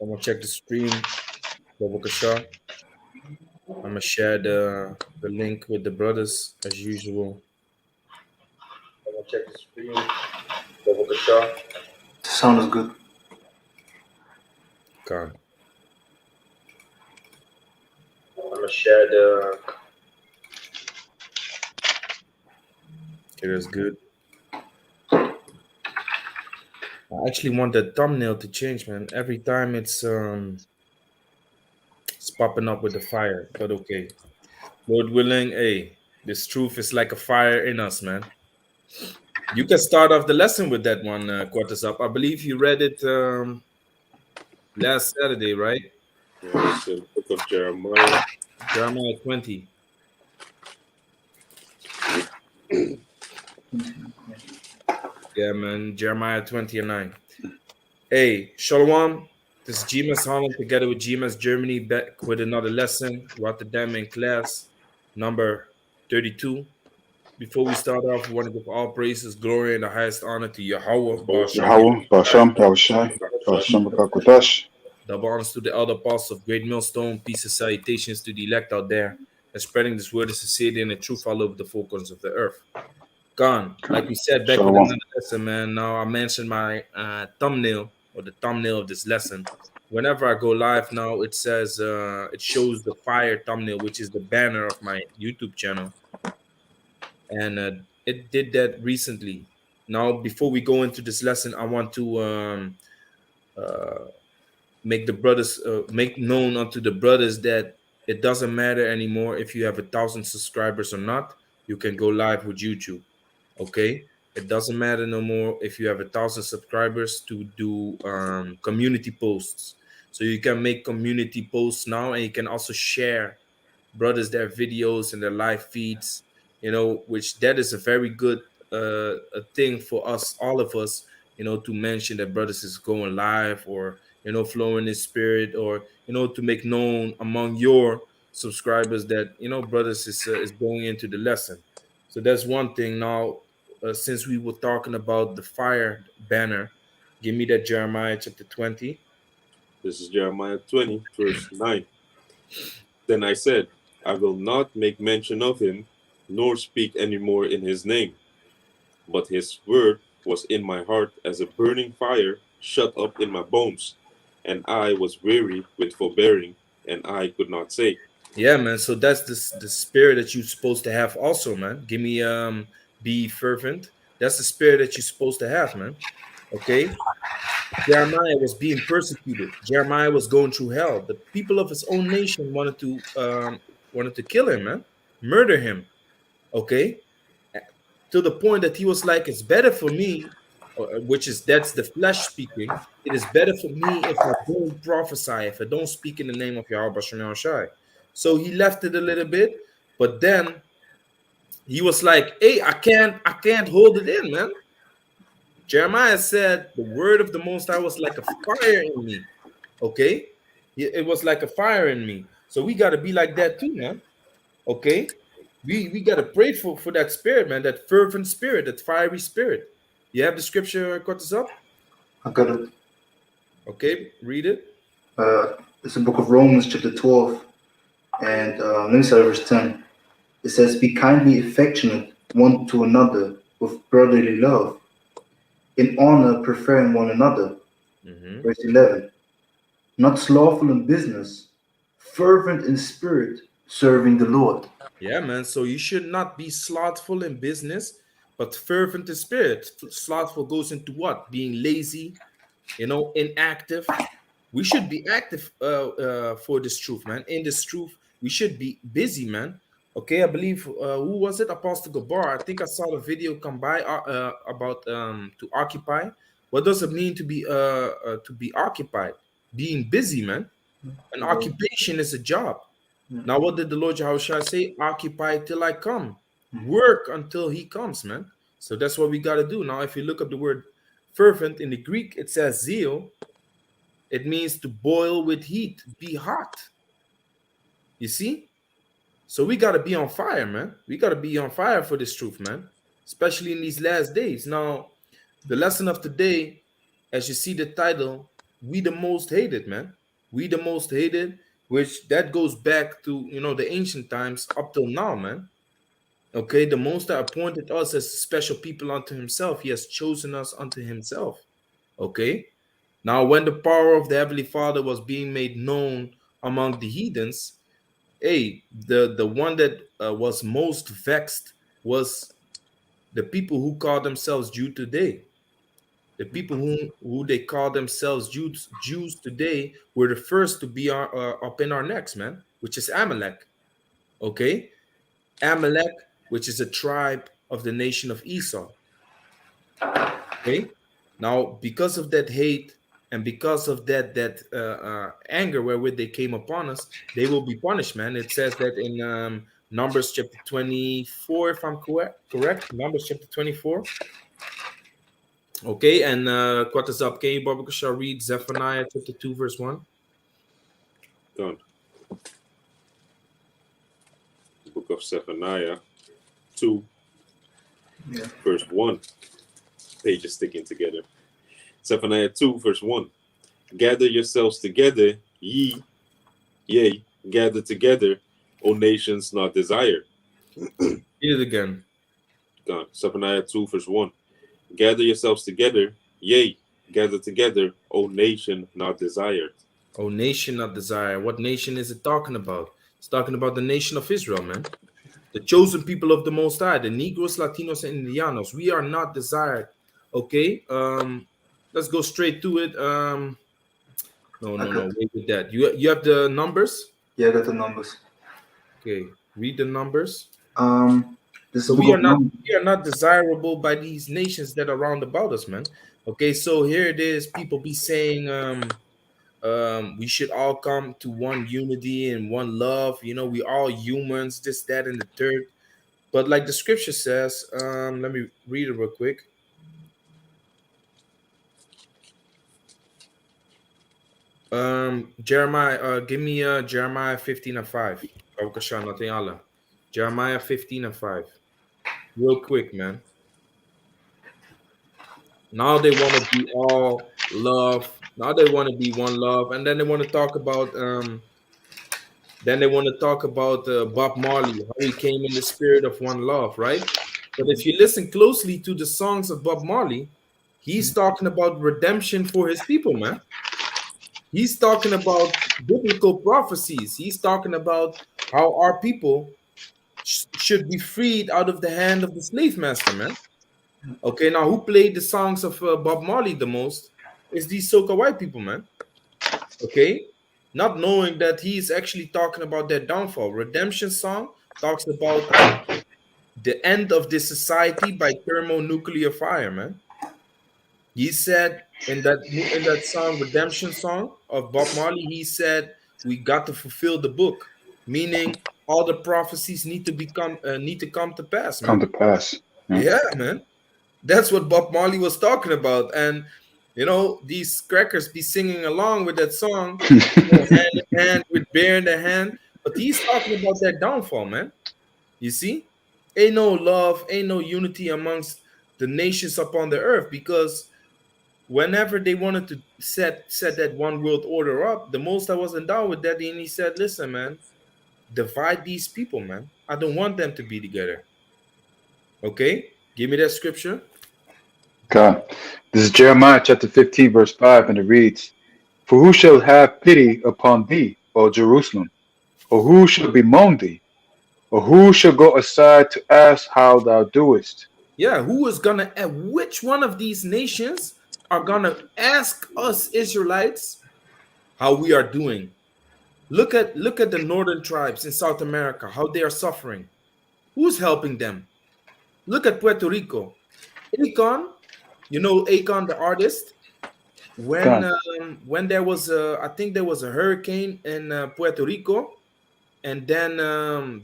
I'm gonna check the stream. Bobakasha. I'm gonna share the link with the brothers as usual. I'm gonna check the stream. Bobakasha. The sound is good. God. I'm gonna share the. Okay, that's good. I actually want that thumbnail to change, man. Every time it's popping up with the fire, but okay. Lord willing, hey, this truth is like a fire in us, man. You can start off the lesson with that one, Quarters Up. I believe you read it last Saturday, right? Yeah, it's the book of Jeremiah. Jeremiah 20. Yeah, man. Jeremiah 20 and 9. Hey, Shalom. This is Jimas Holland together with Jimas Germany back with another lesson. Rotterdam in class number 32. Before we start off, we want to give all praises, glory, and the highest honor to Yahweh, Ba'ashem, Yahweh, Basham, Yahushai, Basham, Bakakwatash. double honors to the elder apostles of Great Millstone, peace and salutations to the elect out there, and spreading this word of sincerity and the truth all over the four corners of the earth. Gone. Like we said back with Shalom. another lesson, man. Now I mentioned my thumbnail or the thumbnail of this lesson. Whenever I go live now, it says it shows the fire thumbnail, which is the banner of my YouTube channel, and it did that recently. Now, before we go into this lesson, I want to uh, make the brothers make known unto the brothers that it doesn't matter anymore if you have 1,000 subscribers or not. You can go live with YouTube. Okay, it doesn't matter no more if you have 1,000 subscribers to do community posts. So you can make community posts now, and you can also share brothers their videos and their live feeds. Which that is a very good a thing for us, all of us. To mention that brothers is going live, or flowing in spirit, or to make known among your subscribers that brothers is going into the lesson. So that's one thing. Now, since we were talking about the fire banner, give me that Jeremiah chapter 20. This is Jeremiah 20, verse 9. Then I said, I will not make mention of him, nor speak any more in his name. But his word was in my heart as a burning fire shut up in my bones. And I was weary with forbearing, and I could not say. Yeah, man. So that's the spirit that you're supposed to have also, man. Give me be fervent. That's the spirit that you're supposed to have, man. Okay. Jeremiah was being persecuted. Jeremiah was going through hell. The people of his own nation wanted to kill him, man, murder him. Okay, to the point that he was like, "It's better for me," that's the flesh speaking. It is better for me if I don't prophesy, if I don't speak in the name of Yahweh Shem Shai. So he left it a little bit, but then he was like, "Hey, I can't hold it in, man." Jeremiah said, "The word of the Most High was like a fire in me." Okay, it was like a fire in me. So we got to be like that too, man. Okay, we got to pray for that spirit, man, that fervent spirit, that fiery spirit. You have the scripture, cut this up. I got it. Okay, read it. It's the book of Romans, chapter 12, and let me start at verse 10. It says, be kindly affectionate one to another with brotherly love, in honor preferring one another. Mhm. Verse 11. Not slothful in business, fervent in spirit, serving the Lord. Yeah, man. So you should not be slothful in business, but fervent in spirit. Slothful goes into what? Being lazy, inactive. We should be active for this truth, man. In this truth, we should be busy, man. Okay, I believe who was it? Apostle Gabar. I think I saw the video come by about to occupy. What does it mean to be occupied? Being busy, man. An occupation is a job. Now, what did the Lord Yahushua say? Occupy till I come. Work until he comes, man. So that's what we got to do. Now, if you look up the word fervent in the Greek, it says zeal. It means to boil with heat, be hot. You see? So we got to be on fire, man. We got to be on fire for this truth, man. Especially in these last days. Now, the lesson of today, as you see the title, we the most hated, man. We the most hated, which that goes back to the ancient times up till now, man. Okay, the Most High appointed us as special people unto Himself. He has chosen us unto Himself. Okay, now when the power of the Heavenly Father was being made known among the heathens, hey, the one that was most vexed was the people who call themselves Jew today. The people who they call themselves Jews today were the first to be up in our necks, man, which is Amalek. Okay, Amalek, which is a tribe of the nation of Esau. Okay, now because of that hate and because of that anger wherewith they came upon us, they will be punished, man. It says that in Numbers chapter 24, if I'm correct, Numbers chapter 24. Okay, and what is up? Can you, Baruch, shall read Zephaniah chapter 2, verse 1? Done. The book of Zephaniah 2, Yeah. verse 1. Pages sticking together. Zephaniah 2, verse 1. Gather yourselves together, yea, gather together, O nations not desired. Read it again. Done. Zephaniah 2, verse 1. Gather yourselves together, yea, gather together, O nation not desired. Oh, nation not desire. What nation is it talking about? It's talking about the nation of Israel, man. The chosen people of the Most High, the Negroes, Latinos, and Indianos. We are not desired. Okay. Let's go straight to it. No, I no, got, no. Wait with that. You have the numbers. yeah, I got the numbers. Okay. Read the numbers. This So is book of Numbers. we are not desirable by these nations that are round about us, man. Okay. So here it is. People be saying, we should all come to one unity and one love. We all humans, this, that, and the third. But like the scripture says, let me read it real quick. Jeremiah, give me Jeremiah 15 and 5. Jeremiah 15 and 5. Real quick, man. Now they want to be all love. Now they want to be one love. And then they want to talk about Bob Marley, how he came in the spirit of one love, right? But if you listen closely to the songs of Bob Marley, he's talking about redemption for his people, man. He's talking about biblical prophecies. He's talking about how our people should be freed out of the hand of the slave master, man. Okay, now who played the songs of Bob Marley the most is these soca white people, man. Okay, not knowing that he's actually talking about their downfall. Redemption song talks about the end of this society by thermonuclear fire, man. He said in that song, Redemption song of Bob Marley, he said we got to fulfill the book, meaning all the prophecies need to come to pass, Come man. to pass. Yeah. Yeah, man. That's what Bob Marley was talking about. And these crackers be singing along with that song, hand in hand with bear in their hand. But he's talking about their downfall, man. You see? Ain't no love, ain't no unity amongst the nations upon the earth, because whenever they wanted to set that one world order up, the most I wasn't down with that, and he said, listen, man, divide these people, man. I don't want them to be together. Okay? Give me that scripture. God. This is Jeremiah chapter 15, verse 5, and it reads, For who shall have pity upon thee, O Jerusalem? Or who shall bemoan thee? Or who shall go aside to ask how thou doest? Yeah, who is gonna which one of these nations are gonna ask us Israelites how we are doing? Look at the northern tribes in South America, how they are suffering. Who's helping them? Look at Puerto Rico. Akon, Akon the artist. When God. when there was I think there was a hurricane in Puerto Rico, and then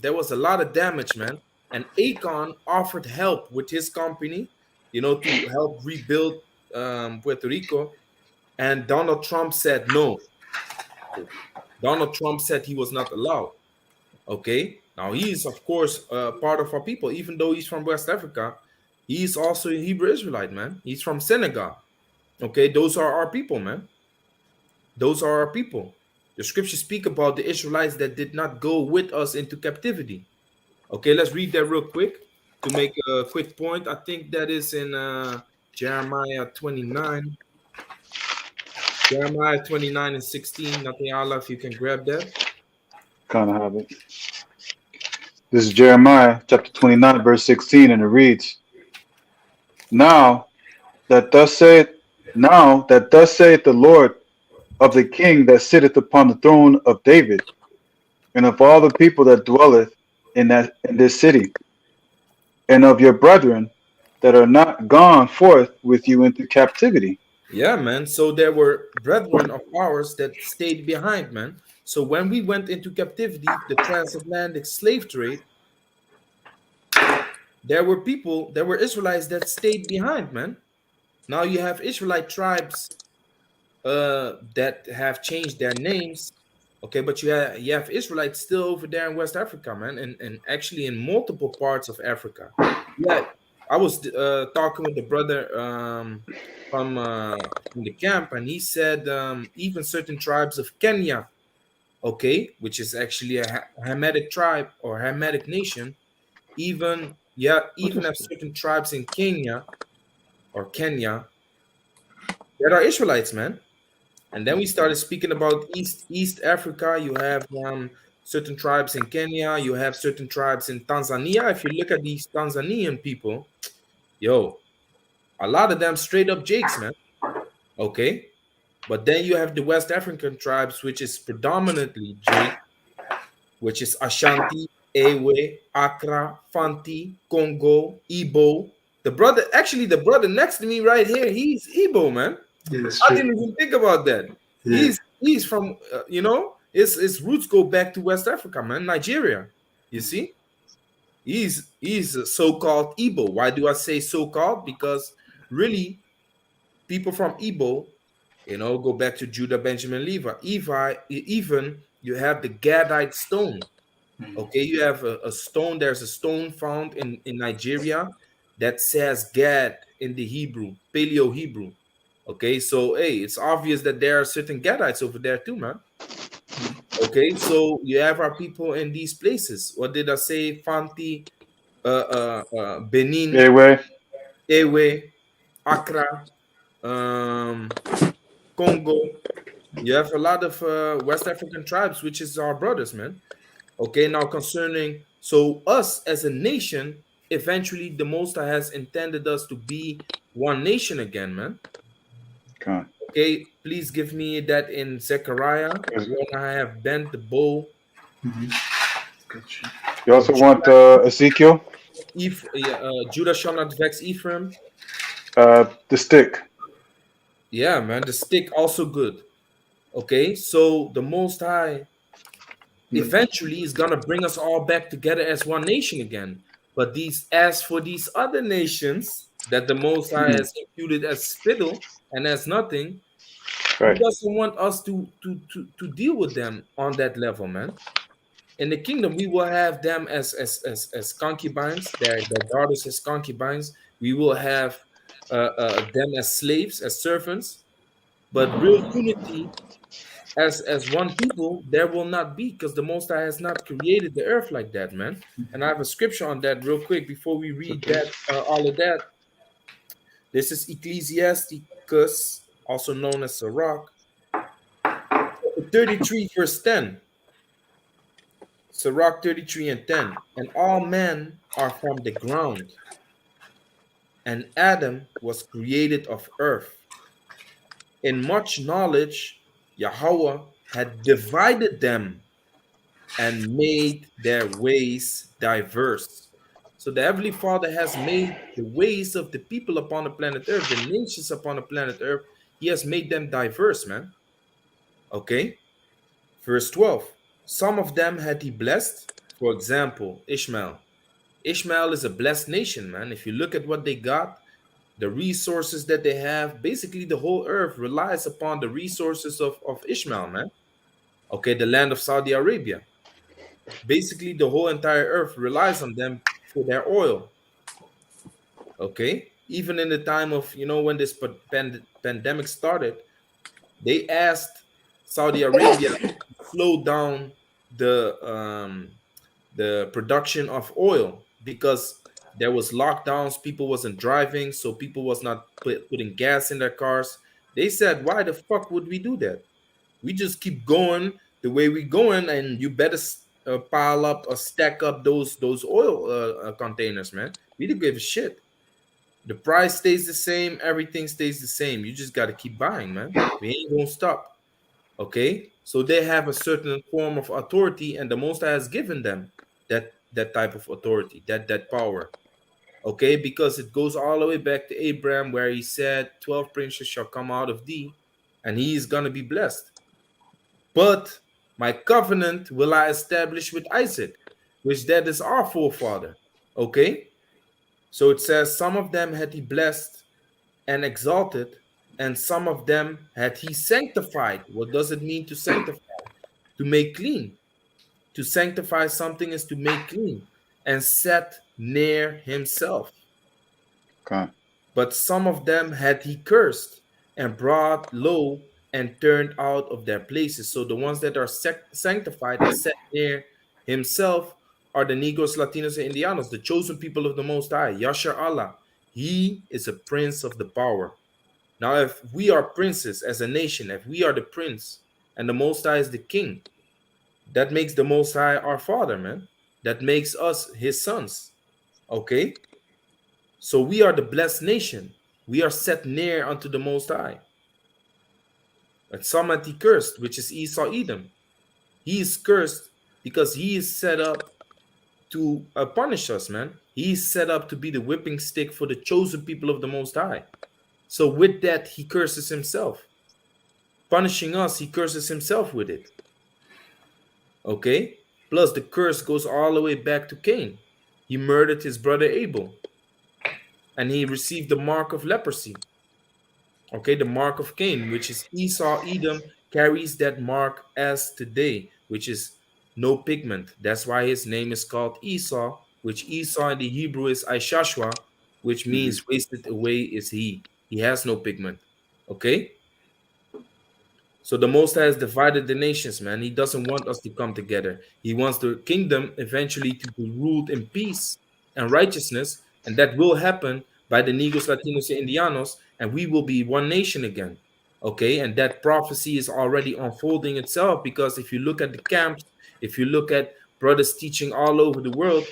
there was a lot of damage, man. And Akon offered help with his company, to help rebuild Puerto Rico. And Donald Trump said no. Donald Trump said he was not allowed. Okay. Now he is, of course, part of our people, even though he's from West Africa. He's also a Hebrew Israelite, man. He's from Senegal. Okay, those are our people, man. Those are our people. The scriptures speak about the Israelites that did not go with us into captivity. Okay, let's read that real quick to make a quick point. I think that is in Jeremiah 29. Jeremiah 29 and 16. Nothing Allah, if you can grab that. Kind of have it. This is Jeremiah chapter 29, verse 16, and it reads, Now that thus saith, now that thus saith the Lord of the king that sitteth upon the throne of David, and of all the people that dwelleth in this city, and of your brethren that are not gone forth with you into captivity. Yeah, man. So there were brethren of ours that stayed behind, man. So when we went into captivity, the transatlantic slave trade, there were Israelites that stayed behind, man. Now you have Israelite tribes that have changed their names. Okay, but you have Israelites still over there in West Africa, man, and actually in multiple parts of Africa. Yeah, I was talking with the brother from the camp, and he said even certain tribes of Kenya, okay, which is actually a Hamitic tribe or Hamitic nation, What even is have certain tribes in Kenya that are Israelites, man. And then we started speaking about East Africa. You have certain tribes in Kenya. You have certain tribes in Tanzania. If you look at these Tanzanian people, yo, a lot of them straight up Jakes, man. Okay, but then you have the West African tribes, which is predominantly Jake, which is Ashanti, Ewe, Accra, Fanti, Congo, Igbo. The brother next to me right here, he's Igbo, man. Yeah, that's I true. didn't even think about that. Yeah. He's from his roots go back to West Africa, man, Nigeria. You see, he's a so-called Igbo. Why do I say so-called? Because really, people from Igbo, go back to Judah, Benjamin, even you have the Gadite stone. Okay, you have a stone. There's a stone found in Nigeria that says Gad in the Hebrew, Paleo Hebrew. Okay, so hey, it's obvious that there are certain Gadites over there too, man. Okay, so you have our people in these places. What did I say? Fanti, Benin, Anyway, Ewe, Accra, um, Congo. You have a lot of West African tribes, which is our brothers, man. Okay, now concerning us as a nation, eventually the Most High has intended us to be one nation again, man. come Okay, please give me that in Zechariah on. when I have bent the bow Gotcha. You of also want Ezekiel, Judah shall not vex Ephraim. the stick. Yeah, man, the stick also good. Okay, so the Most High Yeah. eventually is gonna bring us all back together as one nation again. But as for these other nations that the Most High Mhm. has imputed as spittle and as nothing, He Right. doesn't want us to deal with them on that level, man. In the kingdom, we will have them as concubines, their daughters as concubines. We will have them as slaves, as servants. But real unity as one people, there will not be, because the Most High has not created the earth like that, man. And I have a scripture on that real quick before we read Okay. that all of that. This is Ecclesiasticus, also known as Sirach, 33 verse 10. Sirach 33 and 10. And all men are from the ground, and Adam was created of earth. In much knowledge, Yahweh had divided them and made their ways diverse. So the Heavenly Father has made the ways of the people upon the planet Earth, the nations upon the planet Earth, He has made them diverse, man. Okay? Verse 12. Some of them had He blessed. For example, Ishmael. Ishmael is a blessed nation, man. If you look at what they got, the resources that they have, basically the whole earth relies upon the resources of Ishmael, man. Okay, the land of Saudi Arabia. Basically, the whole entire earth relies on them for their oil. Okay, even in the time of when this pandemic started, they asked Saudi Arabia slowed down the production of oil because there was lockdowns. People wasn't driving, so people was not putting gas in their cars. They said, "Why the fuck would we do that? We just keep going the way we going, and you better pile up or stack up those oil containers, man. We don't give a shit. The price stays the same, everything stays the same. You just got to keep buying, man. We ain't gonna stop." Okay, so they have a certain form of authority, and the Most High has given them that type of authority, that power. Okay, because it goes all the way back to Abraham, where he said, "12 princes shall come out of thee, and he is gonna be blessed. But my covenant will I establish with Isaac, which that is our forefather." Okay, so it says, "Some of them had he blessed and exalted, and some of them had he sanctified." What does it mean to sanctify? To make clean. To sanctify something is to make clean and set near himself. Okay. But some of them had he cursed and brought low and turned out of their places. So the ones that are sanctified and set near himself are the Negros, Latinos, and Indianos, the chosen people of the Most High, Yashar Allah. He is a prince of the power. Now, if we are princes as a nation, if we are the prince and the Most High is the king, that makes the Most High our father, man. That makes us his sons. Okay? So we are the blessed nation. We are set near unto the Most High. But some had he cursed, which is Esau Edom. He is cursed because he is set up to punish us, man. He is set up to be the whipping stick for the chosen people of the Most High. So with that, he curses himself. Punishing us, he curses himself with it. Okay? Plus, the curse goes all the way back to Cain. He murdered his brother Abel. And he received the mark of leprosy. Okay, the mark of Cain, which is Esau, Edom, carries that mark as today, which is no pigment. That's why his name is called Esau, which Esau in the Hebrew is Ishashua, which means wasted away is he. He has no pigment. Okay? So the Most High has divided the nations, man. He doesn't want us to come together. He wants the kingdom eventually to be ruled in peace and righteousness, and that will happen by the Negros, Latinos, and Indianos, and we will be one nation again. Okay, and that prophecy is already unfolding itself, because if you look at the camps, if you look at brothers teaching all over the world,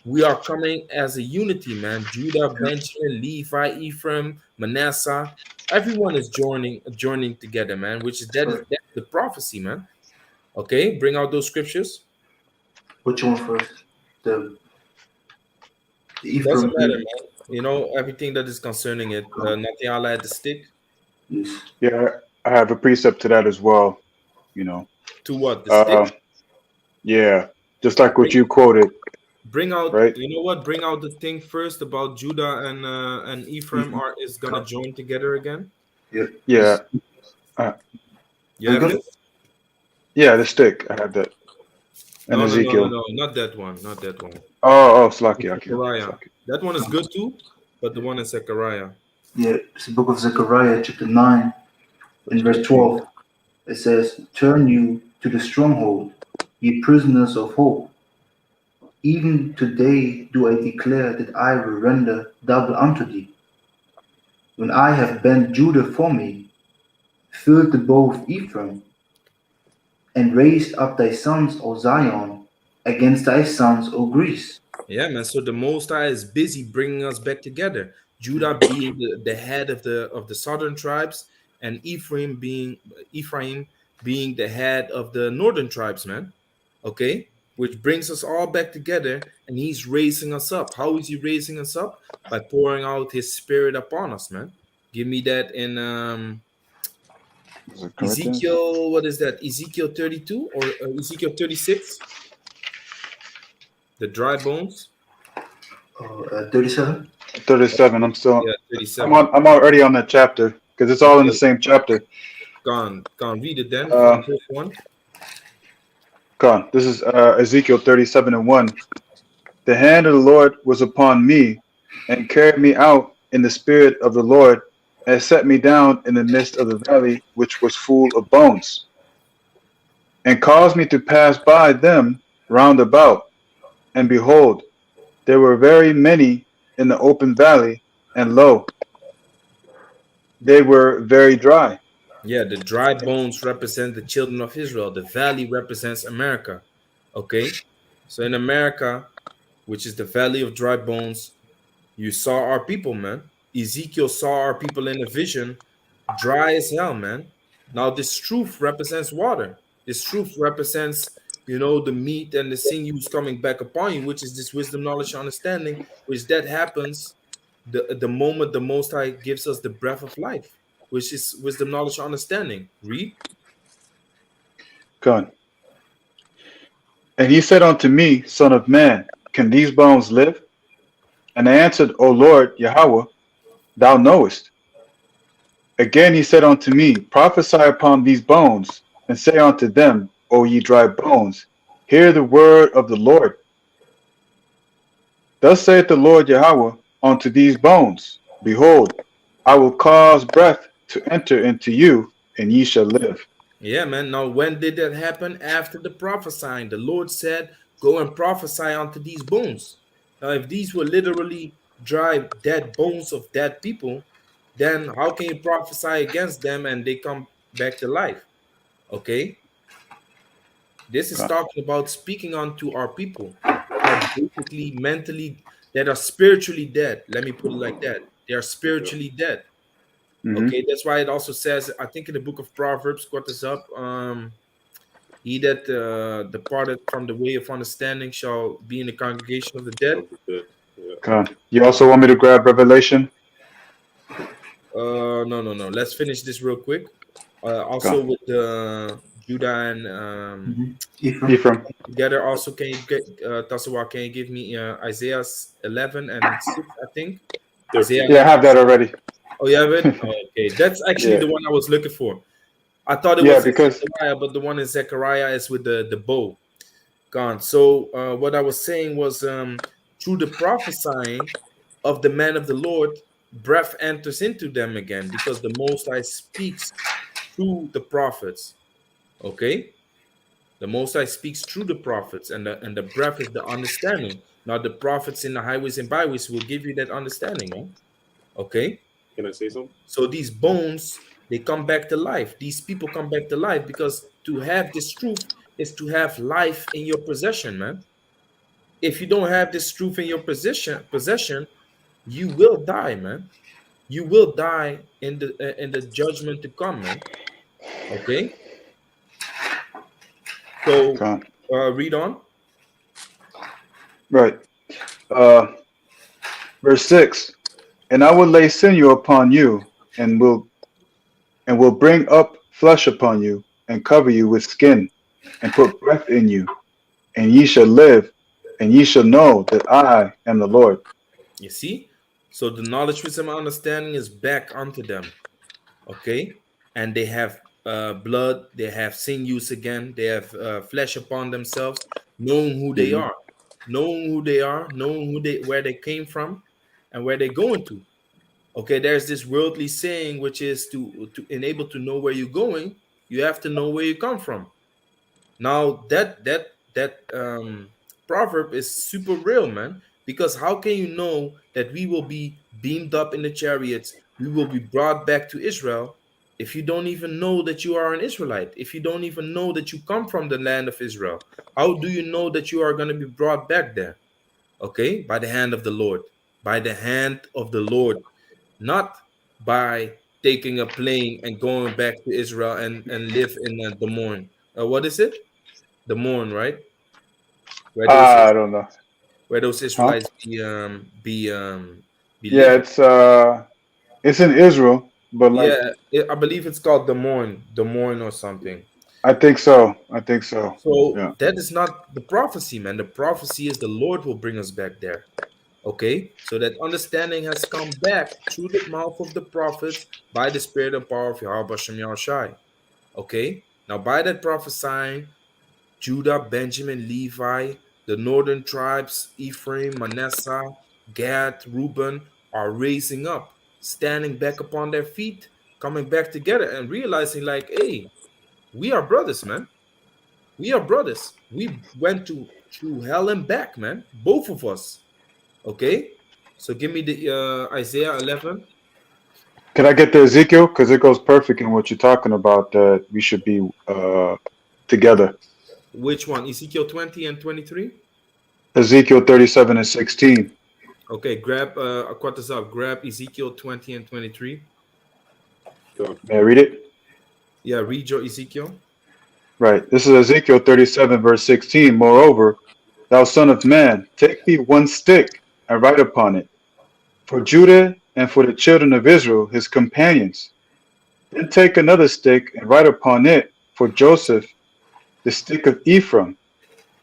we are coming as a unity, man. Judah, Benjamin, Levi, Ephraim, Manasseh, everyone is joining together, man. Which is that's the prophecy, man. Okay, bring out those scriptures. Which one first? The Doesn't Ephraim. matter, man. You know everything that is concerning it. Nothing Allah had the stick. Yes. Yeah, I have a precept to that as well. You know. To what? The stick? Yeah, just like what you quoted. Bring out, right? You know what? Bring out the thing first about Judah and Ephraim is gonna join together again. Yeah. Yeah. You have it? Yeah, the stick. I have that. And No, Ezekiel. no, not that one. Not that one. Oh, Slacky. Zechariah. That one is good too, but the one in Zechariah. Yeah, it's the book of Zechariah, chapter 9, in verse 12. It says, "Turn you to the stronghold, ye prisoners of hope. Even today do I declare that I will render double unto thee. When I have bent Judah for me, filled the bow of Ephraim, and raised up thy sons, O Zion, against thy sons, O Greece." Yeah, man. So the Most High is busy bringing us back together. Judah being the head of the southern tribes, and Ephraim being the head of the northern tribes, man. Okay, which brings us all back together, and he's raising us up. How is he raising us up? By pouring out his spirit upon us, man. Give me that in Ezekiel. What is that? Ezekiel 32 or Ezekiel 36? The dry bones. 37. 37. I'm still. Yeah, 37. I'm already on that chapter because it's all in the same chapter. Gone. Read it then. From verse 1. Gone. This is Ezekiel 37:1. The hand of the Lord was upon me, and carried me out in the spirit of the Lord, and set me down in the midst of the valley, which was full of bones. and caused me to pass by them round about. And behold, there were very many in the open valley, and lo, they were very dry. Yeah, the dry bones represent the children of Israel. The valley represents America. Okay, so in America, which is the valley of dry bones, you saw our people, man. Ezekiel saw our people in a vision, dry as hell, man. Now this truth represents water. This truth represents, the meat and the sinews coming back upon you, which is this wisdom, knowledge, understanding, which that happens the moment the Most High gives us the breath of life, which is wisdom, knowledge, understanding. Read. Come. And he said unto me, Son of man, can these bones live? And I answered, O Lord Yahweh, thou knowest. Again he said unto me, Prophesy upon these bones, and say unto them, O ye dry bones, hear the word of the Lord. Thus saith the Lord Yahweh unto these bones, Behold, I will cause breath to enter into you, and ye shall live. Yeah, man. Now, when did that happen? After the prophesying. The Lord said, go and prophesy unto these bones. Now, if these were literally dry, dead bones of dead people, then how can you prophesy against them and they come back to life? Okay. This is Okay. talking about speaking unto our people that are basically mentally, that are spiritually dead. Let me put it like that. They are Yeah. spiritually dead. Mm-hmm. Okay. That's why it also says, I think in the book of Proverbs, quote this up. He that departed from the way of understanding shall be in the congregation of the dead. Of the dead. Yeah. Okay. You also want me to grab Revelation? No, no, no. Let's finish this real quick. Okay. Also with Judah and Ephraim. Ephraim. together. Also, can you get Tasawa? Can you give me Isaiah 11:6? I think Isaiah 13. Yeah, I 11. have that already. Oh, you have it. Oh, okay, that's actually Yeah. the one I was looking for. I thought it Yeah, was in because Zechariah, but the one in Zechariah is with the bow. Gone. So what I was saying was through the prophesying of the man of the Lord, breath enters into them again because the Most High speaks through the prophets. Okay, the Most High speaks through the prophets, and the breath is the understanding. Now the prophets in the highways and byways will give you that understanding. Man. Okay, Can I say something? so these bones they come back to life. These people come back to life because to have this truth is to have life in your possession, man. If you don't have this truth in your possession, you will die, man. You will die in the judgment to come, man. Okay, so okay. read on. Right. Uh, verse 6. And I will lay sinew upon you, and will bring up flesh upon you, and cover you with skin, and put breath in you, and ye shall live, and ye shall know that I am the Lord. You see, so the knowledge, wisdom, and understanding is back unto them. Okay, and they have blood, they have sinews again, they have flesh upon themselves, knowing who they Hmm. are, knowing where they came from, and where they're going to. Okay, there's this worldly saying which is to enable to know where you're going, you have to know where you come from. Now that proverb is super real, man, because how can you know that we will be beamed up in the chariots, we will be brought back to Israel, if you don't even know that you are an Israelite, if you don't even know that you come from the land of Israel? How do you know that you are going to be brought back there? Okay, by the hand of the Lord, by the hand of the Lord, not by taking a plane and going back to Israel and live in the Morn. What is it? The Morn, right? Where those I don't know. where those Huh? Israelites be Yeah, living. it's in Israel, but like Yeah, I believe it's called the Morn or something. I think so. I think so. So Yeah. that is not the prophecy, man. The prophecy is the Lord will bring us back there. Okay, so that understanding has come back through the mouth of the prophets by the spirit and power of Yahweh Shem Yahushai. Okay, now by that prophesying, Judah, Benjamin, Levi, the northern tribes, Ephraim, Manasseh, Gad, Reuben, are raising up, standing back upon their feet, coming back together and realizing, like, hey, we are brothers, man. We are brothers. We went to through hell and back, man. Both of us. Okay. So give me the Isaiah 11. Can I get the Ezekiel? Because it goes perfect in what you're talking about. That we should be together. Which one? Ezekiel 20 and 23. Ezekiel 37 and 16. Okay. Grab. I cut this up. Grab Ezekiel 20 and 23. Sure. May I read it? Yeah. Read your Ezekiel. Right. This is Ezekiel 37 verse 16. Moreover, thou son of man, take thee one stick and write upon it for Judah and for the children of Israel, his companions. Then take another stick and write upon it for Joseph, the stick of Ephraim,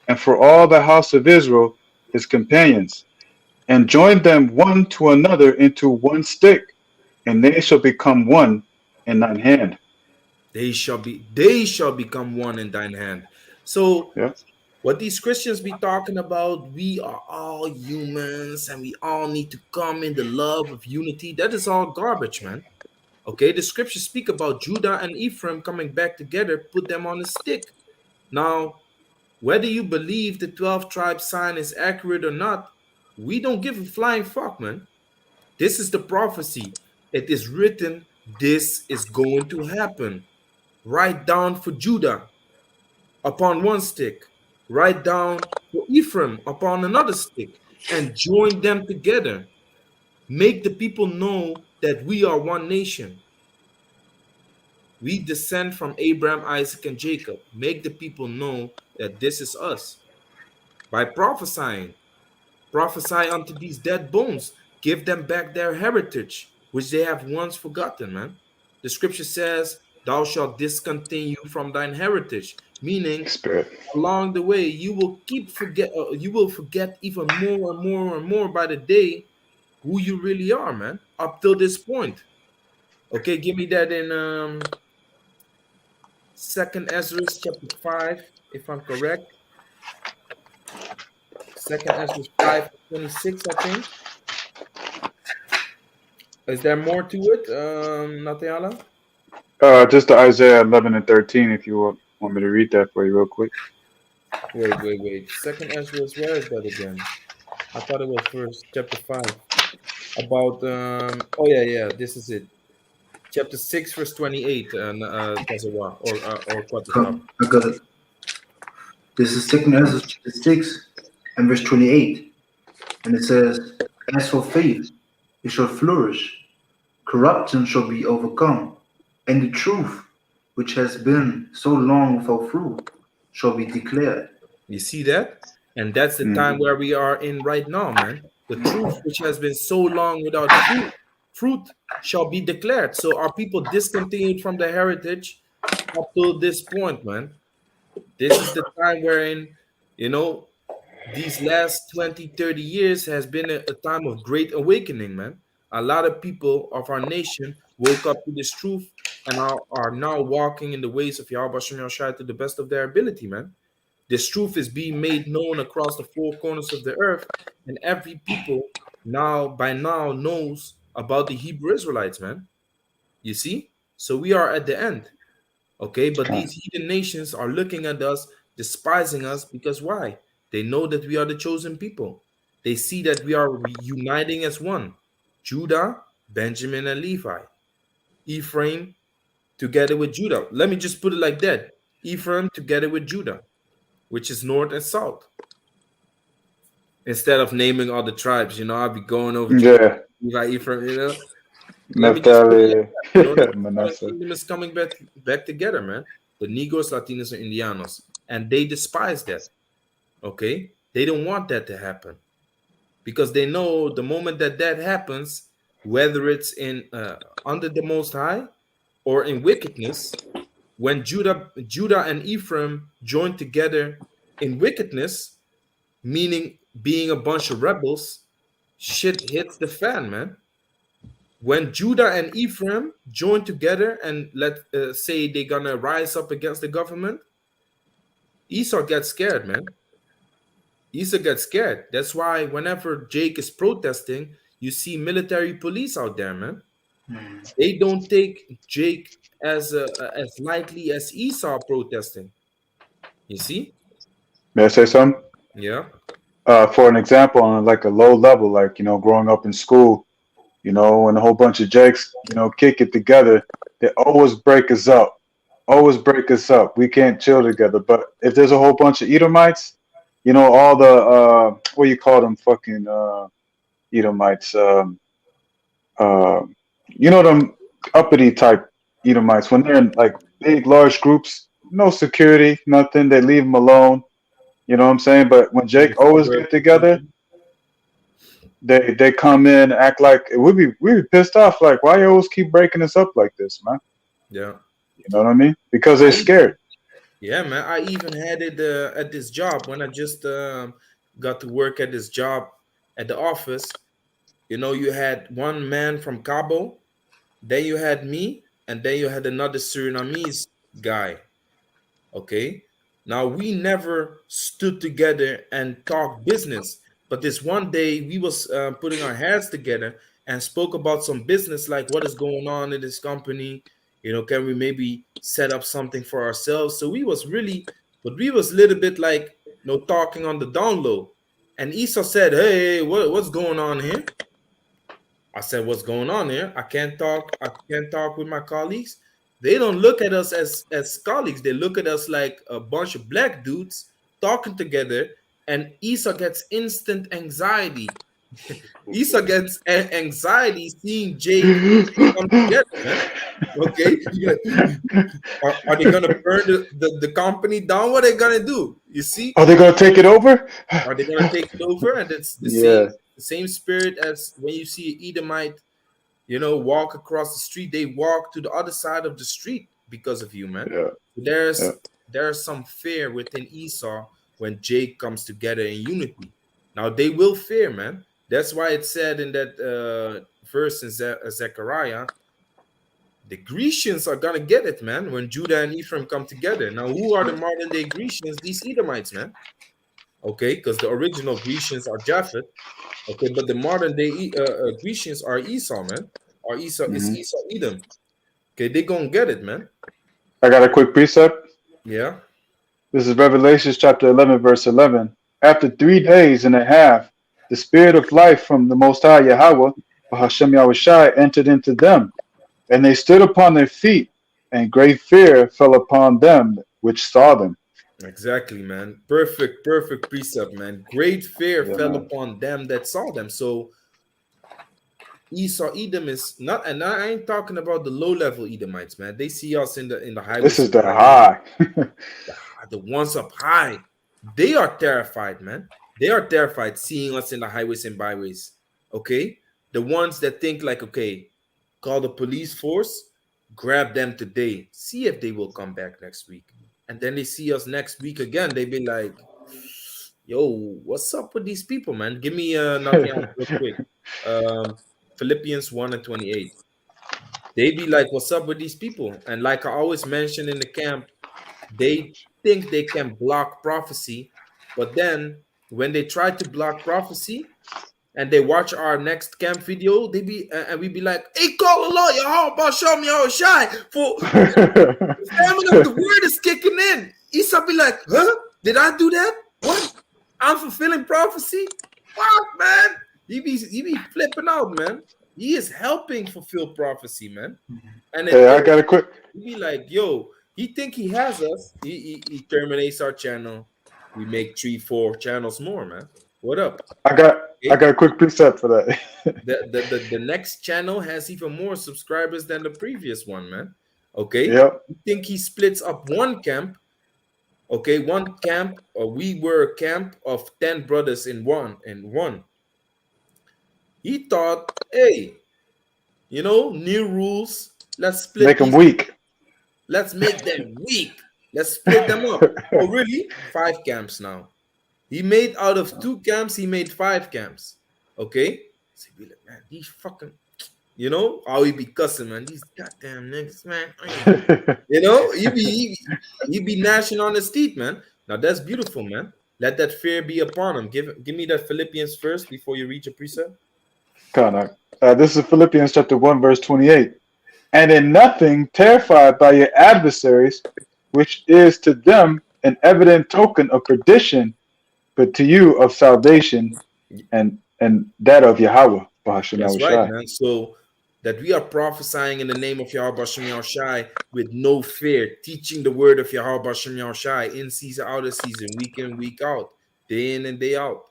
and for all the house of Israel, his companions, and join them one to another into one stick, and they shall become one in thine hand. They shall become one in thine hand. So Yeah. what these Christians be talking about, we are all humans and we all need to come in the love of unity. That is all garbage, man. Okay, the scriptures speak about Judah and Ephraim coming back together, put them on a stick. Now, whether you believe the 12 tribe sign is accurate or not, we don't give a flying fuck, man. This is the prophecy. It is written, this is going to happen. Write down for Judah upon one stick, write down for Ephraim upon another stick, and join them together. Make the people know that we are one nation. We descend from Abraham, Isaac, and Jacob. Make the people know that this is us by prophesying. Prophesy unto these dead bones. Give them back their heritage, which they have once forgotten, man. The scripture says, thou shalt discontinue from thine heritage, meaning Spirit. along the way you will forget even more and more and more by the day who you really are, man, up till this point. Okay, give me that in second Ezra chapter 5, if I'm correct. Second Ezra 5:26, I think. Is there more to it, Natiala? Just the Isaiah 11 and 13, if you want me to read that for you real quick. Wait. Second Ezra, where is that again? I thought it was first chapter 5 about oh yeah, this is it. Chapter 6, verse 28, Tazawa, or Quatazar. Come, I got it. This is 2 Ezra chapter 6 and verse 28. And it says, as for faith, it shall flourish, corruption shall be overcome, and the truth, which has been so long without fruit, shall be declared. You see that? And that's the time Mm. where we are in right now, man. The truth which has been so long without fruit shall be declared. So our people discontinued from their heritage up to this point, man. This is the time wherein, you know, these last 20, 30 years has been a time of great awakening, man. A lot of people of our nation woke up to this truth and are now walking in the ways of Yahweh Shem Yahushua to the best of their ability, man. This truth is being made known across the four corners of the earth, and every people now by now knows about the Hebrew Israelites, man. You see? So we are at the end. Okay, but Con. these heathen nations are looking at us, despising us, because why? They know that we are the chosen people. They see that we are uniting as one. Judah, Benjamin, and Levi. Ephraim together with Judah. Let me just put it like that. Ephraim together with Judah, which is north and south. Instead of naming all the tribes, I'll be going over Judah, Yeah. Levi, Ephraim. Let me just put it like Naphtali, that. The southern Manasseh. kingdom is coming back together, man. The Negros, Latinos, and Indianos. And they despise that. Okay? They don't want that to happen. Because they know the moment that that happens, whether it's in under the Most High or in wickedness, when Judah and Ephraim join together in wickedness, meaning being a bunch of rebels, shit hits the fan, man. When Judah and Ephraim join together and let say they're gonna rise up against the government, Esau gets scared, man. Esau gets scared. That's why whenever Jake is protesting, you see military police out there, man. Hmm. They don't take Jake as lightly as Esau protesting. You see? May I say something? Yeah. For an example, on like a low level, like growing up in school, when a whole bunch of jakes, kick it together, they always break us up. Always break us up. We can't chill together. But if there's a whole bunch of Edomites, all the what do you call them, fucking Edomites, uh, them uppity type Edomites, when they're in like big, large groups, no security, nothing. They leave them alone. You know what I'm saying? But when Jake always get together, they come in, act like we be pissed off. Like, why you always keep breaking us up like this, man? Yeah. You know what I mean? Because they're I scared. Yeah, man. I even had it at this job when I just got to work at this job at the office. You had one man from Cabo, then you had me, and then you had another Surinamese guy. Okay. Now we never stood together and talked business, but this one day we was putting our heads together and spoke about some business, like what is going on in this company. Can we maybe set up something for ourselves? So we was really, but we was a little bit like talking on the down low. And Esau said, "Hey, what's going on here?" I said, "What's going on here? I can't talk. I can't talk with my colleagues. They don't look at us as colleagues. They look at us like a bunch of black dudes talking together." And Esau gets instant anxiety. Esau gets anxiety seeing Jake come together, man. Okay, are they gonna burn the company down? What are they gonna do? You see? Are they gonna take it over? Are they gonna take it over? And it's the Yeah, same spirit as when you see an Edomite walk across the street. They walk to the other side of the street because of you, man. yeah, yeah. There's some fear within Esau when Jake comes together in unity. Now they will fear, man. That's why it said in that verse in Zechariah, the Grecians are gonna get it, man, when Judah and Ephraim come together. Now, who are the modern day Grecians? These Edomites, man. Okay, because the original Grecians are Japhet. Okay, but the modern day Grecians are Esau, man. Or Esau is Hmm. Esau Edom. Okay, they gonna get it, man. I got a quick precept. Yeah, This is Revelation chapter 11, verse 11. After 3 days and a half, the spirit of life from the Most High Yahweh, Hashem Yahushai, entered into them, and they stood upon their feet, and great fear fell upon them which saw them. exactly, man. Perfect precept, man. Great fear Yeah, fell man. upon them that saw them. So Esau Edom is not, and I ain't talking about the low level Edomites, man. They see us in the This highways is and the byways. high. The ones up high, they are terrified, man. They are terrified seeing us in the highways and byways. Okay, the ones that think like, okay, call the police force, grab them today, see if they will come back next week, and then they see us next week again. They be like, "Yo, what's up with these people, man? Give me nothing else real quick." Um, Philippians 1:28. They be like, "What's up with these people?" And like I always mention in the camp, they think they can block prophecy, but then when they try to block prophecy and they watch our next camp video, they be and we be like, "Hey, call a lawyer, how about show me how shy for the famine of the word is kicking in." Isa be like, "Huh? Did I do that? What? I'm fulfilling prophecy? What, man?" He be flipping out, man. He is helping fulfill prophecy, man. And Hey, I it got a quick. he be like, "Yo, he think he has us. He terminates our channel. We make 3, 4 channels more, man. What up?" I got. I Okay. got a quick precept for that. The next channel has even more subscribers than the previous one, man. Okay. Yep. You think he splits up one camp? Okay, one camp. We were a camp of 10 brothers in one. He thought, hey, new rules. Let's split Make them these. weak. Let's make them weak. Let's split them up. Oh, really? 5 camps now. He made out of 2 camps, he made 5 camps. Okay? So he be like, man, these fucking, how he be cussing, man. These goddamn niggas, man. He be gnashing on his teeth, man. Now that's beautiful, man. Let that fear be upon him. Give me that Philippians first before you read your precept. Kind of. This is Philippians chapter 1, verse 28. And in nothing terrified by your adversaries, which is to them an evident token of perdition, but to you of salvation, and that of Yahweh, Bahashem That's right, Yahushai. man. So that we are prophesying in the name of Yahweh Bashem Yahushai with no fear, teaching the word of Yahweh Bashem Yahushai in season, out of season, week in, week out, day in and day out.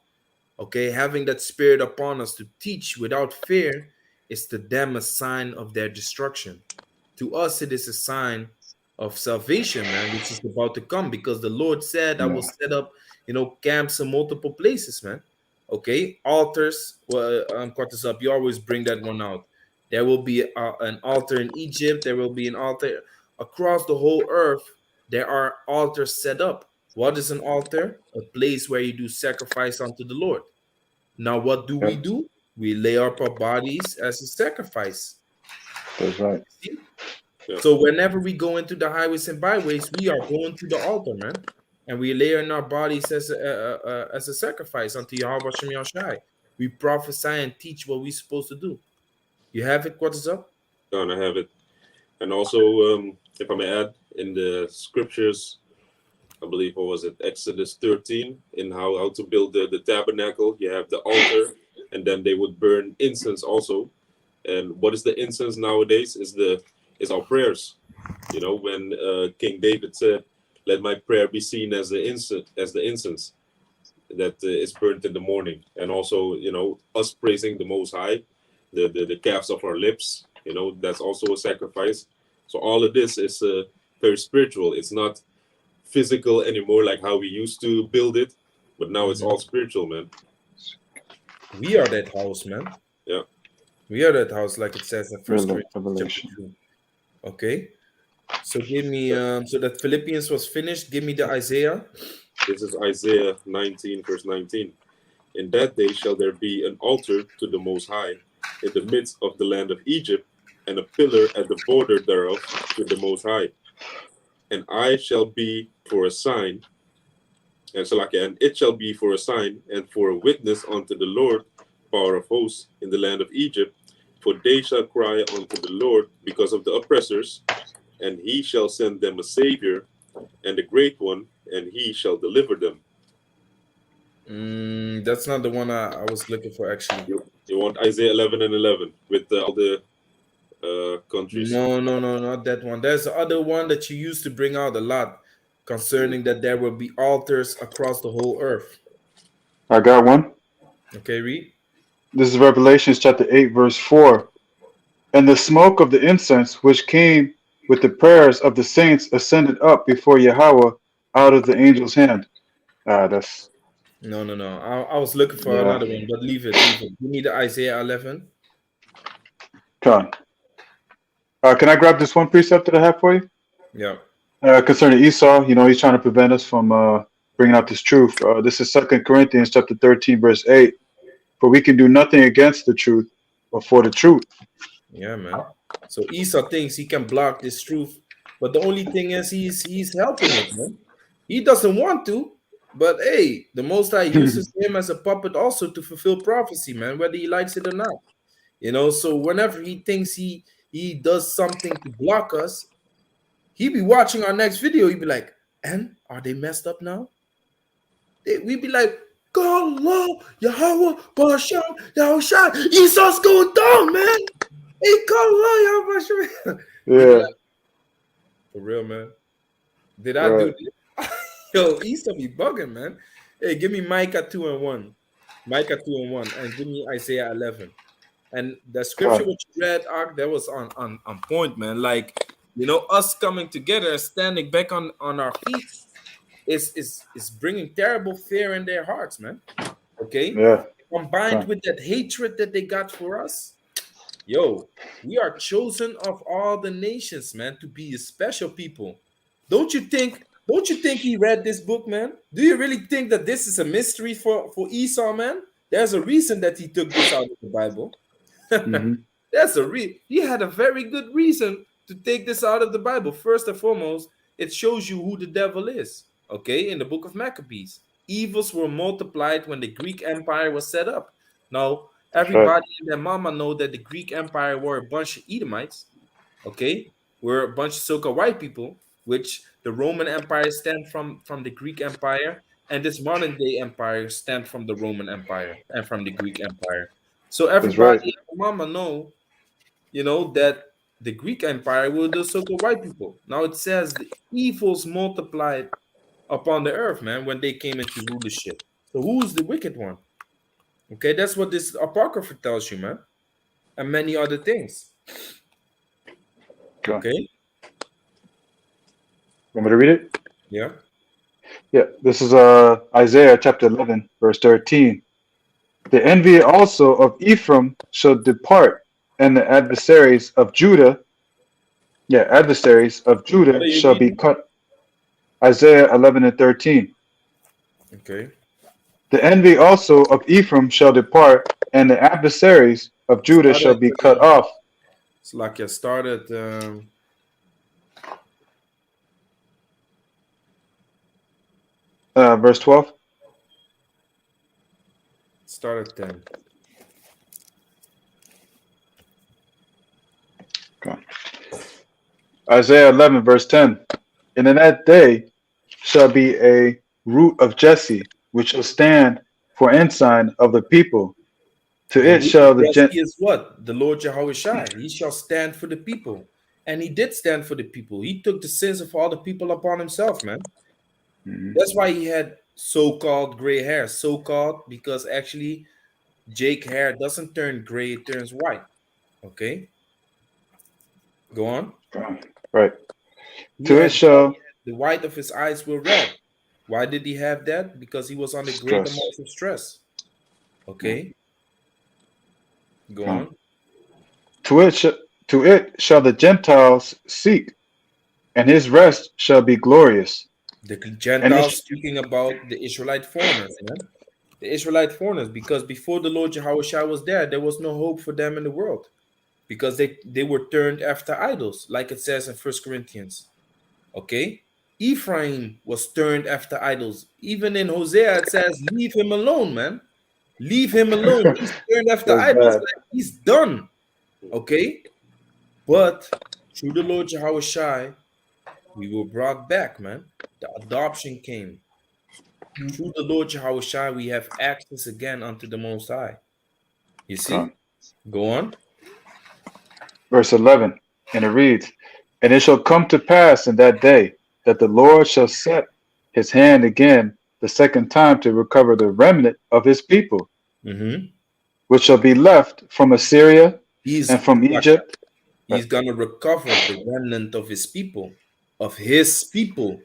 Okay, having that spirit upon us to teach without fear is to them a sign of their destruction. To us, it is a sign of salvation, man, which is about to come because the Lord said, I will Yeah, set up, camps in multiple places, man. Okay, altars. Well, cut this up. You always bring that one out. There will be an altar in Egypt. There will be an altar across the whole earth. There are altars set up. What is an altar? A place where you do sacrifice unto the Lord. Now, what do we yep, do? We lay up our bodies as a sacrifice. that's right. See? Yeah. So whenever we go into the highways and byways, we are going to the altar, man, and we lay in our bodies as a sacrifice unto Yahweh Shem Yahshai. We prophesy and teach what we're supposed to do. You have it. What is up? Gonna have it. And also, if I may add, in the scriptures, I believe, what was it, Exodus 13, in how to build the tabernacle, you have the altar, and then they would burn incense also. And what is the incense nowadays? Is our prayers. You know, when King David said, "Let my prayer be seen as the incense that is burnt in the morning," and also, us praising the Most High, the calves of our lips. That's also a sacrifice. So all of this is very spiritual. It's not physical anymore like how we used to build it, but now it's Mhm. all spiritual, man. We are that house, man. Yeah. We are that house, like it says in First Corinthians chapter Revelation. 2. Okay. So give me Yeah. so that Philippians was finished. Give me the Isaiah. This is Isaiah 19, verse 19. In that day shall there be an altar to the Most High in the midst of the land of Egypt, and a pillar at the border thereof to the Most High. And I shall be for a sign, and it shall be for a sign and for a witness unto the Lord, power of hosts, in the land of Egypt. For they shall cry unto the Lord because of the oppressors, and he shall send them a Savior, and a great one, and he shall deliver them. That's not the one I was looking for, actually. You want Isaiah 11 and 11 with all the countries. No, no, no, not that one. There's the other one that you used to bring out a lot Mm. concerning that there will be altars across the whole earth. I got one. Okay, read. This is Revelations chapter 8, verse 4. And the smoke of the incense which came with the prayers of the saints ascended up before Yahweh out of the angel's hand. That's No, no, no. I was looking for yeah. another one, but leave it, leave it. Give me the Isaiah 11. Come on. Can I grab this one precept that I have for you? Yeah. Concerning Esau, he's trying to prevent us from bringing out this truth. This is Second Corinthians chapter 13, verse 8. For we can do nothing against the truth, but for the truth. Yeah, man. So Esau thinks he can block this truth, but the only thing is he's helping it, man. He doesn't want to, but hey, the Most High uses him as a puppet also to fulfill prophecy, man, whether he likes it or not. So whenever he thinks he does something to block us, he be watching our next video. He be like, "And are they messed up now?" We be like, "God, Allah, Yahweh, Basham, Yahushua, Esau's going down, man. Hey, God, Allah, Yahweh, Basham." He be Yeah, like, "For real, man. Did I do right. this?" Yo, Esau be bugging, man. Hey, give me Micah 2 and 1. Micah 2 and 1. And give me Isaiah 11. And the scripture Come which you read, Ark, that was on point, man. Like, us coming together and standing back on our feet is bringing terrible fear in their hearts, man. Okay, Yeah, combined come. with that hatred that they got for us, yo, we are chosen of all the nations, man, to be a special people. Don't you think? Don't you think he read this book, man? Do you really think that this is a mystery for Esau, man? There's a reason that he took this out of the Bible. Hmm. He had a very good reason to take this out of the Bible. First and foremost, it shows you who the devil is. Okay, in the book of Maccabees, evils were multiplied when the Greek Empire was set up. Now, That's right. everybody and their mama know that the Greek Empire were a bunch of Edomites. Okay, we're a bunch of so-called white people. which the Roman Empire stemmed from the Greek Empire, and this modern day empire stemmed from the Roman Empire and from the Greek Empire. So That's right. everybody, mama know, that the Greek Empire were the so-called white people. Now it says the evils multiplied upon the earth, man, when they came into rulership. So who's the wicked one? Okay, that's what this apocrypha tells you, man, and many other things. Okay. Okay, Want me to read it? yeah. Yeah. This is Isaiah chapter 11, verse 13. The envy also of Ephraim shall depart, and the adversaries of What are Judah you shall be reading? cut. Isaiah 11 and 13. Okay, The envy also of Ephraim shall depart, and the adversaries of Judah shall started. be cut off. It's like you started. Verse 12. Started then. Okay. Isaiah 11, verse 10. And in that day shall be a root of Jesse, which shall stand for ensign of the people. To The it root of shall the Jesse gent. is what? The Lord Jehoshua. He shall stand for the people. And he did stand for the people. He took the sins of all the people upon himself, man. Mhm. That's why he had so-called gray hair. So-called because actually Jake hair doesn't turn gray, it turns white. Okay? Go on. Right. He To it had shall the white of his eyes were red. Why did he have that? Because he was under great stress. amounts of stress. Yeah. Okay? Go on. To it, sh- to it shall the Gentiles seek, and his rest shall be glorious. The And it, Gentiles speaking about the Israelite foreigners, man. The Israelite foreigners, because before the Lord Jehoshua was there was no hope for them in the world. Because they were turned after idols, like it says in First Corinthians. Okay? Ephraim was turned after idols. Even in Hosea, it says, leave him alone, man. Leave him alone. He's turned after that's idols. bad. Like he's done. Okay? But through the Lord Jehoshua, we were brought back, man. The adoption came. Through the Lord Jehoshua, we have access again unto the Most High. You Okay. see? Go on. Verse 11, and it reads, And it shall come to pass in that day that the Lord shall set his hand again the second time to recover the remnant of his people, Mm-hmm. which shall be left from Assyria and He's from Egypt. he's gonna recover the remnant of his people, of his people.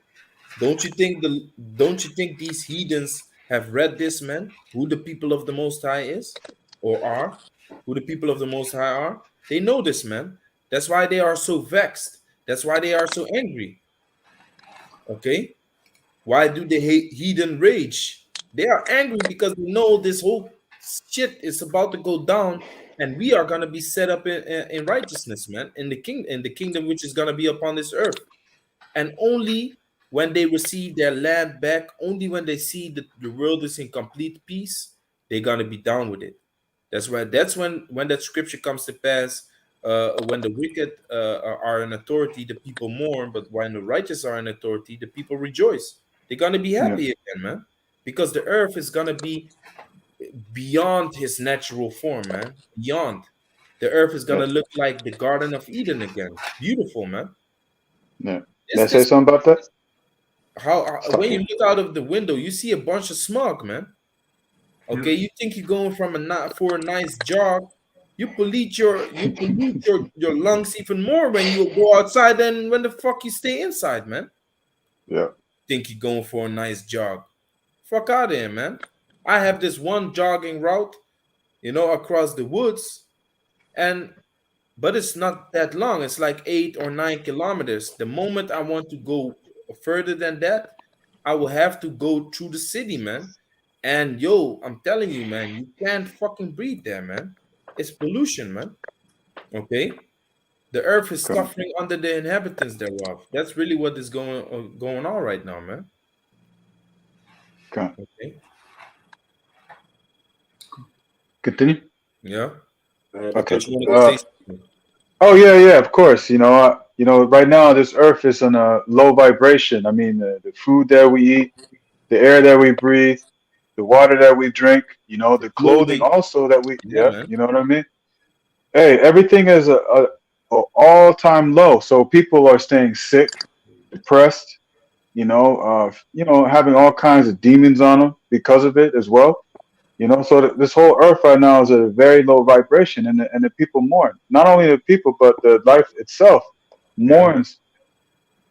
Don't you think these heathens have read this, man? Who the people of the Most High is, or are? Who the people of the Most High are? They know this, man. That's why they are so vexed. That's why they are so angry. Okay, why do they hate heathen rage? They are angry because they know this whole shit is about to go down, and we are gonna be set up in righteousness, man, in the kingdom which is gonna be upon this earth. And only when they receive their land back, only when they see that the world is in complete peace, they're gonna be down with it. That's when that scripture comes to pass. When the wicked are in authority, the people mourn, but when the righteous are in authority, the people rejoice. They're gonna be Yeah, happy again, man, because the earth is gonna be beyond his natural form, man. Beyond, the earth is yeah, gonna look like the Garden of Eden again. Beautiful, man. yeah. Did I This say this something about that? how Stop when you here. look out of the window, you see a bunch of smog, man. Okay, you think you're going from for a nice jog, you pollute your lungs even more when you go outside than when the fuck you stay inside, man. Yeah, Think you're going for a nice jog? Fuck out of here, man. I have this one jogging route, across the woods, and but it's not that long. It's like 8 or 9 kilometers. The moment I want to go further than that, I will have to go through the city, man. And yo, I'm telling you, man, you can't fucking breathe there, man. It's pollution, man. Okay, the earth is okay, suffering under the inhabitants thereof. That's really what is going on right now, man. okay. Okay, Continue. yeah. I had a Okay. Don't you question want for to you. say something? Oh yeah, yeah. Of course. you know, right now this earth is on a low vibration. I mean, the food that we eat, the air that we breathe, the water that we drink, you know, The the clothing clothing. also that we, Yeah, yeah, man. you know what I mean? Hey, everything is a all-time low. So people are staying sick, depressed, you know, having all kinds of demons on them because of it as well. You know, so this whole earth right now is at a very low vibration, and the people mourn. Not only the people, but the life itself Yeah, man. mourns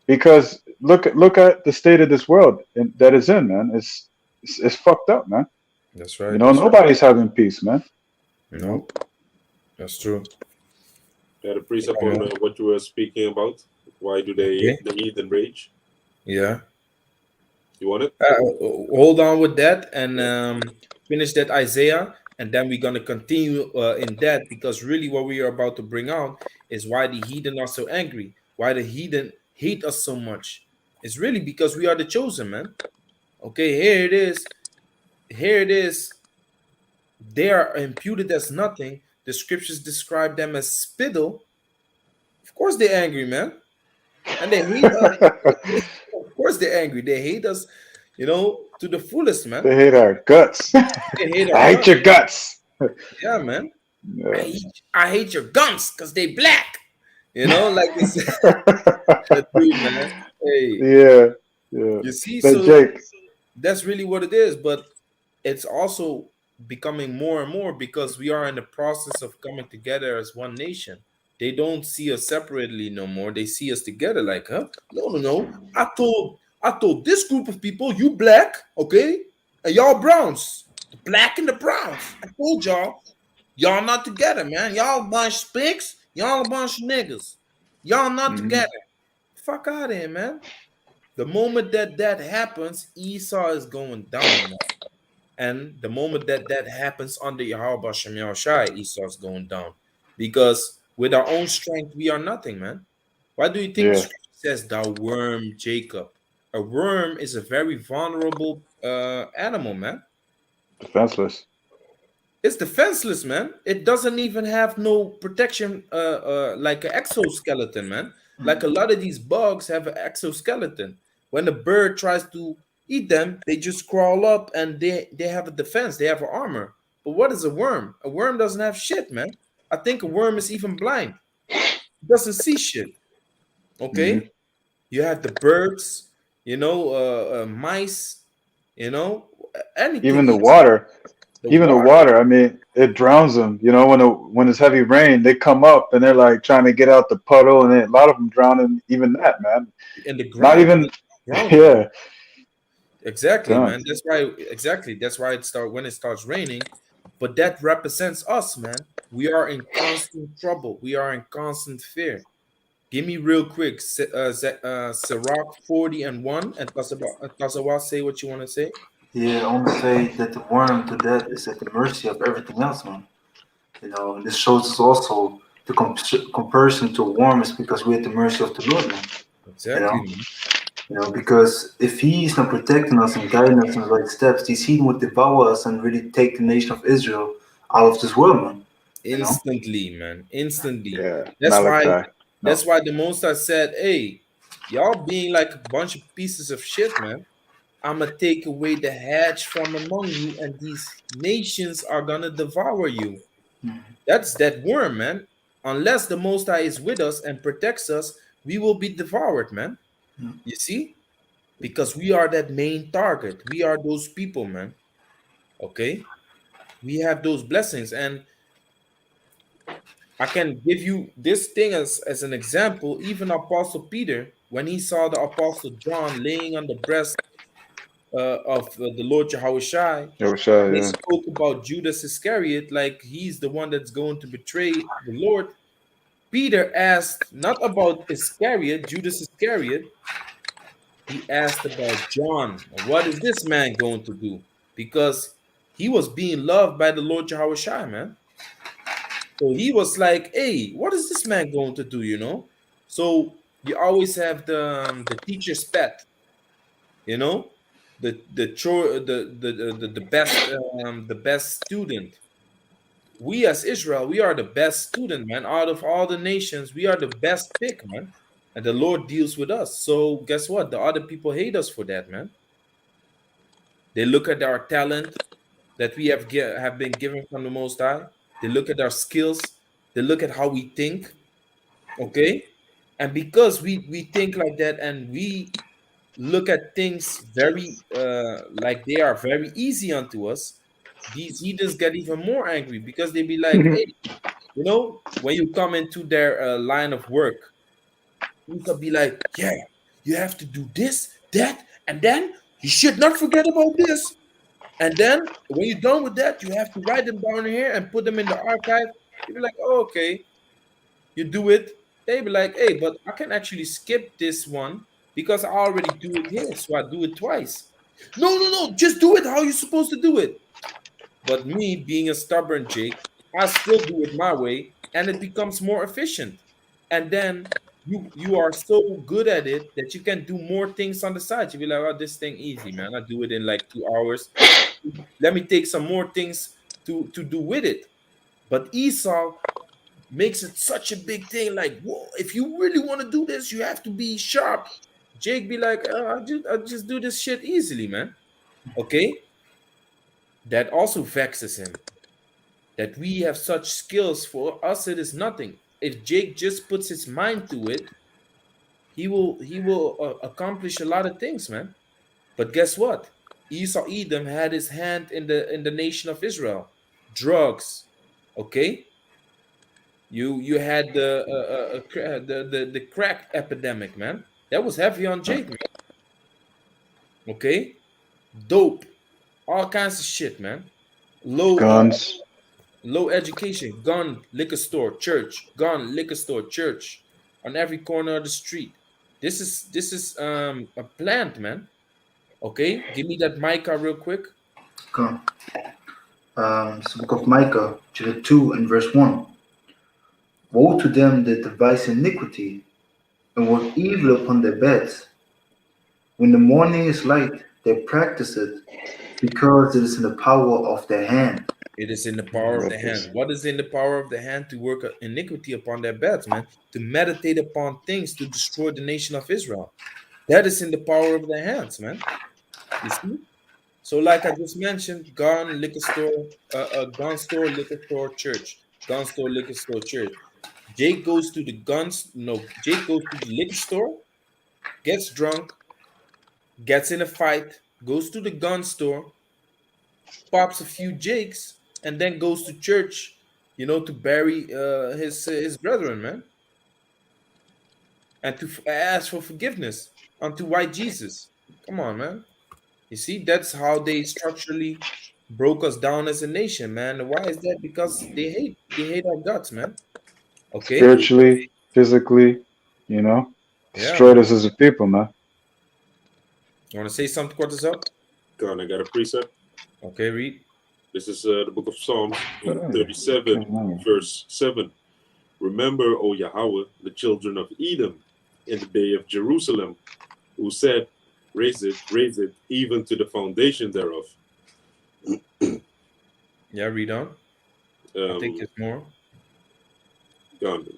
because look at the state of this world that it's in, man. It's fucked up, man. That's You right. know, That's right. nobody's having peace, man. You know, No, that's true. Yeah, the precept Yeah, on man. what you were speaking about. Why do they Okay. the heathen rage? Yeah. You want it? Hold on with that and Yeah. finish that Isaiah, and then we're gonna continue in that because really what we are about to bring out is why the heathen are so angry, why the heathen hate us so much. It's really because we are the chosen, man. Okay, here it is. Here it is. They are imputed as nothing. The scriptures describe them as spittle. Of course, they're angry, man, and they hate us. Of course, they're angry. They hate us, to the fullest, man. they hate our guts. They hate our I hate guns. your guts. Yeah, man. Yeah. I hate your guns because they black. Like this. Dude, man. Hey, Yeah, yeah. you see, But so Jake, that's really what it is. But it's also becoming more and more because we are in the process of coming together as one nation. They don't see us separately no more. They see us together. Like, huh? No, no, no. I told this group of people, you black, okay, and y'all browns, the black and the browns. I told y'all not together, man. Y'all a bunch of spinks. Y'all a bunch of niggas. Y'all not mhm, together. Fuck out of here, man. The moment that happens, Esau is going down, man. And the moment that happens under Yahweh Shem Yahushai, Esau's going down. Because with our own strength, we are nothing, man. Why do you think the yeah, scripture says, thou worm Jacob? A worm is a very vulnerable animal, man. defenseless. It's defenseless, man. It doesn't even have no protection like an exoskeleton, man. Like a lot of these bugs have an exoskeleton. When a bird tries to eat them, they just crawl up and they have a defense, they have an armor. But what is a worm? A worm doesn't have shit, man. I think a worm is even blind. It doesn't see shit. Hmm. Okay? You have the birds, mice, anything. Even the You see water, the even the water. water. I mean, it drowns them. You know, when it's heavy rain, they come up and they're like trying to get out the puddle, and then a lot of them drown in even that, man. In the Not ground, man. even, Ground them. yeah, Exactly, gone. man. That's why it start when it starts raining. But that represents us, man. We are in constant trouble. We are in constant fear. Give me real quick, Sirach 40 and 1, and Tazawa, say what you want to say. Yeah, I want to say that the worm to that is at the mercy of everything else, man. This shows us also the comparison to a worm is because we're at the mercy of the Lord, man. You Exactly, know, man. because if He's not protecting us and guiding us in the right steps, these heathen would devour us and really take the nation of Israel out of this world, man. You know. Instantly, man. Instantly. Yeah, That's why Malachi. that's No, why the most I said, hey, y'all being like a bunch of pieces of shit, man. I'm gonna take away the hedge from among you, and these nations are gonna devour you. Mhm. That's that worm, man. Unless the Most High is with us and protects us, we will be devoured, man. You see? Because we are that main target. We are those people, man. Okay? We have those blessings. And I can give you this thing as an example. Even Apostle Peter, when he saw the Apostle John laying on the breast of the Lord Yahushua, Yahushua, they yeah. spoke about Judas Iscariot like he's the one that's going to betray the Lord. Peter asked not about Iscariot, Judas Iscariot. He asked about John. What is this man going to do? Because he was being loved by the Lord Yahushua, man. So he was like, "Hey, what is this man going to do?" So you always have the teacher's pet, you know, the best student. We as Israel, we are the best student, man. Out of all the nations, we are the best pick, man. and the Lord deals with us. So guess what? The other people hate us for that, man. They look at our talent that we have been given from the Most High. They look at our skills. They look at how we think. Okay, and because we think like that, and we look at things very like they are very easy unto us, these heathens get even more angry because they be like, hey, when you come into their line of work, you could be like, yeah, you have to do this, that, and then you should not forget about this. And then when you're done with that, you have to write them down here and put them in the archive. You be like, oh, okay, you do it. They be like, hey, but I can actually skip this one because I already do it here, so I do it twice. No, no, no, just do it how you're supposed to do it. But me being a stubborn Jake, I still do it my way, and it becomes more efficient. And then you are so good at it that you can do more things on the side. You be like, oh, this thing easy, man. I do it in like 2 hours. Let me take some more things to do with it. But Esau makes it such a big thing. Like, whoa, if you really want to do this, you have to be sharp. Jake be like, I just do this shit easily, man. Okay, that also vexes him that we have such skills. For us it is nothing. If Jake just puts his mind to it, he will accomplish a lot of things, man. But guess what? Esau Edom had his hand in the nation of Israel. Drugs, okay. You had the crack epidemic, man. That was heavy on Jake, man. Okay, dope, all kinds of shit, man. Low Guns. low education, gun, liquor store, church, gun, liquor store, church, on every corner of the street. This is a plant, man. Okay, give me that Micah real quick. Okay. It's the book of Micah, chapter 2 and verse 1. Woe to them that devise iniquity and work evil upon their beds. When the morning is light, they practice it because it is in the power of their hand. It is in the I power of read the this. hand. What is in the power of the hand? To work iniquity upon their beds, man. To meditate upon things to destroy the nation of Israel. That is in the power of their hands, man. You see? So, like I just mentioned, gun, liquor store, gun store, liquor store, church. Gun store, liquor store, church. Jake goes to the guns. No, Jake goes to the liquor store, gets drunk, gets in a fight, goes to the gun store, pops a few Jakes, and then goes to church, to bury his brethren, man, and to ask for forgiveness unto white Jesus. Come on, man. You see, that's how they structurally broke us down as a nation, man. Why is that? Because they hate our guts, man. Okay? Spiritually, physically, you know, Yeah, man. destroyed us as a people, man. You want to say something, Quarters up? God, I got a precept. Okay, read. This is the book of Psalms Okay, 37, man. verse 7. Remember, O Yahweh, the children of Edom in the day of Jerusalem, who said, raise it, even to the foundation thereof. Yeah, read on. I think Um, there's more.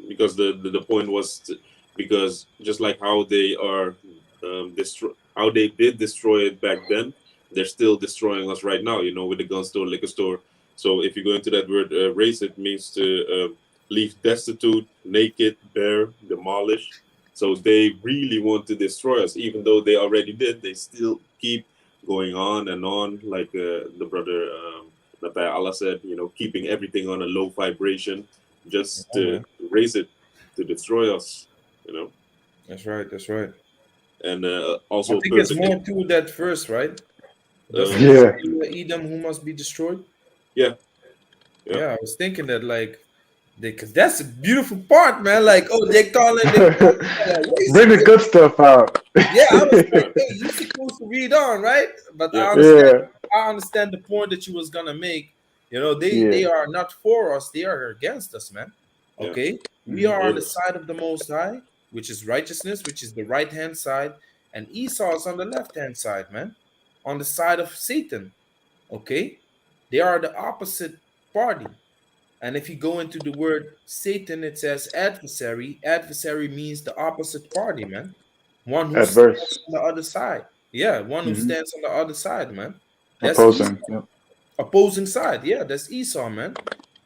because the point was because just like how they are how they did destroy it back then, they're still destroying us right now, with the gun store, liquor store. So if you go into that word, raise it means to leave destitute, naked, bare, demolish. So they really want to destroy us, even though they already did. They still keep going on and on, like the brother Natai Allah said, keeping everything on a low vibration, just Yeah, to man. raise it, to destroy us, That's right. That's right. and I also a think it's perfect. more to that verse, right? Doesn't it Um, say Yeah. Edom who must be destroyed? yeah, yeah, Yeah, I was thinking that like because that's a beautiful part, man. Like, oh, they call raise Bring it. the good stuff out. Yeah, I was yeah, like, hey, you're supposed to read on, right? But yeah, Yeah. I understand the point that you was gonna make. They Yeah. are not for us, they are against us, man. yeah. Okay? We Mhm. are on the Haters. side of the most high, which is righteousness, which is the right hand side, and Esau is on the left hand side, man. On the side of Satan. Okay? They are the opposite party. And if you go into the word Satan, it says adversary. Adversary means the opposite party, man. One who stands Adverse. on the other side. Yeah, one who Hmm. stands on the other side, man. That's Esau. Opposing. Yep. Opposing side. Yeah, that's Esau, man.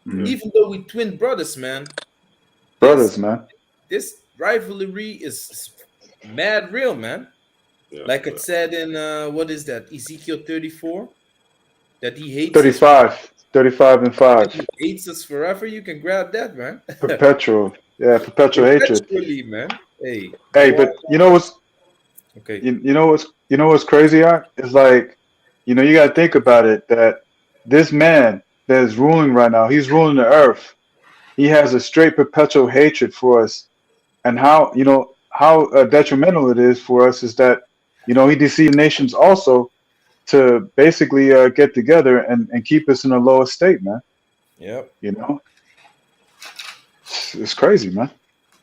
Hmm. Even though we twin brothers, man, this Brothers, man. this rivalry is mad real, man. Yeah. Like Yeah. it said in what is that, Ezekiel 34, that he hates us, 35. 35 and that 5. he hates us forever. You can grab that, man. Perpetual. Yeah, perpetual hatred. Perpetually, man. Hey, Hey, boy. but you know what's Okay. you know what's crazy, Art? It's like, you gotta think about it, that this man that is ruling right now, he's ruling the earth. He has a straight perpetual hatred for us. And how detrimental it is for us is that, he deceived nations also to basically get together and keep us in a lower state, man. Yep. You know, it's crazy, man.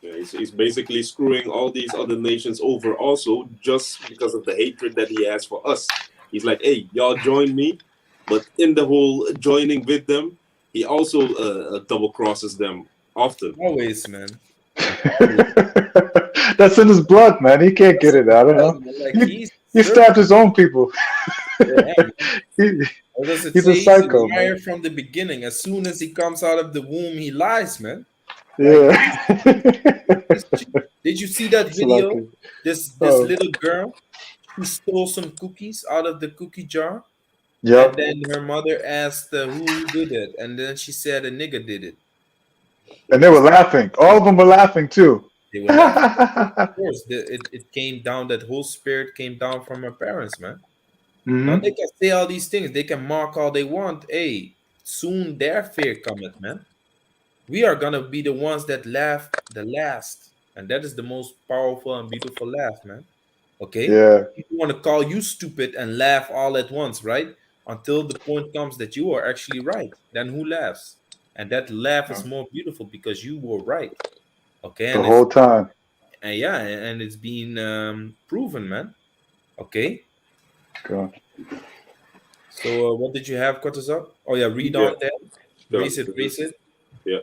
Yeah, he's basically screwing all these other nations over also just because of the hatred that he has for us. He's like, hey, y'all join me. But in the whole joining with them, he also double crosses them often. Always, man. That's in his blood, man. He can't get That's it out. like He, he's he stabbed his own people. yeah, man. He, What does it he's a say? He's a psycho, liar man. from the beginning. As soon as he comes out of the womb, he lies, man. Like, Yeah. did you see that It's like, video? This oh, little girl who stole some cookies out of the cookie jar, and yep. then her mother asked who did it, and then she said a nigga did it. And they were laughing. All of them were laughing too. They were laughing. Of course, it came down. That whole spirit came down from her parents, man. Now Hmm. they can say all these things. They can mock all they want. Hey, soon their fear cometh, man. We are gonna be the ones that laugh the last, and that is the most powerful and beautiful laugh, man. Okay, Yeah. people want to call you stupid and laugh all at once, right? Until the point comes that you are actually right. Then who laughs? And that laugh is more beautiful because you were right. Okay, The whole time. and yeah, and it's been proven, man. Okay, God. so what did you have, Kotazar? Oh yeah, read Yeah, on that. sure. Raise it, raise it. Yeah.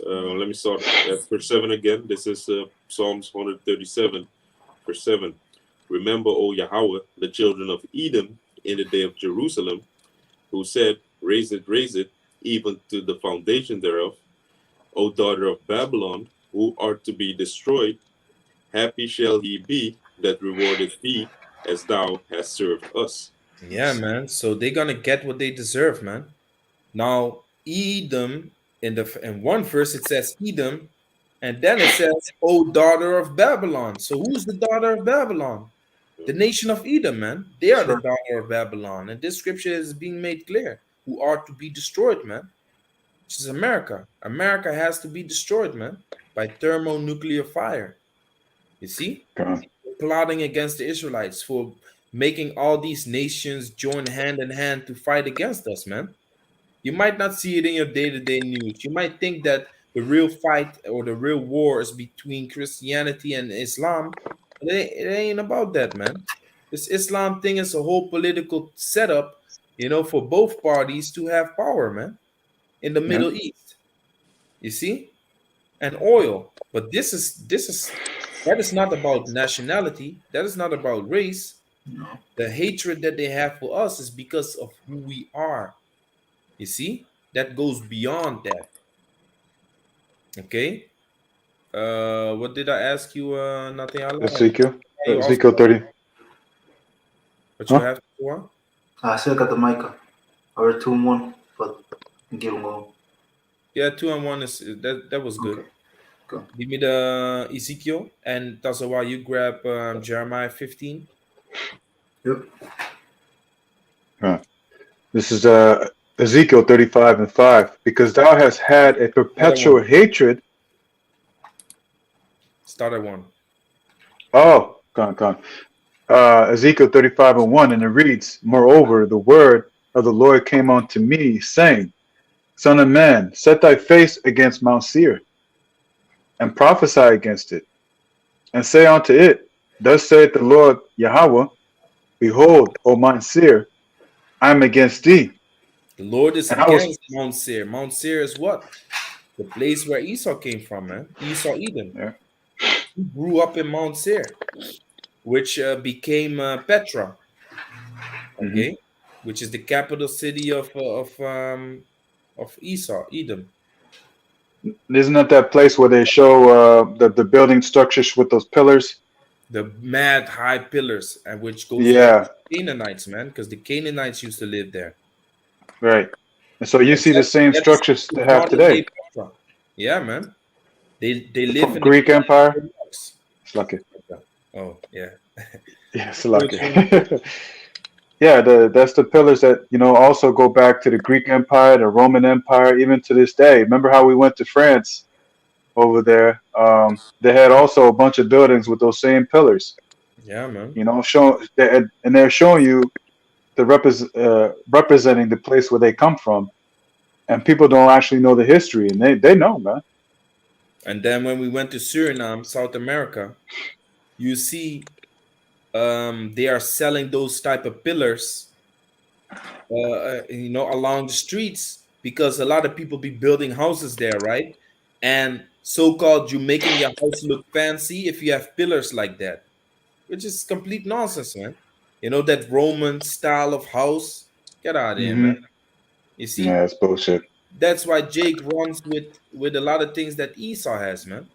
Let me start at verse 7 again. This is Psalms 137, verse 7. Remember, O Yahweh, the children of Edom in the day of Jerusalem, who said, raise it, even to the foundation thereof. O daughter of Babylon, who art to be destroyed, happy shall he be that rewardeth thee as thou hast served us. Yeah, man. So they're gonna get what they deserve, man. Now, Edom, in one verse it says Edom, and then it says, "O daughter of Babylon." So who's the daughter of Babylon? The nation of Edom, man. They are the Sure. daughter of Babylon, and this scripture is being made clear. Who are to be destroyed, man? Which is America. America has to be destroyed, man, by thermonuclear fire. You see, God. plotting against the Israelites for making all these nations join hand in hand to fight against us, man. You might not see it in your day-to-day news. You might think that the real fight or the real war is between Christianity and Islam, but it ain't about that, man. This Islam thing is a whole political setup, for both parties to have power, man, in the Yeah. Middle East. You see, and oil. But this is that is not about nationality. That is not about race. The hatred that they have for us is because of who we are. You see, that goes beyond that. Okay. What did I ask you, Natiala? Ezekiel. You also Ezekiel 30. what you Huh? have to one? I still got the Micah. I read 2 and 1, but give them all. Yeah, 2 and 1 is that was good. Okay. Go. Give me the Ezekiel and Tazawa, you grab Jeremiah 15. Yep. This is Ezekiel 35 and 5. Because thou hast had a Start at perpetual 1. hatred. Start at 1. Oh, gone. Ezekiel 35 and 1, and it reads, Moreover, the word of the Lord came unto me, saying, Son of man, set thy face against Mount Seir, and prophesy against it, and say unto it, Thus saith the Lord Yahweh, Behold, O Mount Seir, I am against thee, The Lord is And I was, against Mount Seir. Mount Seir is what? The place where Esau came from, man. Esau, Edom. yeah. He grew up in Mount Seir, which became Petra, Hmm. okay, which is the capital city of Esau, Edom. Isn't that that place where they show the building structures with those pillars? The mad high pillars, and which goes back to Yeah, the Canaanites, man, because the Canaanites used to live there. right. And so you And see the same that's structures they have modern day today. Petra. Yeah, man. They live From in the Greek Empire. blocks. It's lucky. Oh yeah. Yeah, it's Go lucky. to Yeah, that's the pillars that also go back to the Greek Empire, the Roman Empire, even to this day. Remember how we went to France over there? They had also a bunch of buildings with those same pillars. yeah, man. And they're showing you representing the place where they come from, and people don't actually know the history, and they know, man. And then when we went to Suriname, South America, you see they are selling those type of pillars along the streets because a lot of people be building houses there, right? And so-called you making your house look fancy if you have pillars like that, which is complete nonsense, man. You know that Roman style of house? Get out of here, man. Hmm. You Yeah, see, that's bullshit. that's why Jake runs with a lot of things that Esau has, man.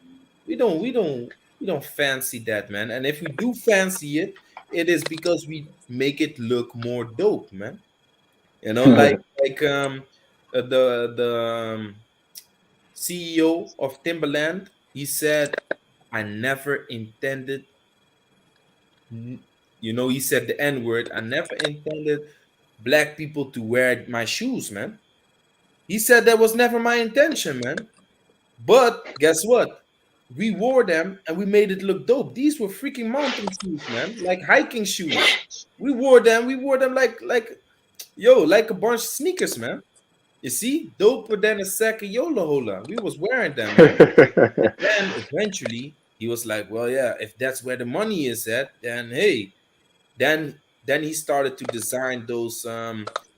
We don't fancy that, man. And if we do fancy it, it is because we make it look more dope, man. You know, the CEO of Timberland, he said, "I never intended." He said the N word. I never intended black people to wear my shoes, man. He said that was never my intention, man. But guess what? We wore them and we made it look dope. These were freaking mountain shoes, man, like hiking shoes. We wore them. We wore them like a bunch of sneakers, man. You see, doper than a sack of Yola Hola. We was wearing them, man. And then eventually he was like, "Well, yeah, if that's where the money is at, then hey." Then he started to design those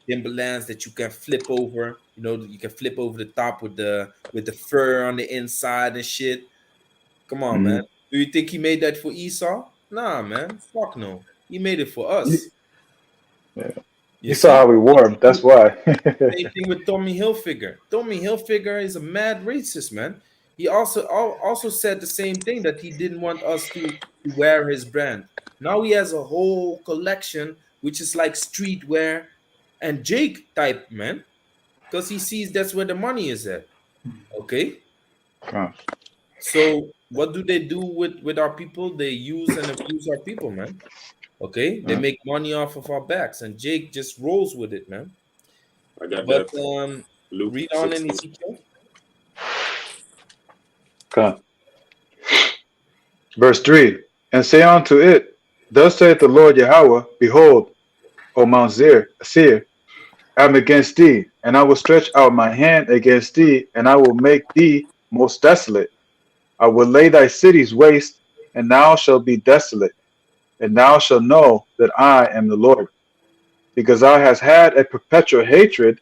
Timberlands that you can flip over. You can flip over the top with the fur on the inside and shit. Come on, man. Hmm. Do you think he made that for Esau? Nah, man. Fuck no. He made it for You, us. yeah. You You saw see? how we wore them. That's why. Same thing with Tommy Hilfiger. Tommy Hilfiger is a mad racist, man. He also said the same thing that he didn't want us to wear his brand. Now he has a whole collection which is like streetwear and Jake type, man, because he sees that's where the money is at. Okay, Oh, so what do they do with our people? They use and abuse our people, man. Okay, they oh, make money off of our backs, and Jake just rolls with it, man. I got But that from Luke read on in 16. Ezekiel. God. Verse 3. And say unto it, Thus saith the Lord Yahweh, Behold, O Mount Seir, I am against thee, and I will stretch out my hand against thee, and I will make thee most desolate. I will lay thy cities waste, and thou shalt be desolate, and thou shalt know that I am the Lord. Because thou hast had a perpetual hatred,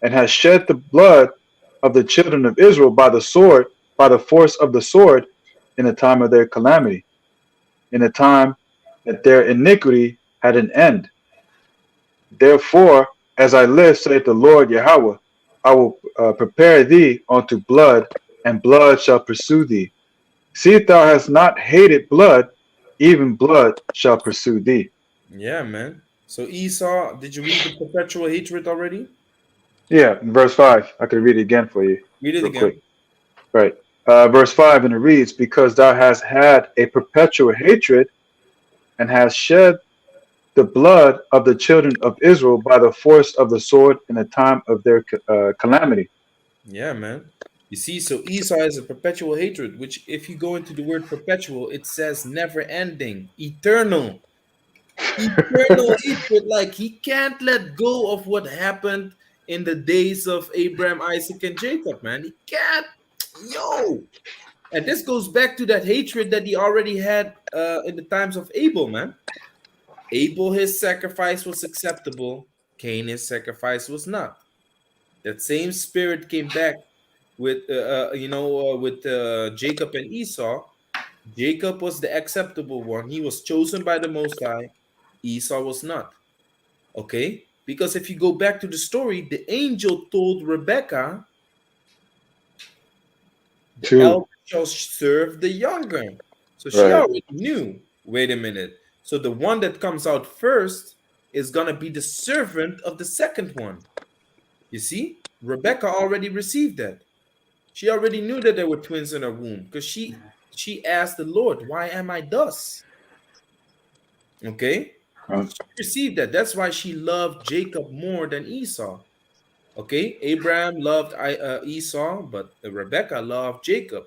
and hast shed the blood of the children of Israel by the sword, by the force of the sword, in the time of their calamity, in the time that their iniquity had an end. Therefore, as I live, saith the Lord Yahweh, I will prepare thee unto blood, and blood shall pursue thee. See if thou hast not hated blood, even blood shall pursue thee. Yeah, man. So Esau, did you read the perpetual hatred already? Yeah, verse 5. I can read it again for you Read it real quick. again. Right. Verse 5, and it reads, Because thou hast had a perpetual hatred, and hast shed the blood of the children of Israel by the force of the sword in the time of their calamity. Yeah, man. You see, so Esau has a perpetual hatred, which if you go into the word perpetual, it says never ending, eternal. Eternal hatred. Like he can't let go of what happened in the days of Abraham, Isaac, and Jacob, man. He can't. Yo. And this goes back to that hatred that he already had in the times of Abel, man. Abel, his sacrifice was acceptable. Cain, his sacrifice was not. That same spirit came back with with Jacob and Esau. Jacob was the acceptable one. He was chosen by the Most High. Esau was not. Okay? Because if you go back to the story, the angel told Rebecca, the Two. elder shall serve the younger. So she Right. already knew. Wait a minute. So the one that comes out first is going to be the servant of the second one. You see? Rebecca already received that. She already knew that there were twins in her womb because she asked the Lord, "Why am I thus?" Okay? She received that. That's why she loved Jacob more than Esau. Okay? Abraham loved Esau, but Rebecca loved Jacob.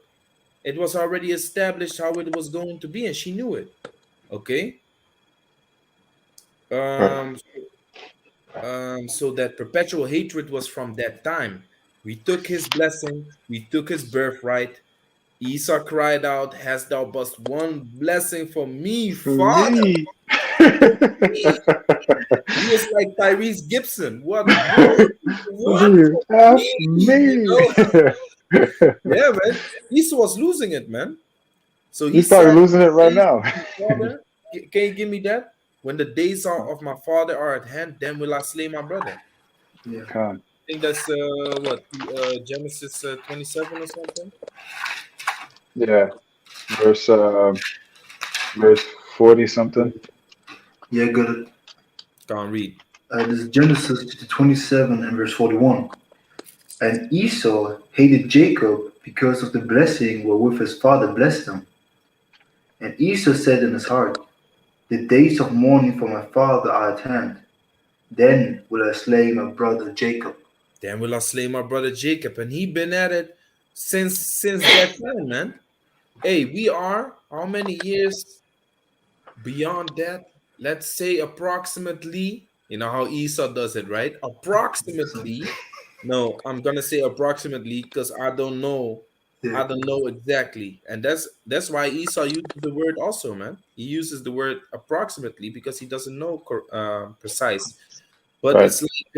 It was already established how it was going to be, and she knew it. Okay? Right. Um, so that perpetual hatred was from that time. We took his blessing, we took his birthright. Esau cried out, "Hast thou but one blessing for me, For Father?" me. Me. He was like Tyrese Gibson. What for Half me? You me. know? Yeah, man. Esau was losing it, man. So he He's probably said, losing it right "Days now. of my father, can you give me that? When the days of my father are at hand, then will I slay my brother." Yeah. Con. I think that's what Genesis 27 or something. Yeah. Verse verse 40 something. Yeah, good. Can't read. This is Genesis 27 and verse 41. And Esau hated Jacob because of the blessing wherewith his father blessed him. And Esau said in his heart, the days of mourning for my father are at hand. Then will I slay my brother Jacob. Then will I slay my brother Jacob, and he been at it since that time, man. Hey, we are how many years beyond that? Let's say approximately. You know how Esau does it, right? So, Approximately. No, I'm gonna say approximately because I don't know. yeah, I don't know exactly, and that's why Esau uses the word also, man. He uses the word approximately because he doesn't know precise. But Right. it's like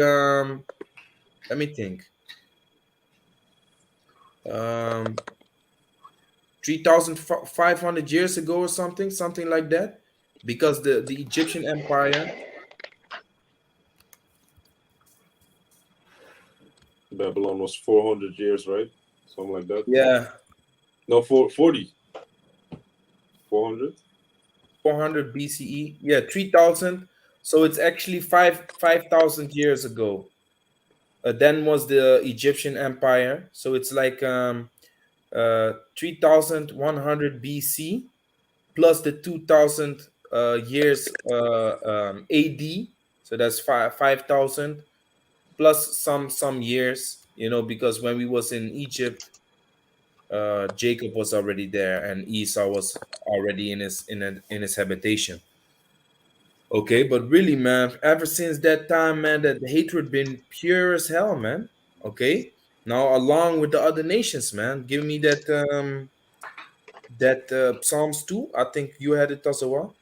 let me think. Um, 3,500 years ago or something like that, because the Egyptian Empire. Babylon was 400 years, right? Something like that. Yeah, No, 40. 400? 400 BCE. Yeah, 3,000. So it's actually 5,000 years ago. Then was the Egyptian Empire. So it's like 3,100 BC plus the 2,000 years AD. So that's 5,000 plus some years. You know, because when we was in Egypt, Jacob was already there and Esau was already in his habitation. Okay, but really, man, ever since that time, man, that hatred been pure as hell, man. Okay, now along with the other nations, man, give me that Psalms 2. I think you had it as well.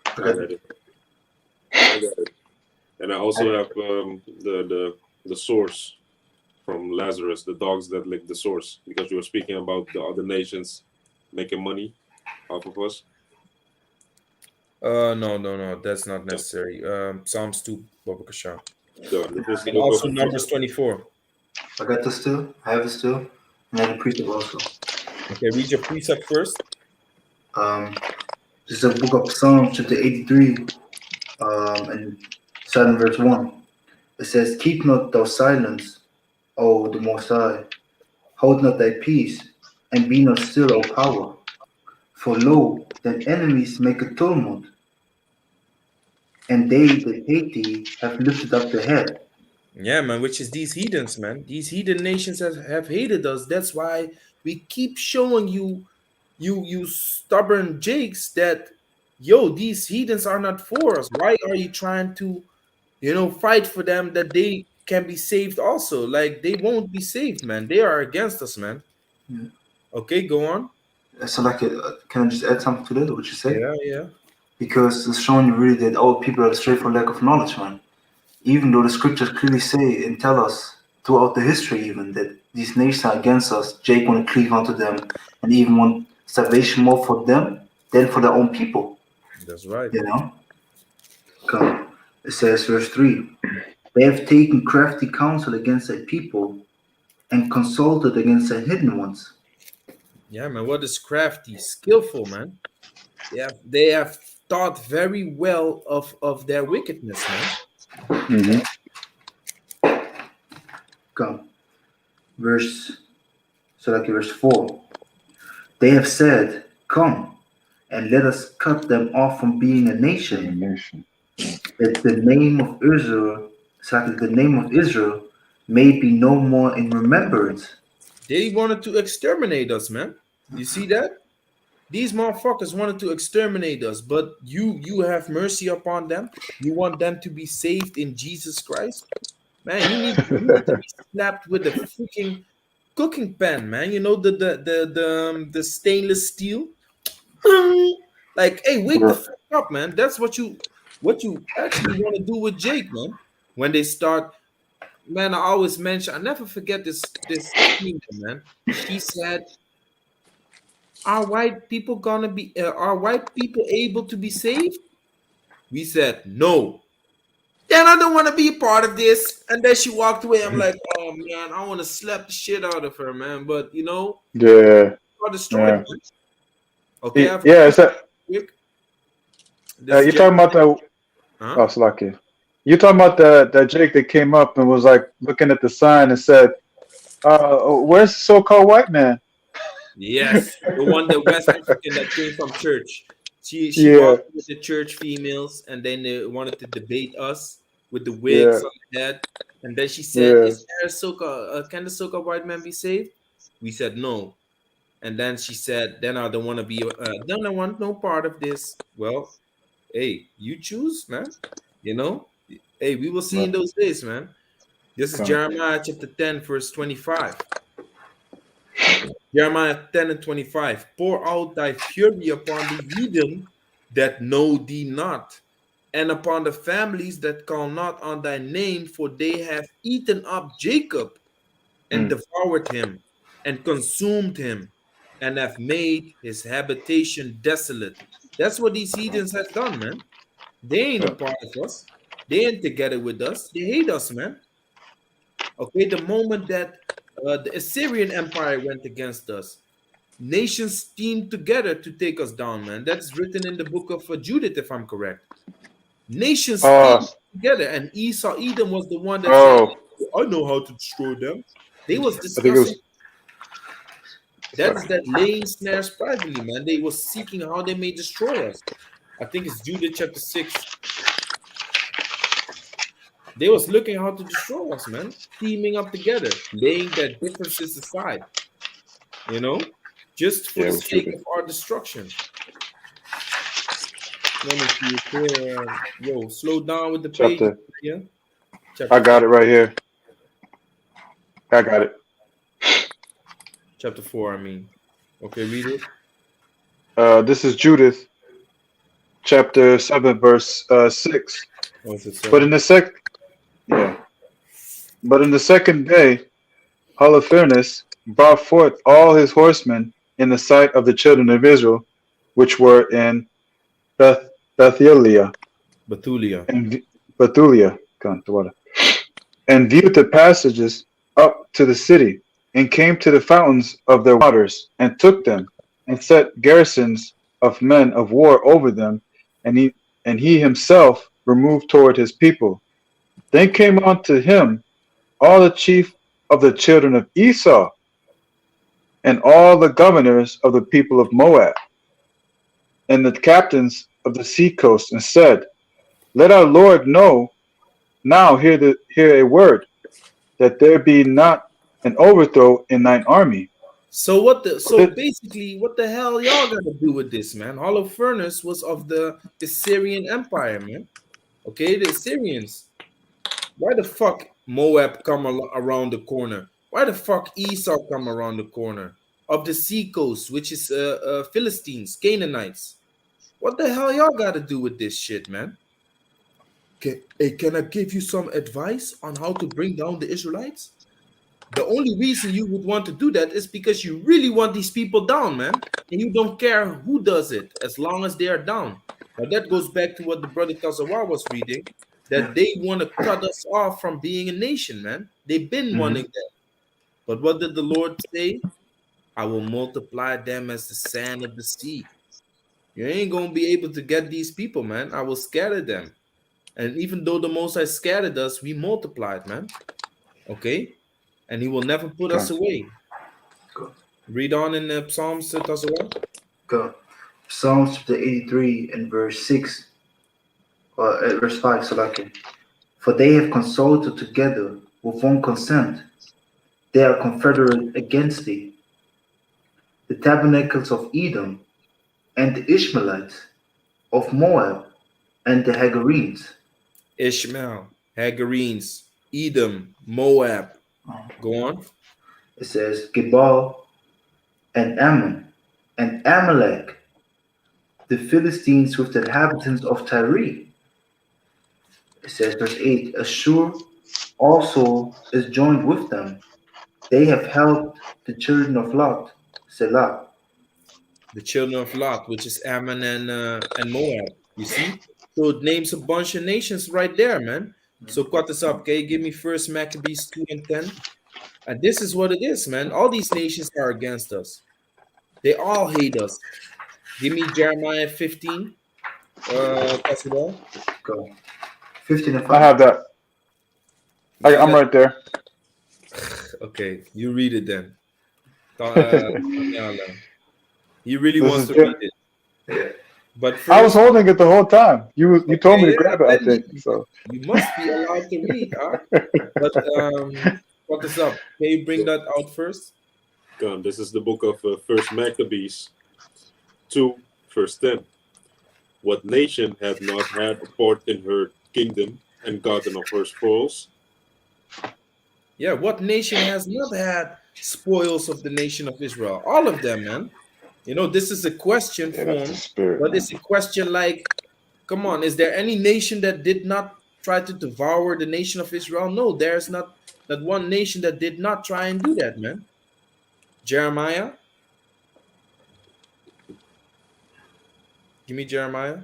I I got had it. I got it. And I also have the source from Lazarus, the dogs that lick the source, because you were speaking about the other nations making money off of us. No, that's not Yeah. necessary. Psalms 2, Baba Kasha. This is the And book also of Numbers 24. I got this still. I have it still. And I have the precept also. Okay, read your precept first. Um, this is the book of Psalms, chapter 83, and starting verse 1. It says, keep not thou silence, O the Most High. Hold not thy peace, and be not still, O power. For lo, thine enemies make a tumult, and they that hate thee have lifted up their head. Yeah, man, which is these heathens, man. These heathen nations have hated us. That's why we keep showing you stubborn jakes that these heathens are not for us. Why are you trying to, fight for them that they can be saved also? Like they won't be saved, man. They are against us, man. Yeah. Okay, go on. So, like, can I just add something to that, what you say? Yeah, yeah. Because it's showing you really that all people are astray for lack of knowledge, man. Even though the scriptures clearly say and tell us throughout the history, even that these nations are against us. Jake want to cleave onto them and even want salvation more for them than for their own people. That's right. You know? Come. It says, verse 3, they have taken crafty counsel against their people and consulted against their hidden ones. Yeah, man. What is crafty? Skillful, man. They have thought very well of their wickedness, man. Hmm. Come. Verse, so like verse 4, they have said, come and let us cut them off from being a nation, Nation. that the name of Israel, so like the name of Israel may be no more in remembrance. They wanted to exterminate us, man. You see that? These motherfuckers wanted to exterminate us, but you have mercy upon them. You want them to be saved in Jesus Christ, man. You need to be slapped with a freaking cooking pan, man. You know the stainless steel. Like, hey, wake the Right. fuck up, man. That's what you actually want to do with Jake, man. When they start, man, I always mention. I never forget this female, man. She said, are white people able to be saved? We said no. Then I don't want to be a part of this. And then she walked away. I'm like, oh man, I want to slap the shit out of her, man. But Yeah. I destroyed, Yeah. man. Okay, I've got Yeah. It's that. quick. This You're Jeremiah, talking about the. huh? Oh, Slaki. You're talking about that Jake that came up and was like looking at the sign and said, "Where's the so-called white man?" Yes, the one, the West African that came from church. She Yeah. walked with the church females, and then they wanted to debate us with the Yeah. wigs on the head. And then she said, Yeah. "Is there a soca? Can the soca white man be saved?" We said no. And then she said, "Then I don't want to be. Then I want no part of this." Well, hey, you choose, man. You know. Hey, we will see in Right. those days, man. This is Come. Jeremiah chapter 10, verse 25. Jeremiah 10 and 25. Pour out thy fury upon the heathen that know thee not, and upon the families that call not on thy name, for they have eaten up Jacob and Mm. devoured him and consumed him and have made his habitation desolate. That's what these heathens have done, man. They ain't a Yeah. part of us. They ain't together with us. They hate us, man. Okay, the moment that the Assyrian Empire went against us, nations teamed together to take us down, man. That's written in the book of Judith, if I'm correct. Nations Uh. teamed together, and Edom was the one that said, Oh. "I know how to destroy them." They was I think it discussing. was. That is Sorry. that laying snares privately, man. They was seeking how they may destroy us. I think it's Judith chapter 6. They was looking how to destroy us, man. Teaming up together, laying their differences aside, you know, just for Yeah, the it was sake Judith. of our destruction. Let me see it here. Yo, slow down with the page. Chapter. Yeah, chapter I got 4. it right here. I got it. Chapter 4, I mean. Okay, read it. This is Judith, chapter 7, verse 6. Oh, is it But in 7? the sec, yeah. But in the second day, Holofernes brought forth all his horsemen in the sight of the children of Israel, which were in Beth Bethulia Bethulia. and Bethulia, and viewed the passages up to the city, and came to the fountains of their waters, and took them, and set garrisons of men of war over them, and he himself removed toward his people. Then came unto him all the chief of the children of Esau, and all the governors of the people of Moab, and the captains of the sea coast, and said, Let our Lord know now hear a word, that there be not an overthrow in thine army. So But basically, what the hell y'all gotta do with this, man? Holofernes was of the Assyrian Empire, man. Okay, the Assyrians. Why the fuck Moab come around the corner? Why the fuck Esau come around the corner of the sea coast, which is Philistines, Canaanites? What the hell y'all got to do with this shit, man? Hey, can I give you some advice on how to bring down the Israelites? The only reason you would want to do that is because you really want these people down, man. And you don't care who does it as long as they are down. Now that goes back to what the brother Tazawa was reading, Yeah. that they want to cut us off from being a nation, man. They've been wanting Mm-hmm. that. But what did the Lord say? I will multiply them as the sand of the sea. You ain't gonna be able to get these people, man. I will scatter them. And even though the Most High scattered us, we multiplied, man. Okay? And he will never put us Okay. away. Go. Read on in the Psalms, Tazawa. Go. Psalms chapter 83 and verse 6, or verse 5, Salaki. For they have consulted together with one consent. They are confederate against thee. The tabernacles of Edom and the Ishmaelites of Moab and the Hagarenes. Ishmael, Hagarenes, Edom, Moab. Go on. It says Gebal and Ammon and Amalek, the Philistines with the inhabitants of Tyre. It says verse 8, Ashur also is joined with them. They have helped the children of Lot, Selah. The children of Lot, which is Ammon and Moab. You see? So it names a bunch of nations right there, man. So cut this up, okay? Give me First Maccabees 2 and 10. And this is what it is, man. All these nations are against us. They all hate us. Give me Jeremiah 15. Tassilo. Go. 15 and I 5. have that. I'm right there. Okay, you read it then. Tanyala. He really This wants is to read it. Yeah. But I was first, holding it the whole time. You told okay, me to yeah, grab it, I then think. So you must be allowed to read, huh? But what is up? Can you bring that out first? Come, this is the book of First Maccabees 2, verse 10. What nation hath not had a part in her kingdom and gotten of her spoils? Yeah, what nation has not had spoils of the nation of Israel? All of them, man. You know, this is a question yeah, that's the form, spirit, but man. it's a question like, come on, is there any nation that did not try to devour the nation of Israel? No, there's not that one nation that did not try and do that, man. Jeremiah, give me Jeremiah.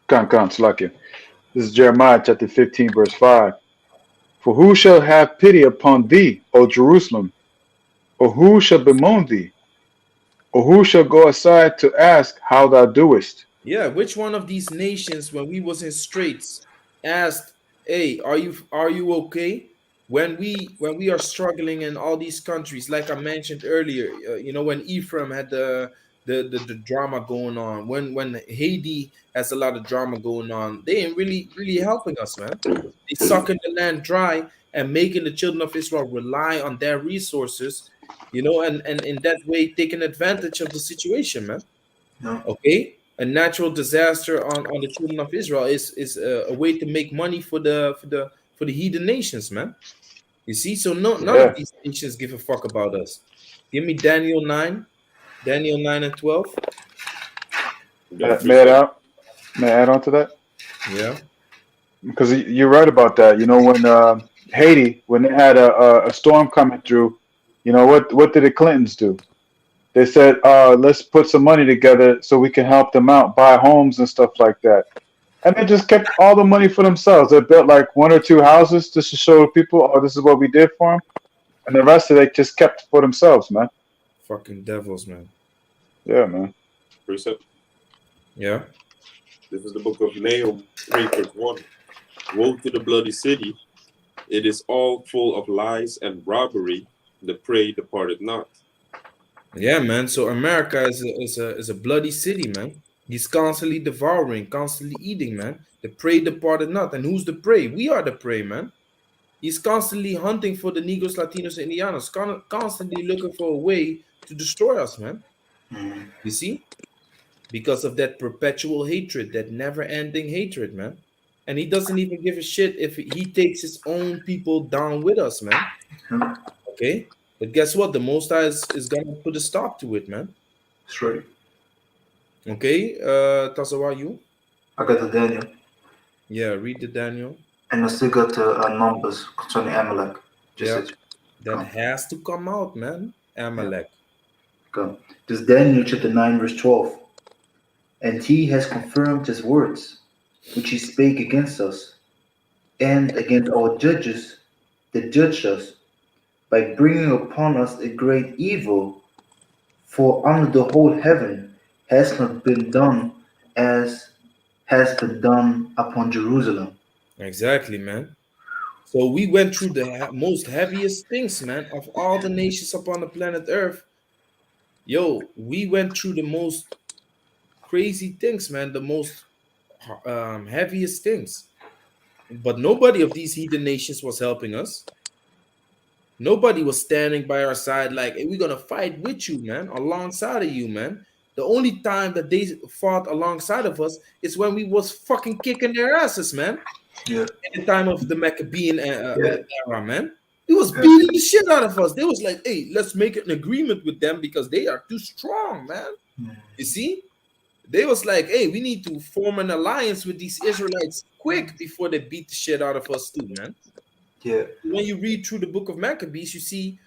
Come, Slakia. This is Jeremiah chapter 15, verse 5. For who shall have pity upon thee, O Jerusalem? Or who shall bemoan thee? Or who shall go aside to ask how thou doest? Yeah, which one of these nations, when we was in straits, asked, "Hey, are you okay?" When we are struggling in all these countries, like I mentioned earlier, when Ephraim had the drama going on, when Haiti has a lot of drama going on, they ain't really helping us, man. They sucking the land dry and making the children of Israel rely on their resources, and in that way taking advantage of the situation, man. No. Okay, a natural disaster on the children of Israel is a way to make money for the heathen nations, man. You see, so none of Yeah. these nations give a fuck about us. Give me Daniel 9 and 12. That May verse I 7. add, may I add on to that? Yeah, Because you're right about that. You know, when Haiti, when they had a storm coming through, what did the Clintons do? They said, let's put some money together so we can help them out, buy homes and stuff like that. And they just kept all the money for themselves. They built like one or two houses just to show people, oh, this is what we did for them. And the rest of it just kept for themselves, man. fucking devils, man. Yeah, man. Verse 7. Yeah, This is the book of Nahum 3, verse 1. Woe to the bloody city! It is all full of lies and robbery. The prey departed not. yeah, man. So America is a bloody city, man. He's constantly devouring, constantly eating, man. The prey departed not, and who's the prey? We are the prey, man. He's constantly hunting for the Negros, Latinos, and Indianos, constantly looking for a way to destroy us, man. Mm. You see? Because of that perpetual hatred, that never ending hatred, man. And he doesn't even give a shit if he takes his own people down with us, man. Yeah. Okay? But guess what? The Most High is going to put a stop to it, man. That's right. Okay? Tazawa, you? I got the Daniel. Yeah, read the Daniel. And I still got the numbers concerning Amalek. Just Yeah. it. That Come, has to come out, man. yeah, Amalek. come. This is Daniel chapter 9, verse 12. And he has confirmed his words, which he spake against us, and against our judges that judged us, by bringing upon us a great evil. For under the whole heaven has not been done as has been done upon Jerusalem. Exactly, man. So we went through the most heaviest things, man, of all the nations upon the planet Earth. Yo, we went through the most crazy things, man, the most heaviest things. But nobody of these heathen nations was helping us. Nobody was standing by our side like, hey, we're gonna fight with you, man, alongside of you, man. The only time that they fought alongside of us is when we was fucking kicking their asses, man. Yeah, In the time of the Maccabean yeah, era, man. He was yeah, beating the shit out of us. They was like, hey, let's make an agreement with them because they are too strong, man. You see? They was like, hey, we need to form an alliance with these Israelites quick before they beat the shit out of us too, man. yeah. When you read through the book of Maccabees, you see,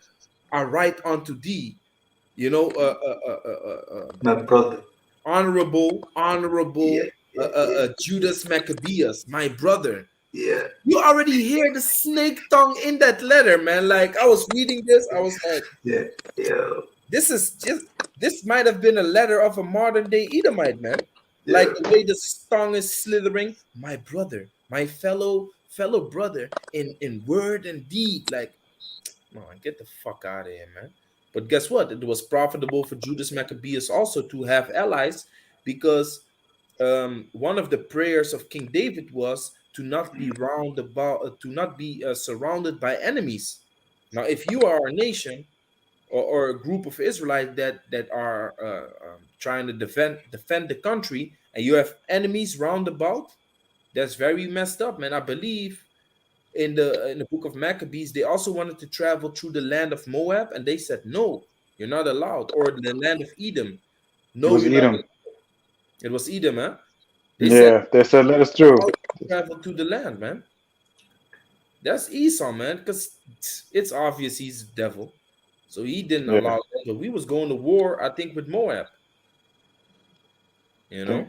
I write unto thee, you know, My brother. Yeah, honorable yeah, yeah, Judas Maccabeus, my brother. yeah, You already hear the snake tongue in that letter, man. Like I was reading this, I was like, yeah, yeah, this is just this might have been a letter of a modern day Edomite, man. yeah, Like the way the tongue is slithering, my brother, my fellow brother in word and deed. Like, man, get the fuck out of here, man. But guess what? It was profitable for Judas Maccabeus also to have allies because one of the prayers of King David was to not be round about, to not be surrounded by enemies. Now, if you are a nation or a group of Israelites that are trying to defend the country, and you have enemies round about, that's very messed up, man. I believe in the book of Maccabees, they also wanted to travel through the land of Moab, and they said, "No, you're not allowed," or the land of Edom. It No, was you're not. Edom. It was Edom, huh? They said Yeah, they said let us through. travel to the land, man. That's Esau, man, because it's obvious he's the devil. So he didn't Yeah, allow that. But we was going to war, I think, with Moab. You okay. know,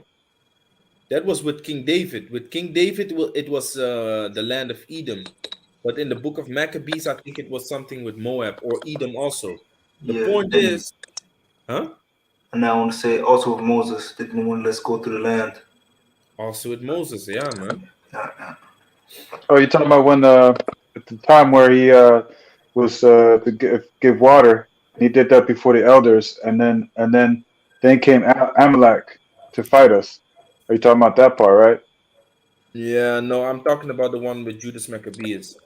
that was with King David. With King David, it was the land of Edom. But in the book of Maccabees, I think it was something with Moab or Edom also. The yeah. point And is, huh? and I want to say also with Moses, they didn't want to let us go through the land. Also with Moses, yeah, man. Yeah, yeah, Oh, you're talking about when at the time where he was to give water, and he did that before the elders, and then came Amalek to fight us. Are you talking about that part, right? Yeah, no, I'm talking about the one with Judas Maccabeus.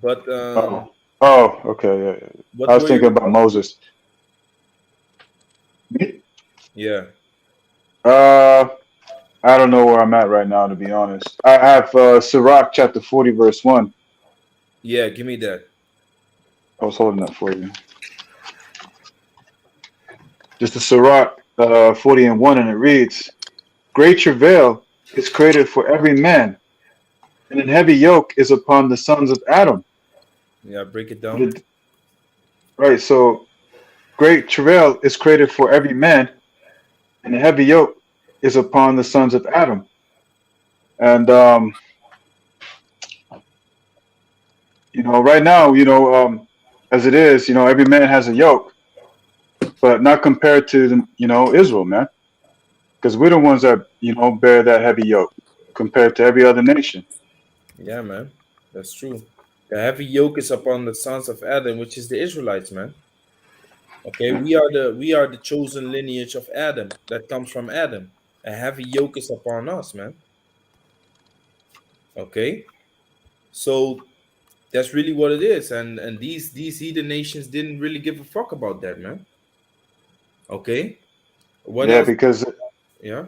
But Oh, oh, okay, yeah, yeah. I what was were you thinking about about? Moses. Me? Yeah, Uh, I don't know where I'm at right now, to be honest. I have Sirach chapter 40, verse 1. yeah, give me that. I was holding that for you. Just the Sirach 40 and 1, and it reads, great travail is created for every man, and an heavy yoke is upon the sons of Adam. Yeah, break it down. The- right, so great travail is created for every man, and a heavy yoke is upon the sons of Adam. And right now, as it is, every man has a yoke, but not compared to Israel, man, because we're the ones that bear that heavy yoke compared to every other nation. Yeah, man, that's true. The heavy yoke is upon the sons of Adam, which is the Israelites, man. Okay, we are the chosen lineage of Adam that comes from Adam. A heavy yoke is upon us, man. Okay, so that's really what it is, and these heathen nations didn't really give a fuck about that, man. Okay, what Yeah, else? because Yeah,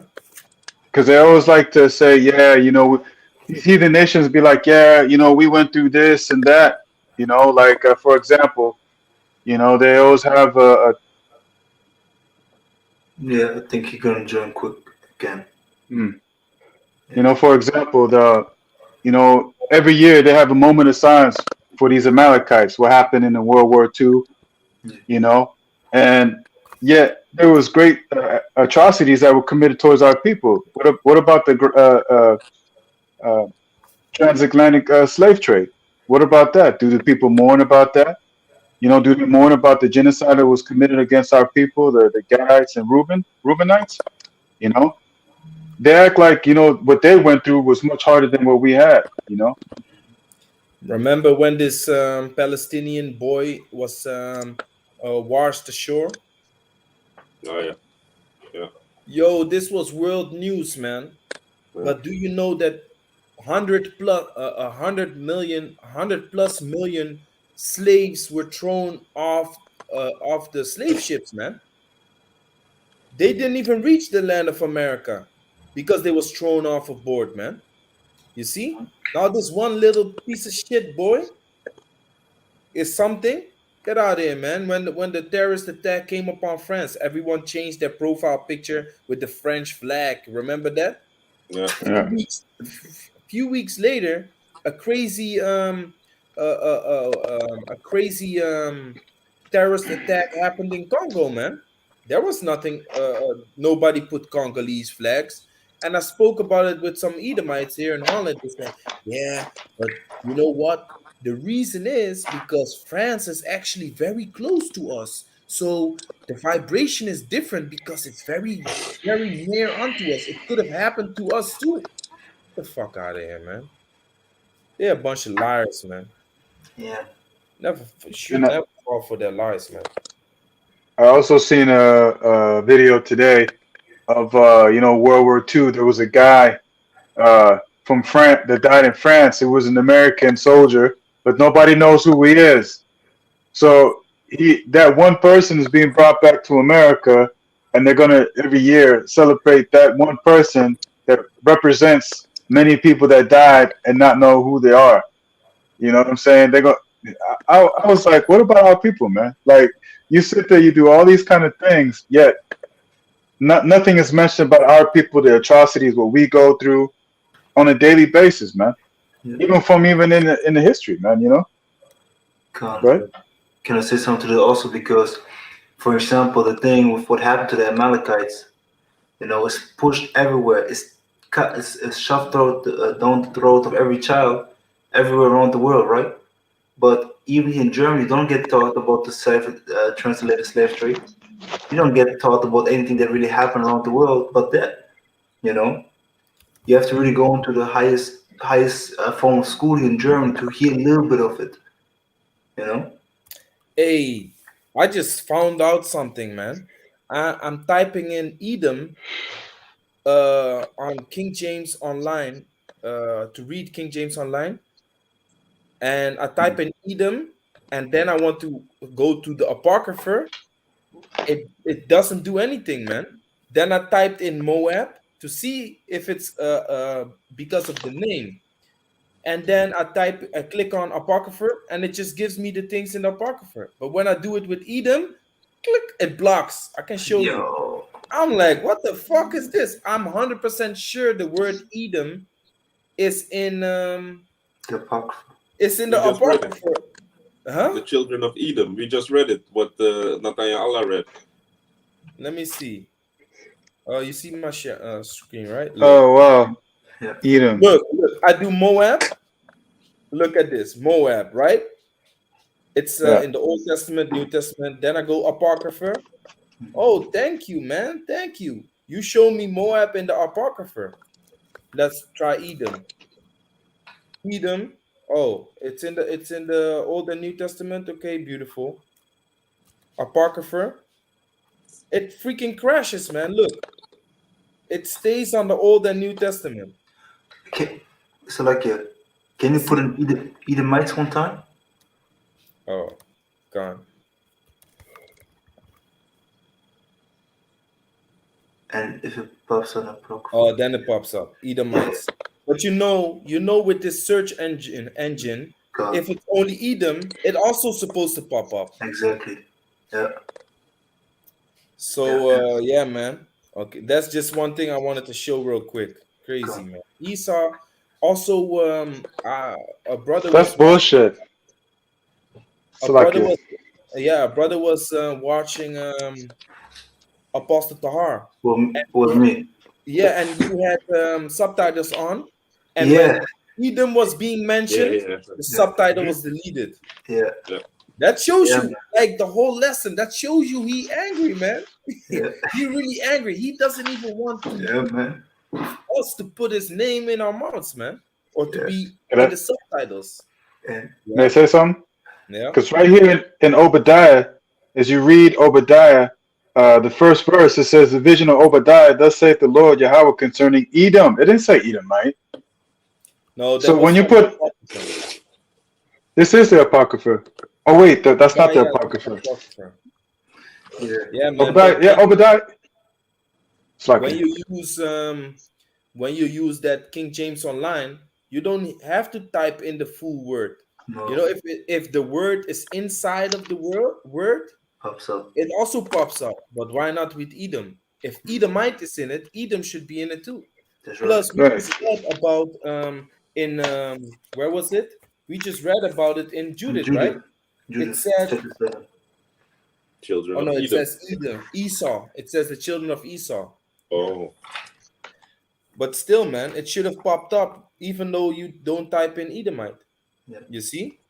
they always like to say, yeah, these heathen nations be like, yeah, we went through this and that, like for example, they always have yeah. I think he's gonna join quick again. mm, Yeah, for example, every year they have a moment of silence for these Amalekites. What happened in the World War II, Yeah. you know, and yet there was great atrocities that were committed towards our people. What about the uh, transatlantic slave trade? What about that? Do the people mourn about that? You know, do they mourn about the genocide that was committed against our people, the Gadites and Reubenites? You know, they act like what they went through was much harder than what we had. You know, Remember when this Palestinian boy was washed ashore? Oh yeah, yeah, Yo, this was world news, man. yeah, But do you know that 100 plus million slaves were thrown off the slave ships, man? They didn't even reach the land of America because they was thrown off of board, man. You see? Now this one little piece of shit boy is something. Get out of here, man. When the terrorist attack came upon France, everyone changed their profile picture with the French flag. Remember that? yeah. yeah, Few weeks later, a crazy a crazy terrorist attack happened in Congo, man. There was nothing. Nobody put Congolese flags, and I spoke about it with some Edomites here in Holland. They said, "Yeah, but you know what? The reason is because France is actually very close to us, so the vibration is different because it's very near unto us. It could have happened to us too." The fuck out of here, man. They're a bunch of liars, man. Yeah. Never and should never fall for their lies, man. I also seen a video today of World War II. There was a guy from France that died in France. It was an American soldier, but nobody knows who he is. So that one person is being brought back to America, and they're gonna every year celebrate that one person that represents many people that died and not know who they are. You know what I'm saying? They go. I was like, what about our people, man? Like you sit there, you do all these kind of things, yet nothing is mentioned about our people, the atrocities, what we go through on a daily basis, man. Yeah. Even in the history, man. You know, Can, right? can I say something to that also? Because, for example, the thing with what happened to the Amalekites, it's pushed everywhere. It's cut. It's shoved down the throat of every child, everywhere around the world, right? But even in Germany, you don't get taught about the translated slave trade. You don't get taught about anything that really happened around the world. But that, you know, you have to really go into the highest form of schooling in Germany to hear a little bit of it. You know. Hey, I just found out something, man. I'm typing in Edom on King James Online to read King James Online, and I type in Edom, and then I want to go to the Apocrypha. It doesn't do anything, man. Then I typed in Moab to see if it's because of the name, and then I click on Apocrypha, and it just gives me the things in the Apocrypha. But when I do it with Edom, click, it blocks. I can show you. Yo. I'm like, what the fuck is this? I'm 100% sure the word Edom is in The Apocrypha. it's in We the just read it. Apocrypha. Huh? The children of Edom. We just read it. What Nathaniel Allah read. Let me see. Oh, you see my screen, right? Look. Oh wow, Yeah. Edom. Look. I do Moab. Look at this. Moab, right? It's Yeah. in the Old Testament, New Testament. Then I go Apocrypha. Oh, thank you, man. Thank you. You show me Moab in the Apocrypha. Let's try Edom. Edom. Oh, it's in the Old and New Testament. Okay, beautiful. Apocrypha. It freaking crashes, man. Look, it stays on the Old and New Testament. Can, so like, can You you put see? in Edomites one time? Oh, gone. And if it pops on Apocrypha. Oh, then it pops up. Edomites. But with this search engine, God. if it's only Edom, it also supposed to pop up. Exactly. Yeah. Yeah. So yeah, man. Okay, that's just one thing I wanted to show real quick. Crazy, God. man. Esau also a brother That's was bullshit. A brother Salakia. was, yeah, a brother was watching Apostle Tahar, and Was me. yeah, and you had subtitles on, and when Yeah, Edom was being Yeah, mentioned, yeah, the yeah, subtitle mhm, was deleted. yeah, yeah. That shows yeah, you, like, the whole lesson. That shows you he angry, man. yeah, He really angry. He doesn't even want to yeah, man. us to put his name in our mouths, man, or to Yeah, be Can in I, the subtitles. and may I Yeah, say something? yeah. Because right here in Obadiah, as you read Obadiah, the first verse, it says, the vision of Obadiah, thus saith the Lord Yahweh concerning Edom. It didn't say Edomite. No, that So when was you from the put, Apocrypha. this is the Apocrypha. Oh, wait, that's not the Obadiah is the Apocrypha. Apocrypha. yeah, Yeah, man. Obadiah, But yeah, Obadiah. when Slacken. you use when you use that King James Online, you don't have to type in the full word. You know, no, if the word is inside of the word, pops up. it also pops up. But why not with Edom? If Edomite is in it, Edom should be in it too. That's right. Plus, we Right. just read about in where was it? We just read about it in And Judith, right? Judith, It Judith, said, chapter 7. Children oh of no, it Edom. says Edom, Esau. It says the children of Esau. Yeah, Oh, But still, man, it should have popped up even though you don't type in Edomite. yeah. You see?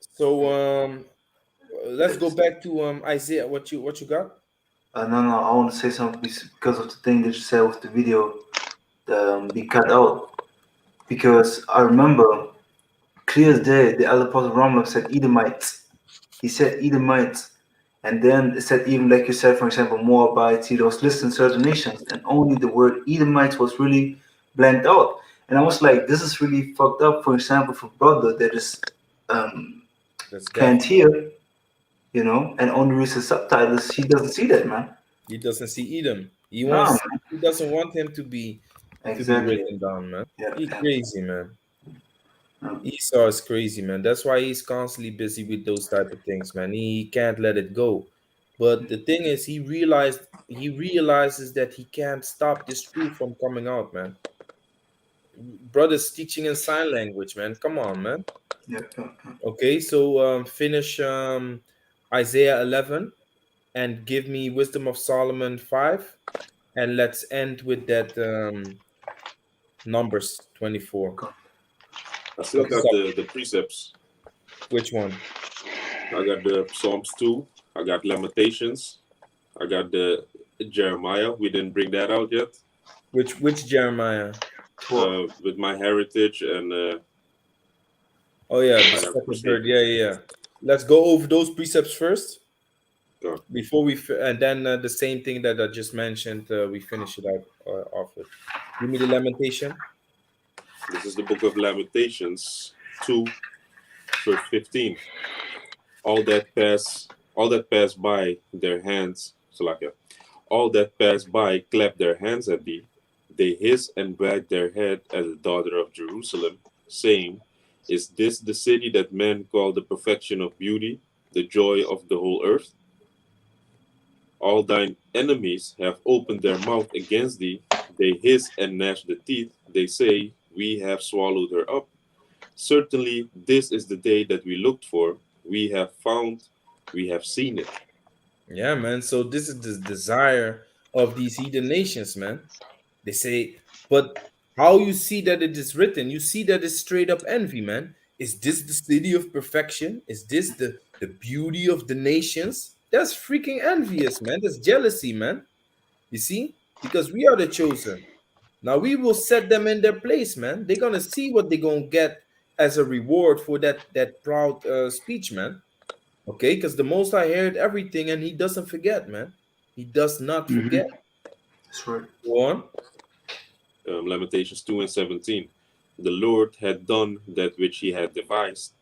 So let's go It's, back to Isaiah. What you got? no, no, I want to say something because of the thing that you said with the video be cut out. Because I remember clear as day, the elder Apostle Romulus said Edomites. He said Edomites. And then it said, even like you said, for example, Moabites, he was listing certain nations, and only the word Edomites was really blanked out. And I was like, this is really fucked up, for example, for brother that is um, That's can't deaf. hear, and only reads the subtitles, he doesn't see that, man. He doesn't see Edom. He Nah, wants. man. He doesn't want him to be Exactly. written down, man. Yeah, He yeah. crazy, man. Um, Esau is crazy, man. That's why he's constantly busy with those type of things, man. He can't let it go. But the thing is, he realizes that he can't stop this truth from coming out, man. Brothers teaching in sign language, man. Come on, man. yeah, yeah, yeah. Okay, so finish Isaiah 11 and give me Wisdom of Solomon 5, and let's end with that Numbers 24. Go. I still What's got up? the precepts. Which one? I got the Psalms 2. I got Lamentations. I got the Jeremiah. We didn't bring that out yet. Which Jeremiah? 12. With my heritage and Oh yeah, if the I have second bird. forsaken. Yeah, yeah, yeah. Let's go over those precepts first God. before and then the same thing that I just mentioned. We finish it out off with. Give me the lamentation. This is the book of Lamentations 2, verse 15. All that pass by their hands, Salakia, all that pass by clap their hands at thee. They hiss and wag their head at the daughter of Jerusalem, saying, is this the city that men call the perfection of beauty, the joy of the whole earth? All thine enemies have opened their mouth against thee. They hiss and gnash the teeth. They say, we have swallowed her up. Certainly, this is the day that we looked for. We have found, we have seen it. Yeah, man. So this is the desire of these heathen nations, man. They say, but how you see that it is written? You see that it's straight up envy, man. Is this the city of perfection? Is this the beauty of the nations? That's freaking envious, man. That's jealousy, man. You see? Because we are the chosen. Now we will set them in their place, man. They're gonna see what they're gonna get as a reward for that proud speech, man. Okay, because the Most High heard everything and he doesn't forget, man. He does not Mm-hmm. forget. That's right. Go on. Lamentations 2 and 17. The Lord had done that which he had devised.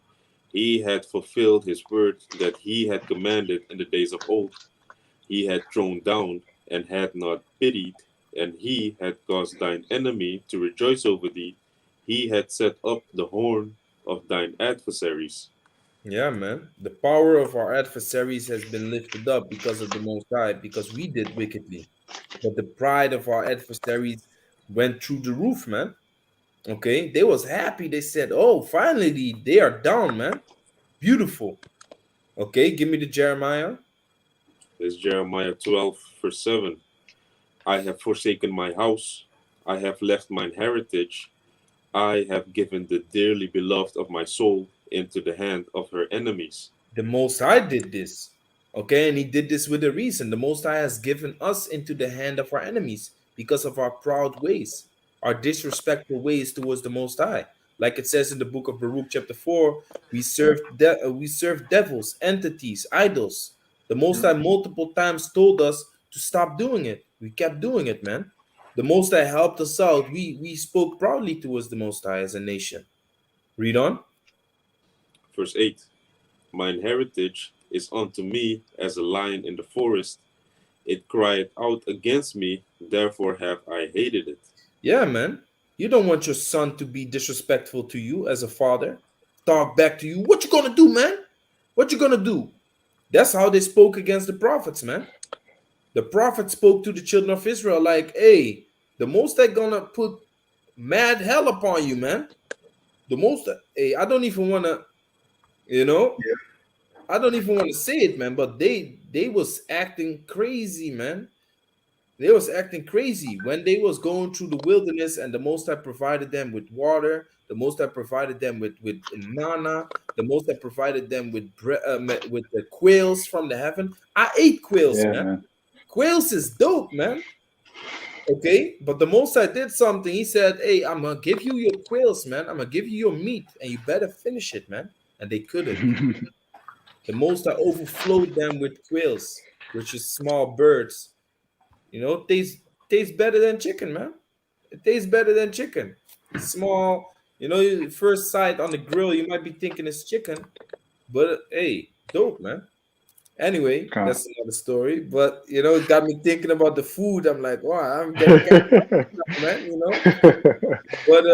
He had fulfilled his word that he had commanded in the days of old. He had thrown down and had not pitied, and he had caused thine enemy to rejoice over thee. He had set up the horn of thine adversaries. Yeah, man. The power of our adversaries has been lifted up because of the Most High, because we did wickedly. But the pride of our adversaries went through the roof, man. Okay, they was happy. They said, "Oh, finally, they are down, man. Beautiful. Okay, give me the Jeremiah. It's Jeremiah 12, verse 7. I have forsaken my house. I have left mine heritage. I have given the dearly beloved of my soul into the hand of her enemies. The Most High did this. Okay, and he did this with a reason. The Most High has given us into the hand of our enemies because of our proud ways, our disrespectful ways towards the Most High. Like it says in the book of Baruch, chapter 4, we serve devils, entities, idols. The Most Yeah. High multiple times told us to stop doing it. We kept doing it, man. The Most High helped us out. We spoke proudly towards the Most High as a nation. Read on. Verse 8. Mine heritage is unto me as a lion in the forest. It cried out against me, therefore have I hated it. Yeah, man. You don't want your son to be disrespectful to you as a father. Talk back to you. What you gonna do, man? What you gonna do? That's how they spoke against the prophets, man. The prophets spoke to the children of Israel like, hey, the most they're gonna put mad hell upon you, man. The most, hey, I don't even wanna, you know, I don't even want to say it, man, but they was acting crazy, man. They was acting crazy when they was going through the wilderness, and the Most High provided them with water. The Most High provided them with manna. The Most High provided them with the quails from the heaven. I ate quails, Yeah, man. man. Quails is dope, man. Okay, but the Most High did something. He said, "Hey, I'm gonna give you your quails, man. I'm gonna give you your meat, and you better finish it, man." And they couldn't. The Most High overflowed them with quails, which is small birds. Tastes better than chicken, man. It tastes better than chicken. It's small. First sight on the grill, you might be thinking it's chicken, but hey, dope, man. Anyway, Con. that's another story. But it got me thinking about the food. I'm like, wow, I'm getting kind of, man. But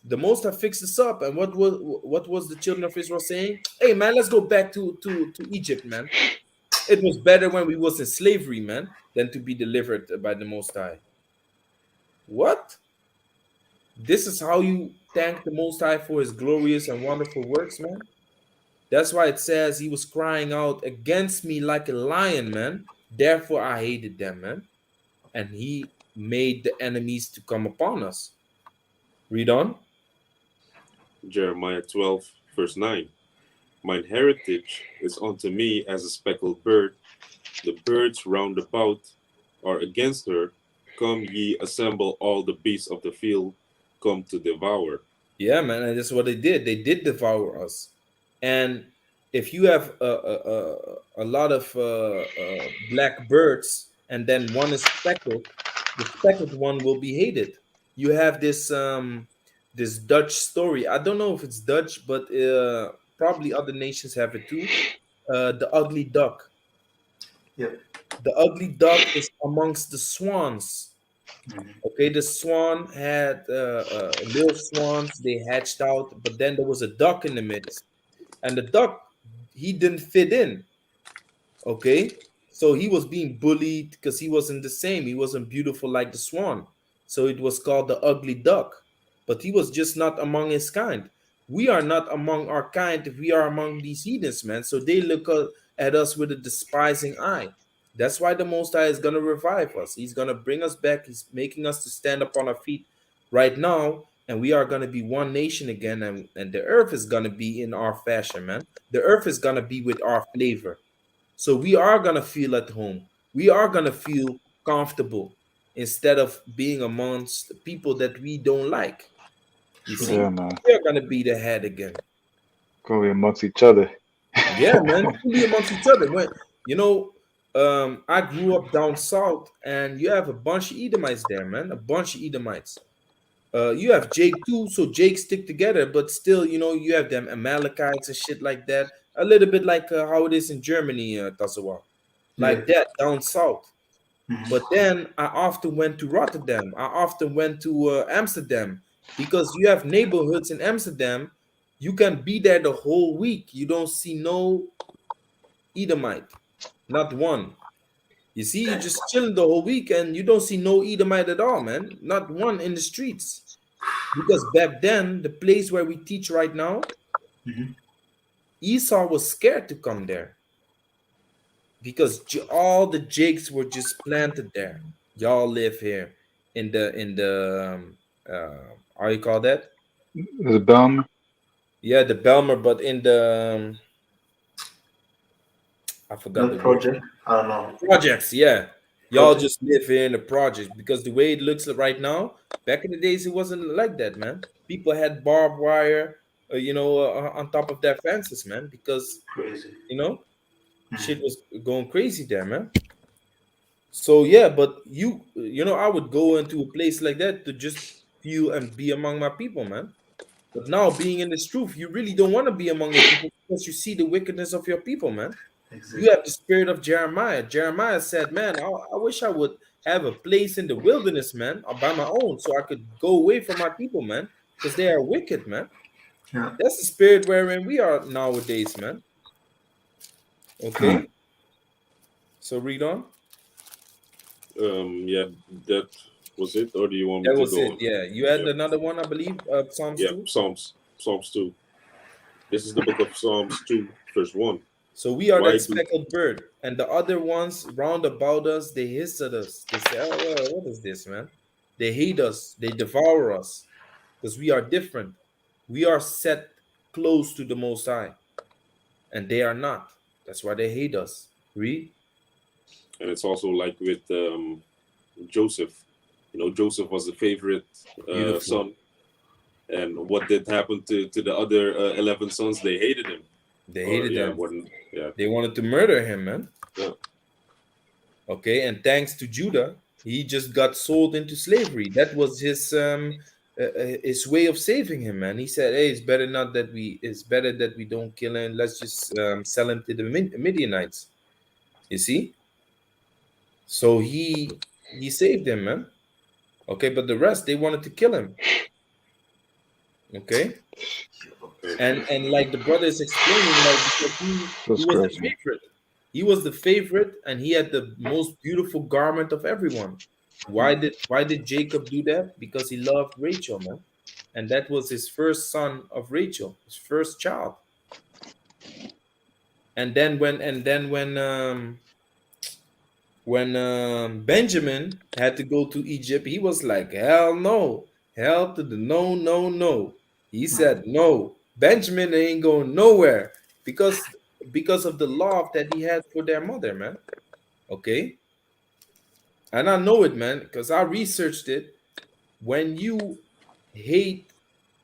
the Most High fixed this up, and what was the children of Israel saying? Hey, man, let's go back to Egypt, man. It was better when we was in slavery, man, than to be delivered by the Most High. What? This is how you thank the Most High for his glorious and wonderful works, man? That's why it says he was crying out against me like a lion, man. Therefore I hated them, man. And he made the enemies to come upon us. Read on. Jeremiah 12, verse 9. Mine heritage is unto me as a speckled bird. The birds round about are against her. Come ye assemble all the beasts of the field, come to devour. Yeah, man, and that's what they did. They did devour us. And if you have a lot of black birds, and then one is speckled, the speckled one will be hated. You have this Dutch story. I don't know if it's Dutch, but probably other nations have it too. The ugly duck. Yep. The ugly duck is amongst the swans. Mhm. Okay, the swan had little swans. They hatched out, but then there was a duck in the midst, and the duck, he didn't fit in. Okay, so he was being bullied because he wasn't the same. He wasn't beautiful like the swan, so it was called the ugly duck. But he was just not among his kind. We are not among our kind if we are among these heathens, man. So they look at us with a despising eye. That's why the Most High is gonna revive us. He's gonna bring us back. He's making us to stand up on our feet right now, and we are gonna be one nation again, and the earth is gonna be in our fashion, man. The earth is gonna be with our flavor. So we are gonna feel at home. We are gonna feel comfortable instead of being amongst people that we don't like. You True. Yeah, see, man. we are gonna be the head again. Go be amongst each other. Yeah, man, truly amongst each other. I grew up down south, and you have a bunch of Edomites there, man. A bunch of Edomites. You have Jake too, so Jake stick together, but still, you have them Amalekites and shit like that. A little bit like how it is in Germany, Tazawa, Yeah. like that down south. But Mhm. then I often went to Rotterdam. I often went to Amsterdam because you have neighborhoods in Amsterdam. You can be there the whole week. You don't see no Edomite, not one. You see, you just chilling the whole week and you don't see no Edomite at all, man. Not one in the streets. Because back then, the place where we teach right now, Mhm. Esau was scared to come there because all the jakes were just planted there. Y'all live here how you call that? The Belm. Yeah, the Belmer, but in the I forgot the Not word. project. I don't know. Projects, yeah. Y'all Project. just live here in the projects because the way it looks right now, back in the days, it wasn't like that, man. People had barbed wire, on top of their fences, man, because Crazy. you know Hmm. shit was going crazy there, man. So yeah, but I would go into a place like that to just feel and be among my people, man. But now being in this truth, you really don't want to be among your people because you see the wickedness of your people, man. You Exactly. have the spirit of Jeremiah. Jeremiah said, "Man, I wish I would have a place in the wilderness, man, by my own, so I could go away from my people, man, because they are wicked, man." Yeah. That's the spirit wherein we are nowadays, man. Con. Okay, so read on. Yeah, that was it, or do you want me That to was go it. on? Yeah, you had Yeah, another one, I believe, Psalms yeah. 2. Psalms 2. This is the book of Psalms 2, verse 1. So we are Why that do speckled bird, and the other ones round about us, they hiss at us. They say, "Oh, what is this, man?" They hate us, they devour us, because we are different. We are set close to the Most High, and they are not. That's why they hate us. Read. and it's also like with Joseph. Joseph was the favorite Beautiful. son, and what did happen to the other 11 sons? They hated him. They Or hated yeah, them. when yeah, They wanted to murder him, man. yeah, Okay, and thanks to Judah, he just got sold into slavery. That was his way of saving him, man. He said, "Hey, it's better that we don't kill him. Let's just sell him to the Midianites." You see, so he saved him, man. Okay, but the rest they wanted to kill him. Okay, yeah. and like the brother is explaining, like because he That's was the crazy. favorite. He was the favorite, and he had the most beautiful garment of everyone. Why did Jacob do that? Because he loved Rachel, man, and that was his first son of Rachel, his first child. And then when Benjamin had to go to Egypt, he was like, "Hell no, hell to the no, no, no." He said, "No, Benjamin ain't going nowhere because of the love that he had for their mother, man." Okay, and I know it, man, because I researched it. When you hate,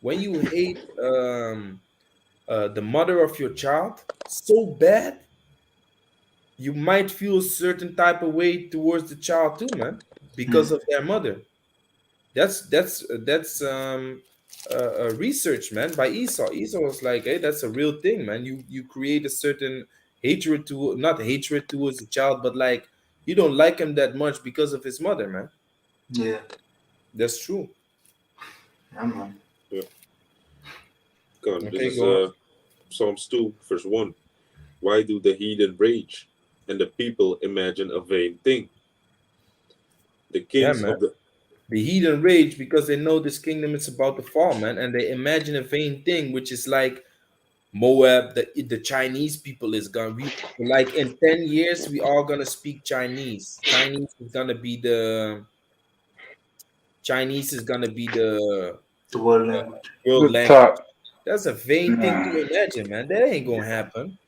when you hate the mother of your child so bad, you might feel a certain type of way towards the child too, man, because Hmm. of their mother. That's research, man, by Esau. Esau was like, "Hey, that's a real thing, man. You create a certain hatred to not hatred towards the child, but like you don't like him that much because of his mother, man. Yeah. That's true." Yeah, man. Yeah. Come, this Okay, is go on. Psalms 2, verse 1. Why do the heathen rage, and the people imagine a vain thing? The Yeah, kings man. of the The heathen rage because they know this kingdom is about to fall, man, and they imagine a vain thing, which is like Moab, the Chinese people is gonna be like in 10 years, we all gonna speak Chinese. Chinese is gonna be the The world language. world The language. top. That's a vain thing Nah. to imagine, man. That ain't gonna happen.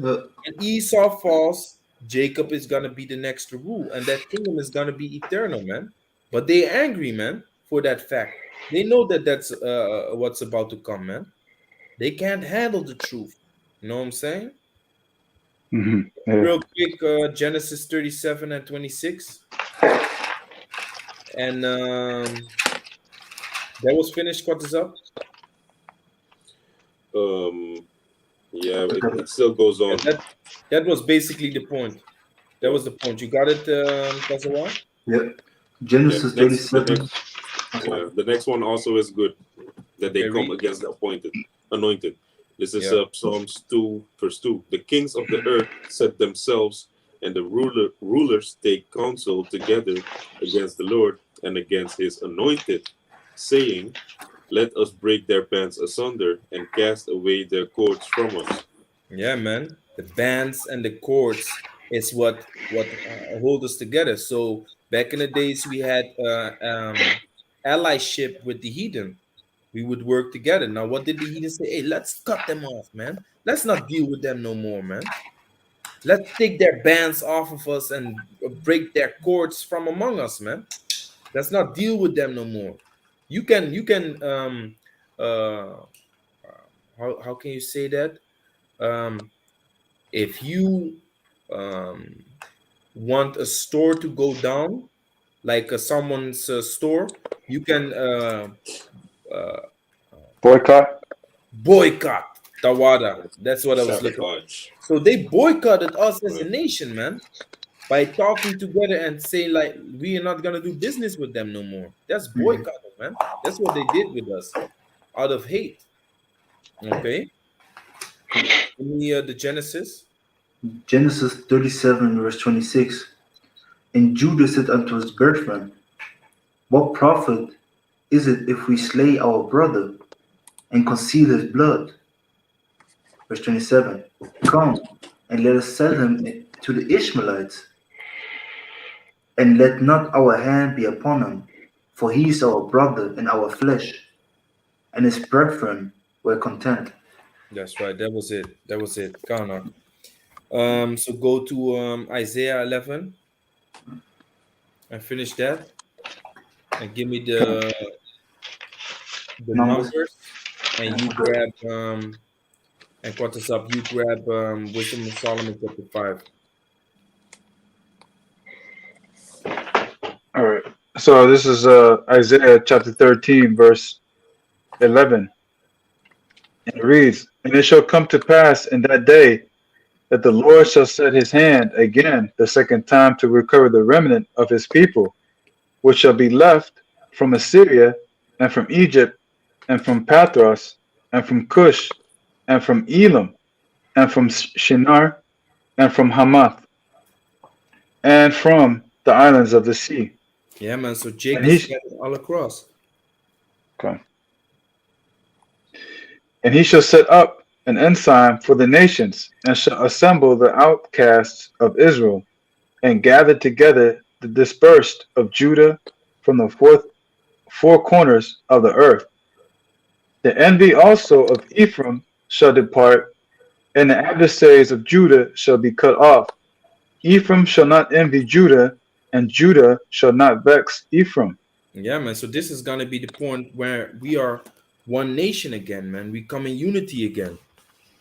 Uh, And Esau falls, Jacob is gonna be the next to rule, and that kingdom is gonna be eternal, man. But they angry, man, for that fact. They know that that's what's about to come, man. They can't handle the truth. You know what I'm saying? Yeah. Real quick, Genesis 37 and 26, and that was finished. Cut this up. um I yeah, think it still goes Yeah, on. that was basically the point. That Yeah, was the point. You got it, Kazawa? yeah. yeah. Genesis The 37. next I'm sorry. yeah, the next one also is good. That they Okay, come read. against the anointed. This is Yeah. Psalms 2, verse 2. The kings of the earth set themselves, and the rulers take counsel together against the Lord and against his anointed, saying, Let us break their bands asunder and cast away their cords from us. Yeah, man. The bands and the chords is what hold us together. So back in the days, we had allyship with the heathen. We would work together. Now, what did the heathen say? Hey, let's cut them off, man. Let's not deal with them no more, man. Let's take their bands off of us and break their cords from among us, man. Let's not deal with them no more. You can uh how can you say that? If you um want a store to go down, like someone's store, you can uh Boycott. boycott Tawada. That's what I was looking for. Sabotage. So they boycotted us as a Right. nation, man, by talking together and saying like we are not gonna do business with them no more. That's Mhm. boycotting, man. That's what they did with us out of hate. Okay, give me the Genesis. Genesis 37, verse 26. And Judah said unto his brethren, what profit is it if we slay our brother and conceal his blood? Verse 27. Come, and let us sell him to the Ishmaelites, and let not our hand be upon him, for he is our brother and our flesh. And his brethren were content. That's right. That was it. That was it. Ghana. So go to Isaiah 11 and finish that, and give me the Numbers. numbers, and you grab and caught us up. You grab Wisdom of Solomon chapter 5. All right. So this is Isaiah chapter 13, verse 11. And it reads, and it shall come to pass in that day that the Lord shall set his hand again the second time to recover the remnant of his people, which shall be left from Assyria, and from Egypt, and from Pathros, and from Cush, and from Elam, and from Shinar, and from Hamath, and from the islands of the sea. Yeah, man. So And Jacob's he, scattered all across. okay. And he shall set up an ensign for the nations, and shall assemble the outcasts of Israel, and gather together the dispersed of Judah from the four corners of the earth. The envy also of Ephraim shall depart, and the adversaries of Judah shall be cut off. Ephraim shall not envy Judah, and Judah shall not vex Ephraim. Yeah, man. So this is gonna be the point where we are one nation again, man. We come in unity again.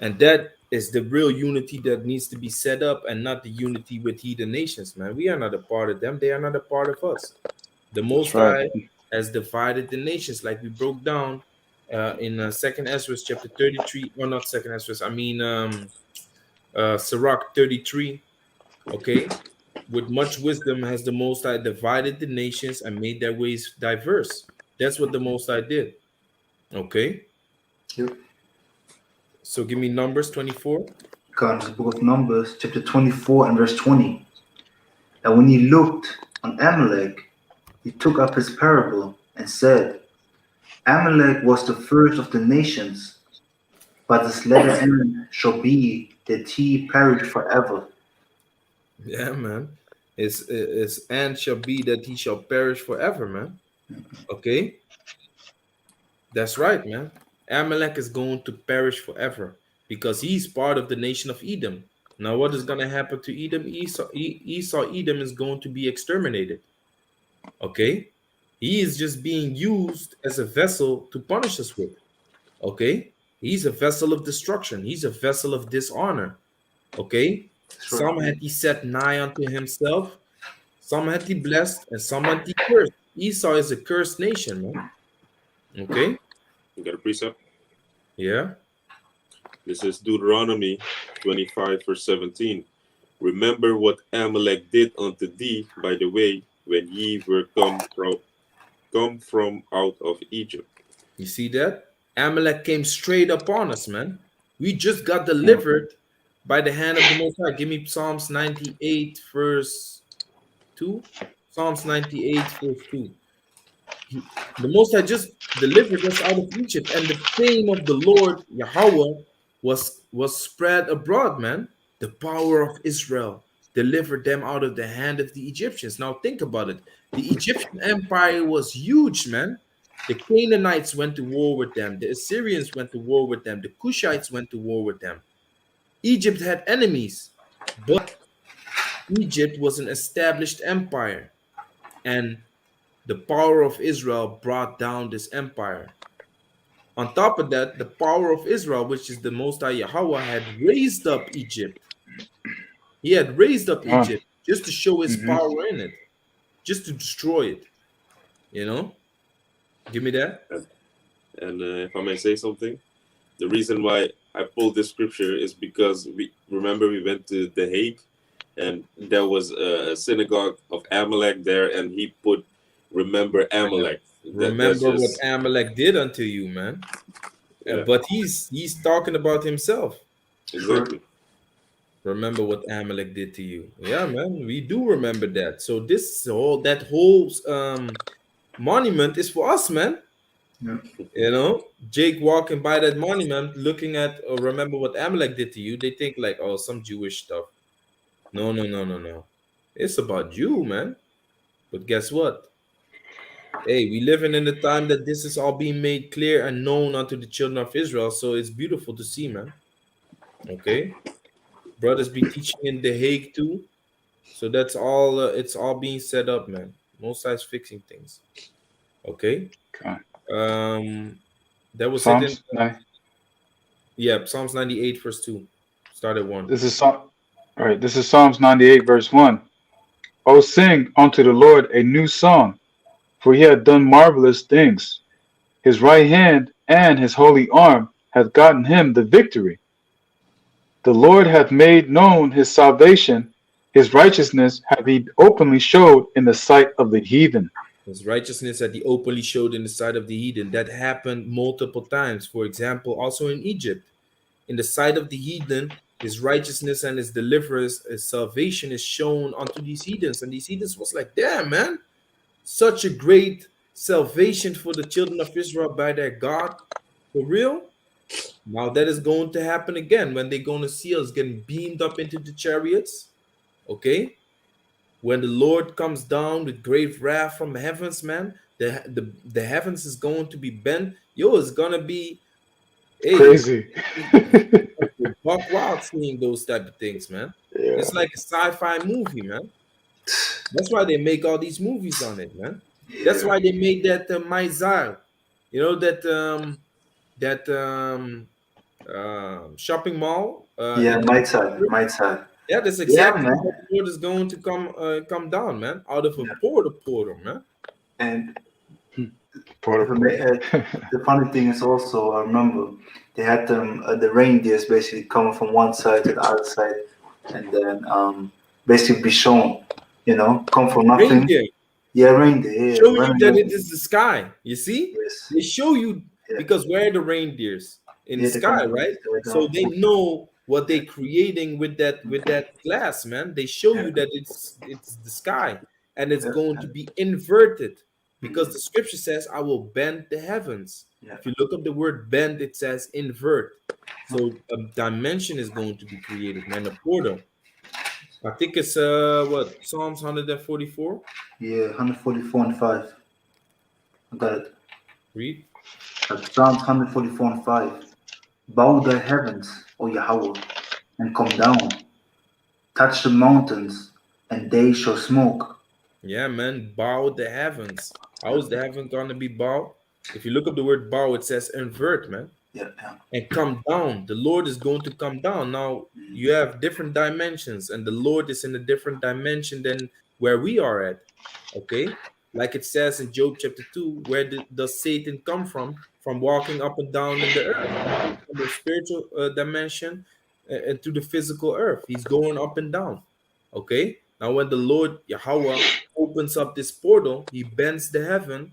And that is the real unity that needs to be set up, and not the unity with heathen nations, man. We are not a part of them, they are not a part of us. The That's Most right. High has divided the nations, like we broke down in Second Ezra chapter 33, or not Second Ezra, I mean Sirach 33. Okay, with much wisdom has the Most High divided the nations and made their ways diverse. That's what the Most High did. Okay, Yep. so give me Numbers 24. God, the book of Numbers, chapter 24 and verse 20. And when he looked on Amalek, he took up his parable and said, Amalek was the first of the nations, but his latter end shall be that he perish forever. Yeah, man. His end shall be that he shall perish forever, man. Okay, that's right, man. Amalek is going to perish forever because he's part of the nation of Edom. Now, what is going to happen to Edom? Esau, Edom is going to be exterminated. Okay, he is just being used as a vessel to punish us with. Okay, he's a vessel of destruction. He's a vessel of dishonor. Okay, That's right. some had he set nigh unto himself, some had he blessed, and some had he cursed. Esau is a cursed nation, man. Okay, You got a precept? yeah, This is Deuteronomy 25, verse 17. Remember what Amalek did unto thee by the way when ye were come from out of Egypt. you see that? Amalek came straight upon us, man. We just got Yeah. delivered by the hand of the Most High. Give me Psalms 98, verse 2. Psalms 98, verse 2. The Most High just delivered us out of Egypt, and the fame of the Lord Yahweh was spread abroad, man. The power of Israel delivered them out of the hand of the Egyptians. Now think about it. The Egyptian empire was huge, man. The Canaanites went to war with them. The Assyrians went to war with them. The Cushites went to war with them. Egypt had enemies, but Egypt was an established empire, and the power of Israel brought down this empire. On top of that, the power of Israel, which is the Most High Yahweh, had raised up Egypt. He had raised up Uh, Egypt just to show his mhm. power in it, just to destroy it. You know? Give me that. And if I may say something, the reason why I pulled this scripture is because we remember we went to The Hague, and there was a synagogue of Amalek there, and he put "Remember Amalek." That's Remember what just Amalek did unto you, man. yeah, But he's talking about himself. exactly. Remember what Amalek did to you. Yeah, man, we do remember that. So this whole that whole monument is for us, man. Yeah. You know, Jake walking by that monument, looking at or remember what Amalek did to you. They think like, oh, some Jewish stuff. No, no, no, no, no. It's about you, man. But guess what? Hey, we living in the time that this is all being made clear and known unto the children of Israel. So it's beautiful to see, man. Okay, brothers be teaching in the Hague too. So that's all. It's all being set up, man. Most High's fixing things. Okay. Okay. That was it. In Psalms 9. yeah, Psalms 98 verse 2. Start at 1. This is Psalm. All right. This is Psalms 98 verse 1. Oh, sing unto the Lord a new song, for he hath done marvelous things. His right hand and his holy arm hath gotten him the victory. The Lord hath made known his salvation. His righteousness hath he openly showed in the sight of the heathen. His righteousness that he openly showed in the sight of the heathen. That happened multiple times. For example, also in Egypt. In the sight of the heathen, his righteousness and his deliverance, his salvation is shown unto these heathens. And these heathens was like, damn, man, such a great salvation for the children of Israel by their God. For real? Now that is going to happen again when they're going to see us getting beamed up into the chariots. Okay? When the Lord comes down with great wrath from the heavens, man, the heavens is going to be bent. Yo, it's gonna be, hey, Crazy. buck wild seeing those type of things, man. Yeah. It's like a sci-fi movie, man. That's why they make all these movies on it, man. That's why they made that Maizal. You know that shopping mall Yeah, in might side, might side. yeah, that's Yeah, exactly how man. the Lord is going to come down, man, out of a Yeah. portal, man. And Porter, if I may add, porter. the funny thing is also, I remember they had them the reindeers basically coming from one side to the other side, and then basically be shown, come from nothing. Reindeer Yeah, reindeer. Yeah, show you that it reindeer. is the sky. You see, Yes. they show you Yeah. because where are the reindeers in the Yeah, they come sky, from the right? side So they down. know what Yeah. they're creating with that glass, man. They show Yeah. you that it's the sky and it's Yeah. going to be inverted because Mhm. the scripture says, "I will bend the heavens." Yeah. If you look up the word bend, it says invert. So a dimension is going to be created, man. A portal. I think it's what Psalms 144. Yeah, 144 and 5. I got it. Read. Psalms 144 and 5. Bow the heavens, O Yahweh, and come down. Touch the mountains, and they shall smoke. Yeah, man, bow the heavens. How is the heaven gonna be bowed? If you look up the word bow, it says invert, man, Yeah, yeah. and come down. The Lord is going to come down. Now you have different dimensions, and the Lord is in a different dimension than where we are at. Okay, like it says in Job chapter 2, where does Satan come from? From walking up and down in the earth. He comes from the spiritual dimension and to the physical earth. He's going up and down. Okay, now when the Lord Yahweh opens up this portal, he bends the heaven.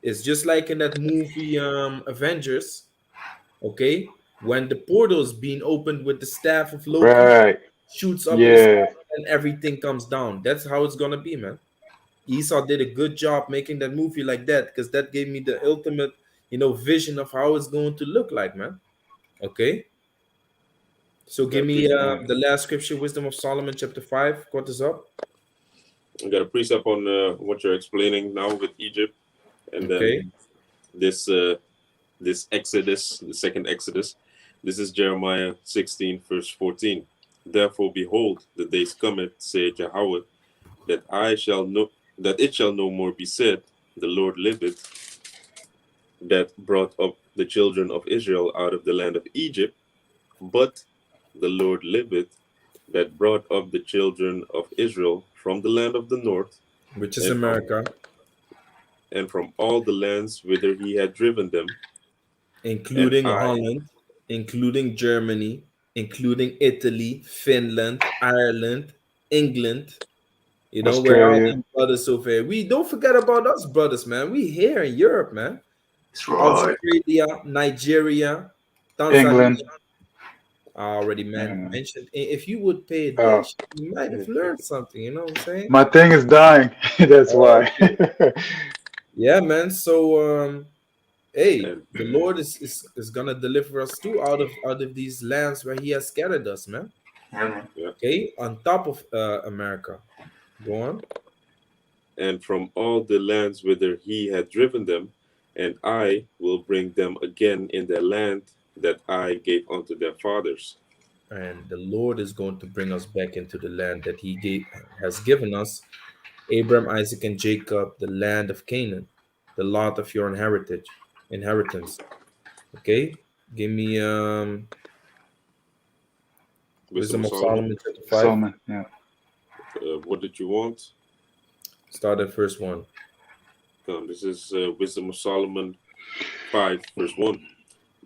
It's just like in that movie Avengers. Okay, when the portal is being opened with the staff of Loki, Right. shoots up in the sky Yeah. and everything comes down. That's how it's gonna be, man. Esau did a good job making that movie like that, because that gave me the ultimate, vision of how it's going to look like, man. Okay. So Got give a me precept. the last scripture, Wisdom of Solomon, chapter 5. What is up? I got a precept on what you're explaining now with Egypt, and then Okay. this this Exodus, the second Exodus. This is Jeremiah 16, verse 14. Therefore, behold, the days cometh, saith Yahweh, that I shall know that it shall no more be said, the Lord liveth, that brought up the children of Israel out of the land of Egypt, but the Lord liveth, that brought up the children of Israel from the land of the north, Which is and from America, all the lands whither he had driven them, and including I Holland, including Germany, including Italy, Finland, Ireland, England. Where all Australia, these brothers over here. We don't forget about us, brothers, man. We here in Europe, man. That's right. Australia, Nigeria, Tanzania. England. I already Yeah. mentioned. If you would pay Uh, attention, you might have learned something. You know what I'm saying? my thing is dying. That's why. Okay. Yeah, man. So, hey, and the Lord is gonna deliver us too out of these lands where He has scattered us, man. Yeah, man. yeah, Okay, on top of America. Go on. and from all the lands whither he had driven them, and I will bring them again in their land that I gave unto their fathers. And the Lord is going to bring us back into the land that has given us, Abraham, Isaac, and Jacob, the land of Canaan, the lot of your inheritance. Okay, give me Wisdom Wisdom of of Solomon. Solomon chapter 5. Solomon. Yeah. What did you want? Start at first one. This is Wisdom of Solomon 5, verse 1.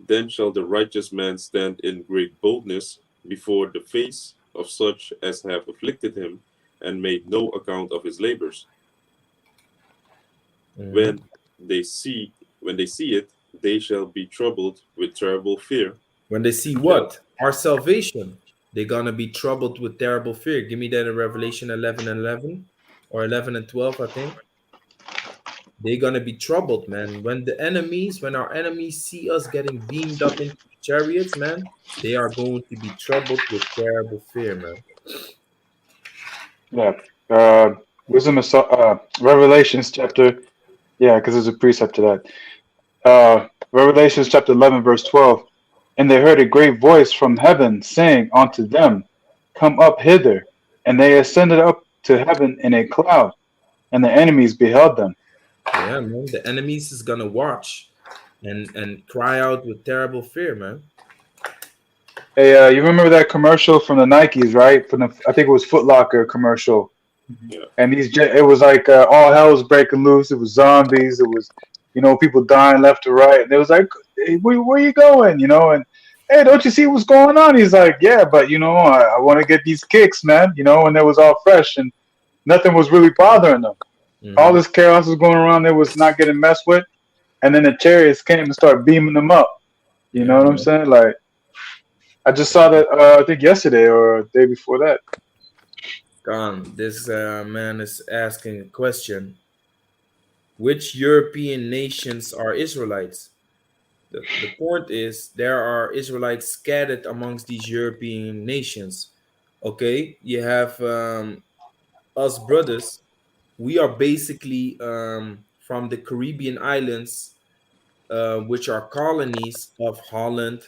Then shall the righteous man stand in great boldness before the face of such as have afflicted him, and made no account of his labors. Mhm. When they see it, they shall be troubled with terrible fear. When they see That what? Our salvation, they're gonna be troubled with terrible fear. Give me that in Revelation 11 and 11, or 11 and 12, I think. They're gonna be troubled, man. When our enemies see us getting beamed up into chariots, man, they are going to be troubled with terrible fear, man. Yeah. Wisdom of Revelations chapter. Yeah, because there's a precept to that. Revelations chapter 11, verse 12. And they heard a great voice from heaven saying unto them, come up hither. And they ascended up to heaven in a cloud, and the enemies beheld them. Yeah, man. The enemies is gonna watch and cry out with terrible fear, man. Hey, you remember that commercial from the Nikes, right? From the, I think it was Foot Locker commercial. yeah, And it was like all hell was breaking loose. It was zombies. It was, people dying left to right. And it was like, hey, where you going? And hey, don't you see what's going on? He's like, yeah, but I want to get these kicks, man. And it was all fresh and nothing was really bothering them. All Hmm. this chaos was going around. It was not getting messed with. And then the chariots came and started beaming them up. You know Yeah, what I'm man. saying? Like, I just saw Yeah. that, I think yesterday or the day before that. Gone. This man is asking a question. Which European nations are Israelites? The point is there are Israelites scattered amongst these European nations. Okay, you have us brothers. We are basically from the Caribbean islands, which are colonies of Holland.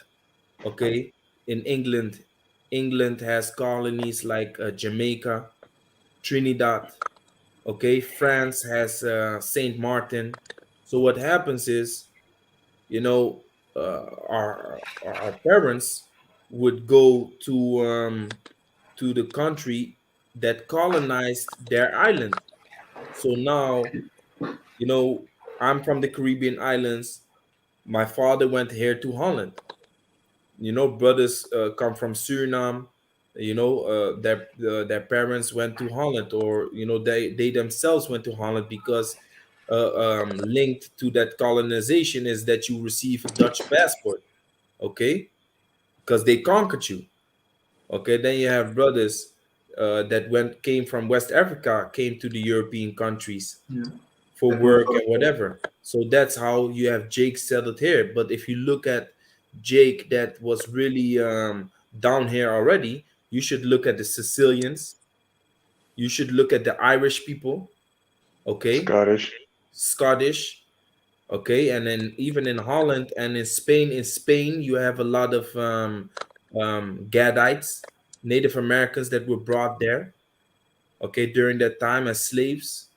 Okay, in England, England has colonies like Jamaica, Trinidad. Okay, France has Saint Martin. So what happens is, you know, our parents would go to the country that colonized their island. So now, you know, I'm from the Caribbean islands. My father went here to Holland. Brothers come from Suriname. Their parents went to Holland, or they themselves went to Holland because linked to that colonization is that you receive a Dutch passport. Okay, because they conquered you. Okay, then you have brothers. that went came from West Africa came to the European countries Yeah. for Like North work and Africa. whatever. So that's how you have Jake settled here. But if you look at Jake that was really down here already, you should look at the Sicilians. You should look at the Irish people, okay, Scottish. Scottish, okay, and then even in Holland and in Spain. In Spain, you have a lot of Gadites, Native Americans that were brought there, okay, during that time as slaves.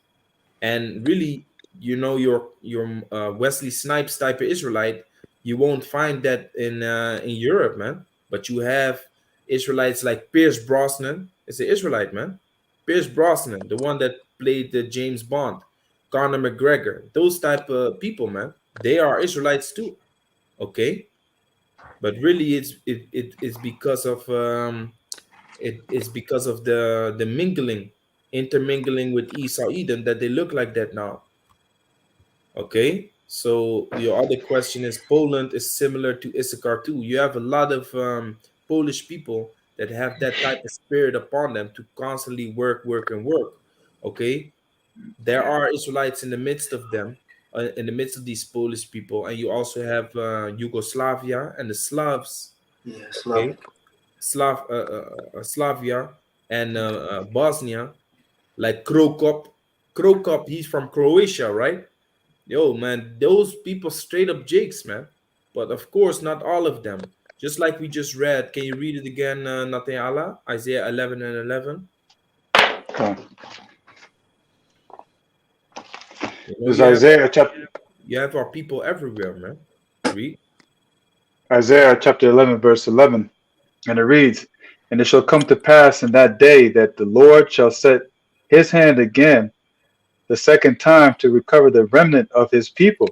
And really, your Wesley Snipes type of Israelite, you won't find that in Europe, man. But you have Israelites like Pierce Brosnan is an Israelite, man. Pierce Brosnan, the one that played the James Bond, Conor McGregor, those type of people, man, they are Israelites too, okay. But really, it's because of it's because of the mingling, intermingling with Esau Edom that they look like that now. Okay, so your other question is Poland is similar to Issachar too. You have a lot of Polish people that have that type of spirit upon them to constantly work, work, and work. Okay, there are Israelites in the midst of them, in the midst of these Polish people, and you also have Yugoslavia and the Slavs. Yeah, Okay, Slavic. Slavia and Bosnia, like Krokop. Krokop, he's from Croatia, right? Yo, man, those people straight up jakes, man. But of course, not all of them. Just like we just read. Can you read it again, Natayala? Isaiah 11 and 11. Okay. You know, This is you have our people everywhere, man. Read. Isaiah chapter 11, verse 11. And it reads, And it shall come to pass in that day that the Lord shall set his hand again the second time to recover the remnant of his people,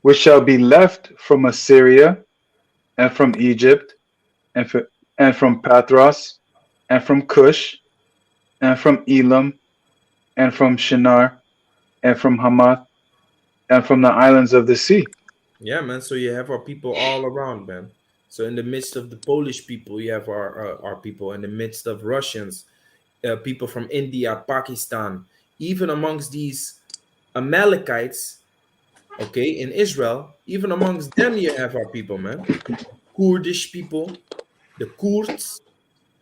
which shall be left from Assyria, and from Egypt, and, and from Pathros, and from Cush, and from Elam, and from Shinar, and from Hamath, and from the islands of the sea. Yeah, man. So you have our people all around, man. So in the midst of the Polish people, you have our people. In the midst of Russians, people from India, Pakistan, even amongst these Amalekites, okay, in Israel, even amongst them, you have our people, man. Kurdish people, the Kurds,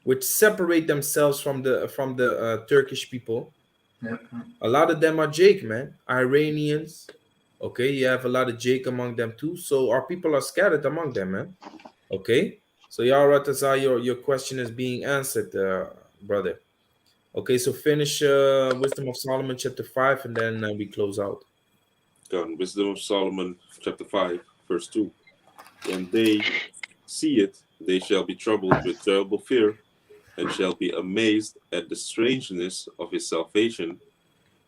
which separate themselves from the Turkish people. Yeah. A lot of them are Jake, man. Iranians, okay, you have a lot of Jake among them too. So our people are scattered among them, man. Okay, so Yaratazar, your question is being answered, brother. Okay, so finish Wisdom of Solomon chapter 5, and then we close out. God, Wisdom of Solomon, chapter 5, verse 2. When they see it, they shall be troubled with terrible fear, and shall be amazed at the strangeness of his salvation,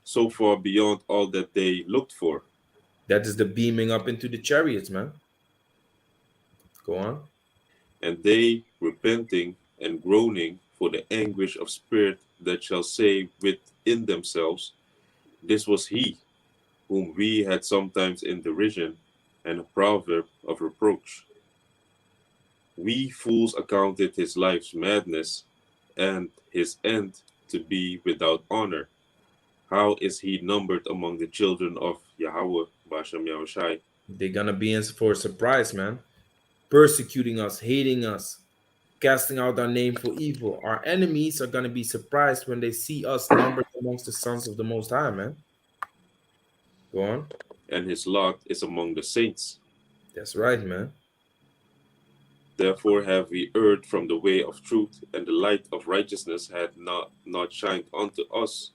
so far beyond all that they looked for. That is the beaming up into the chariots, man. Go on. And they repenting and groaning for the anguish of spirit that shall say within themselves, This was he, whom we had sometimes in derision, and a proverb of reproach. We fools accounted his life's madness, and his end to be without honor. How is he numbered among the children of Yahweh, Bashem Yahushai? They're gonna be in for a surprise, man. Persecuting us, hating us, casting out our name for evil. Our enemies are gonna be surprised when they see us numbered amongst the sons of the Most High, man. Go on. And his lot is among the saints. That's right, man. Therefore have we erred from the way of truth, and the light of righteousness had not shined unto us,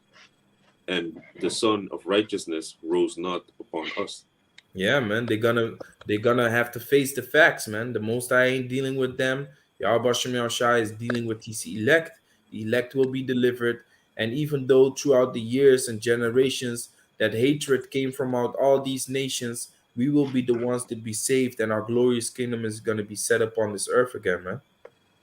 and the sun of righteousness rose not upon us. Yeah, man. They're gonna have to face the facts, man. The Most High ain't dealing with them. Yahweh Shem Yahushai is dealing with his elect. The elect will be delivered. And even though throughout the years and generations that hatred came from out all these nations, we will be the ones to be saved, and our glorious kingdom is gonna be set up on this earth again, man.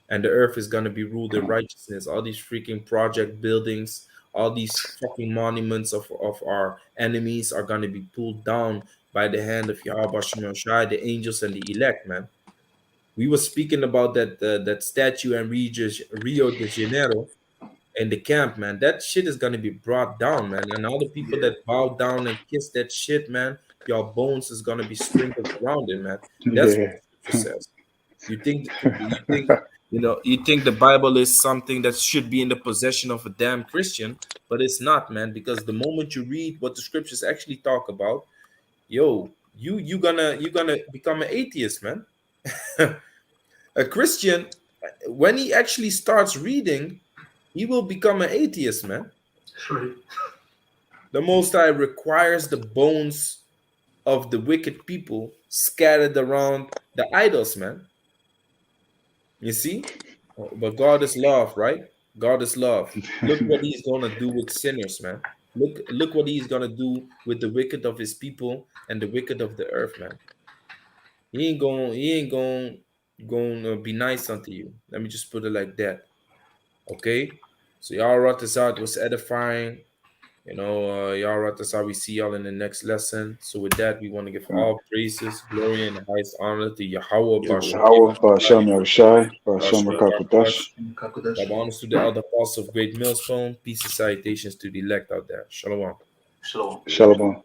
And the earth is gonna be ruled in righteousness. All these freaking project buildings, all these fucking monuments of our enemies are gonna be pulled down by the hand of Yahweh Shai, the angels and the elect, man. We were speaking about that statue in Rio de Janeiro in the camp, man. That shit is gonna be brought down, man. And all the people Yeah. that bow down and kiss that shit, man, your bones is gonna be sprinkled around it, man. That's what Yeah. the scripture says. You think the Bible is something that should be in the possession of a damn Christian, but it's not, man, because the moment you read what the scriptures actually talk about, yo, you gonna become an atheist, man. A Christian, when he actually starts reading, he will become an atheist, man. That's right. The Most High requires the bones of the wicked people scattered around the idols, man. You see? But God is love, right? God is love. Look what He's gonna do with sinners, man. Look what He's gonna do with the wicked of His people and the wicked of the earth, man. He ain't going to be nice unto you. Let me just put it like that. Okay? So y'all wrote this out. It was edifying. Y'all right, that's how we see y'all in the next lesson. So with that, we want to give all praises, glory, and the highest honor to Yahweh Bashem, Yahweh, Ba'ashem Yahushai, Ba'ashem Rakakwadash. Kakodash. Double honors to the elder apostles of Great Millstone. Peace and salutations to the elect out there. Shalom. Shalom. Shalom.